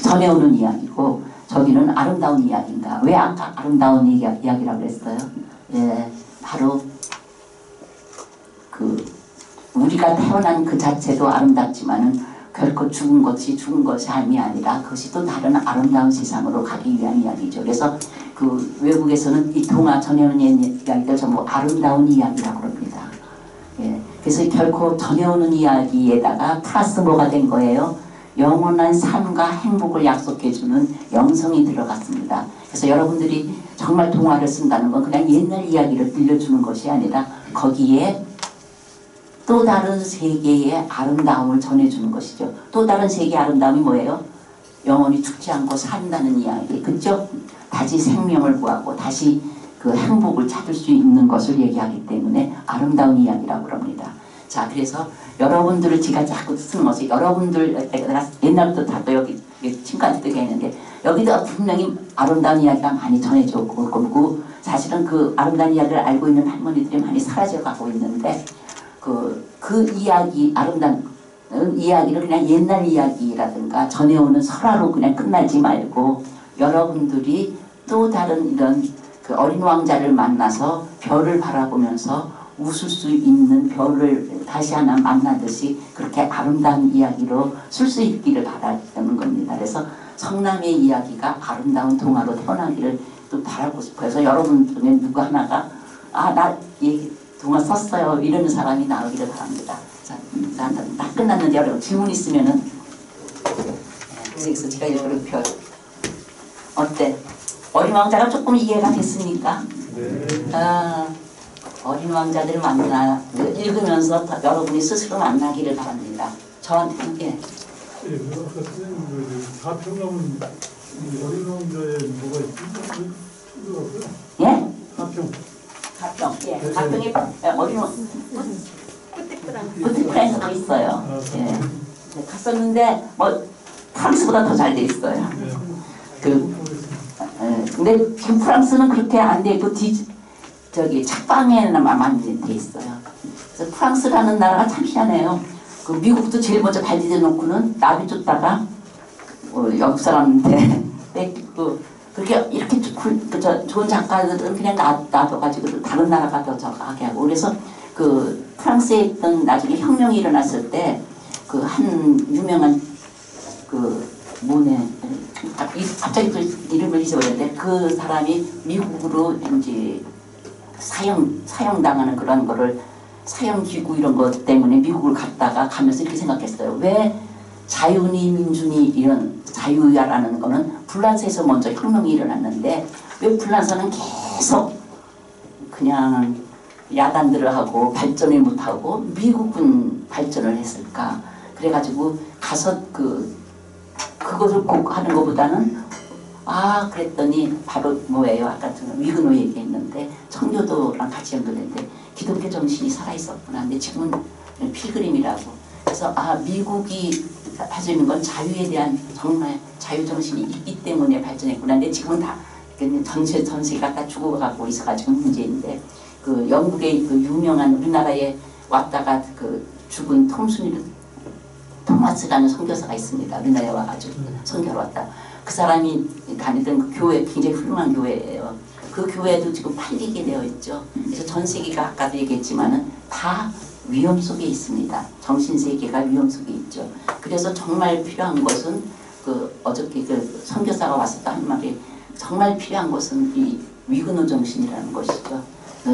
전해오는 이야기고 저기는 아름다운 이야기인가? 왜 아까 아름다운 이야기라고 그랬어요? 예, 바로 우리가 태어난 그 자체도 아름답지만은 결코 죽은 것이 삶이 아니라 그것이 또 다른 아름다운 세상으로 가기 위한 이야기죠. 그래서 외국에서는 이 동화 전해오는 이야기를 전부 아름다운 이야기라고 그럽니다. 예, 그래서 결코 전해오는 이야기에다가 플러스 뭐가 된 거예요? 영원한 삶과 행복을 약속해주는 영성이 들어갔습니다. 그래서 여러분들이 정말 동화를 쓴다는 건 그냥 옛날 이야기를 들려주는 것이 아니라 거기에 또 다른 세계의 아름다움을 전해주는 것이죠. 또 다른 세계의 아름다움이 뭐예요? 영원히 죽지 않고 산다는 이야기. 그죠? 다시 생명을 구하고 다시 그 행복을 찾을 수 있는 것을 얘기하기 때문에 아름다운 이야기라고 합니다. 자, 그래서 여러분들을 제가 자꾸 쓰는 것이 여러분들 내가 옛날부터 다 또 여기 친구한테도 얘기했는데 여기도 분명히 아름다운 이야기가 많이 전해져 오고 사실은 그 아름다운 이야기를 알고 있는 할머니들이 많이 사라져 가고 있는데 그 이야기 아름다운 이야기를 그냥 옛날 이야기라든가 전해오는 설화로 그냥 끝나지 말고 여러분들이 또 다른 이런 그 어린 왕자를 만나서 별을 바라보면서 웃을 수 있는 별을 다시 하나 만나듯이 그렇게 아름다운 이야기로 쓸 수 있기를 바라는 겁니다. 그래서 성남의 이야기가 아름다운 동화로 태어나기를 또 바라고 싶어요. 그래서 여러분 중에 누구 하나가 나 동화 썼어요 이러는 사람이 나오기를 바랍니다. 자, 다 끝났는데 여러분 질문 있으면은 그래서 제가 이렇게 별 어때? 어린 왕자가 조금 이해가 됐습니까? 네. 어린 왕자들 읽으면서 여러분이 스스로 만나기를 바랍니다. 저한테는 예, 아까 선생님 가평가면 어린 왕자에 뭐가 있지? 예? 가평. 가평. 예. 가평에 어린 왕 뿌티프라에서도 있어요. 예. 네, 갔었는데 뭐 프랑스보다 더 잘 돼 있어요. 근데 지금 프랑스는 그렇게 안 돼 있고 책방에만 돼 있어요. 그래서 프랑스라는 나라가 참 희한해요. 미국도 제일 먼저 발 디뎌놓고는 나비 쫓다가 영국 사람한테 그렇게 이렇게 좋은 작가들은 그냥 놔둬가지고 다른 나라 가서 하게 하고 그래서 프랑스에 있던 나중에 혁명이 일어났을 때 한 유명한 모네 갑자기 또 이름을 잊어버렸는데 그 사람이 미국으로 이제 사형당하는 그런 거를 사형기구 이런 것 때문에 미국을 가면서 이렇게 생각했어요. 왜 자유니 민주니 이런 자유야라는 거는 불란서에서 먼저 혁명이 일어났는데 왜 불란서는 계속 그냥 야단들을 하고 발전을 못하고 미국은 발전을 했을까? 그래가지고 가서 그것을 꼭 하는 것보다는 그랬더니 바로 뭐예요? 아까 위그노 얘기했는데 청교도랑 같이 연결했는데 기독교 정신이 살아있었구나. 근데 지금은 필그림이라고. 그래서 미국이 가지고 있는 건 자유에 대한 정말 자유정신이 있기 때문에 발전했구나. 근데 지금은 다 전 세계가 다 죽어가고 있어가지고 문제인데 그 영국의 그 유명한 우리나라에 왔다가 그 죽은 토마스라는 선교사가 있습니다. 우리나라에 와가지고 선교를 왔다. 그 사람이 다니던 그 교회 굉장히 훌륭한 교회예요. 그 교회도 지금 팔리게 되어 있죠. 그래서 전 세계가 아까도 얘기했지만은 다 위험 속에 있습니다. 정신세계가 위험 속에 있죠. 그래서 정말 필요한 것은 어저께 그 선교사가 와서 한 말이 정말 필요한 것은 이 위그노 정신이라는 것이죠.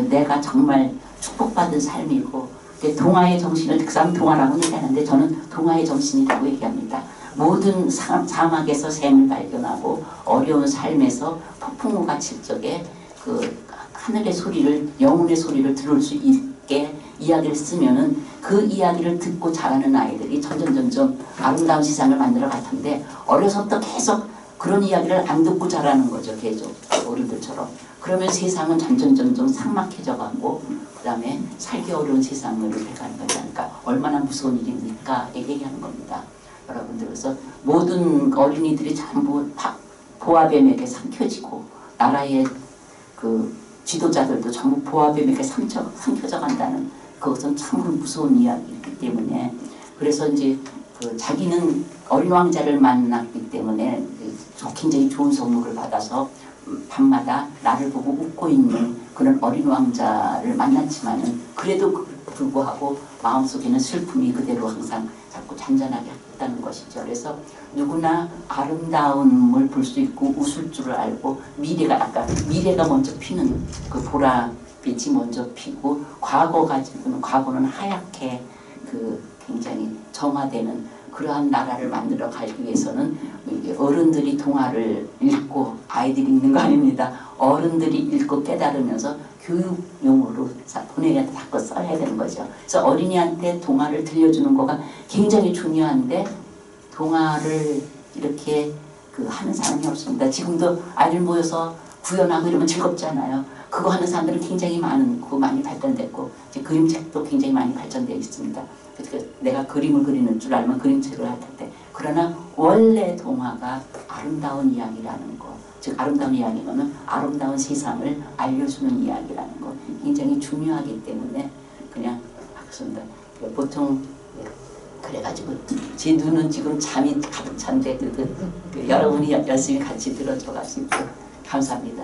내가 정말 축복받은 삶이고 동화의 정신을 그 사람 동화라고 얘기하는데 저는 동화의 정신이라고 얘기합니다. 모든 사막에서 샘을 발견하고 어려운 삶에서 폭풍우가 칠 적에 그 하늘의 소리를 영혼의 소리를 들을 수 있게 이야기를 쓰면은 그 이야기를 듣고 자라는 아이들이 점점 아름다운 세상을 만들어 갈 텐데 어려서부터 계속 그런 이야기를 안 듣고 자라는 거죠. 계속 어른들처럼. 그러면 세상은 점점 삭막해져 가고 그 다음에 살기 어려운 세상으로 돼가는 거니까 얼마나 무서운 일입니까? 얘기하는 겁니다. 여러분들 그래서 모든 어린이들이 전부 보아뱀에게 삼켜지고 나라의 그 지도자들도 전부 보아뱀에게 삼켜져 간다는 그것은 참으로 무서운 이야기이기 때문에 그래서 이제 자기는 어린 왕자를 만났기 때문에 굉장히 좋은 선물을 받아서 밤마다 나를 보고 웃고 있는 그런 어린 왕자를 만났지만은 그래도 불구하고 마음속에는 슬픔이 그대로 항상 자꾸 잔잔하게 했다는 것이죠. 그래서 누구나 아름다움을 볼 수 있고 웃을 줄을 알고 미래가 먼저 피는 그 보랏빛이 먼저 피고 과거는 하얗게 굉장히 정화되는 그러한 나라를 만들어 가기 위해서는 어른들이 동화를 읽고 아이들이 읽는 거 아닙니다. 어른들이 읽고 깨달으면서 교육용으로 보내야 닦고 써야 되는 거죠. 그래서 어린이한테 동화를 들려주는 거가 굉장히 중요한데 동화를 이렇게 하는 사람이 없습니다. 지금도 아이들 모여서 구연하고 이러면 즐겁잖아요. 그거 하는 사람들은 굉장히 많이 발전됐고 이제 그림책도 굉장히 많이 발전되어 있습니다. 내가 그림을 그리는 줄 알면 그림책을 할 텐데 그러나 원래 동화가 아름다운 이야기라는 거, 즉 아름다운 이야기는 아름다운 세상을 알려주는 이야기라는 거 굉장히 중요하기 때문에 그냥 그렇습니다. 보통 그래가지고 제 눈은 지금 잠이 가득 찬데 여러분이 열심히 같이 들어줘가지고 감사합니다.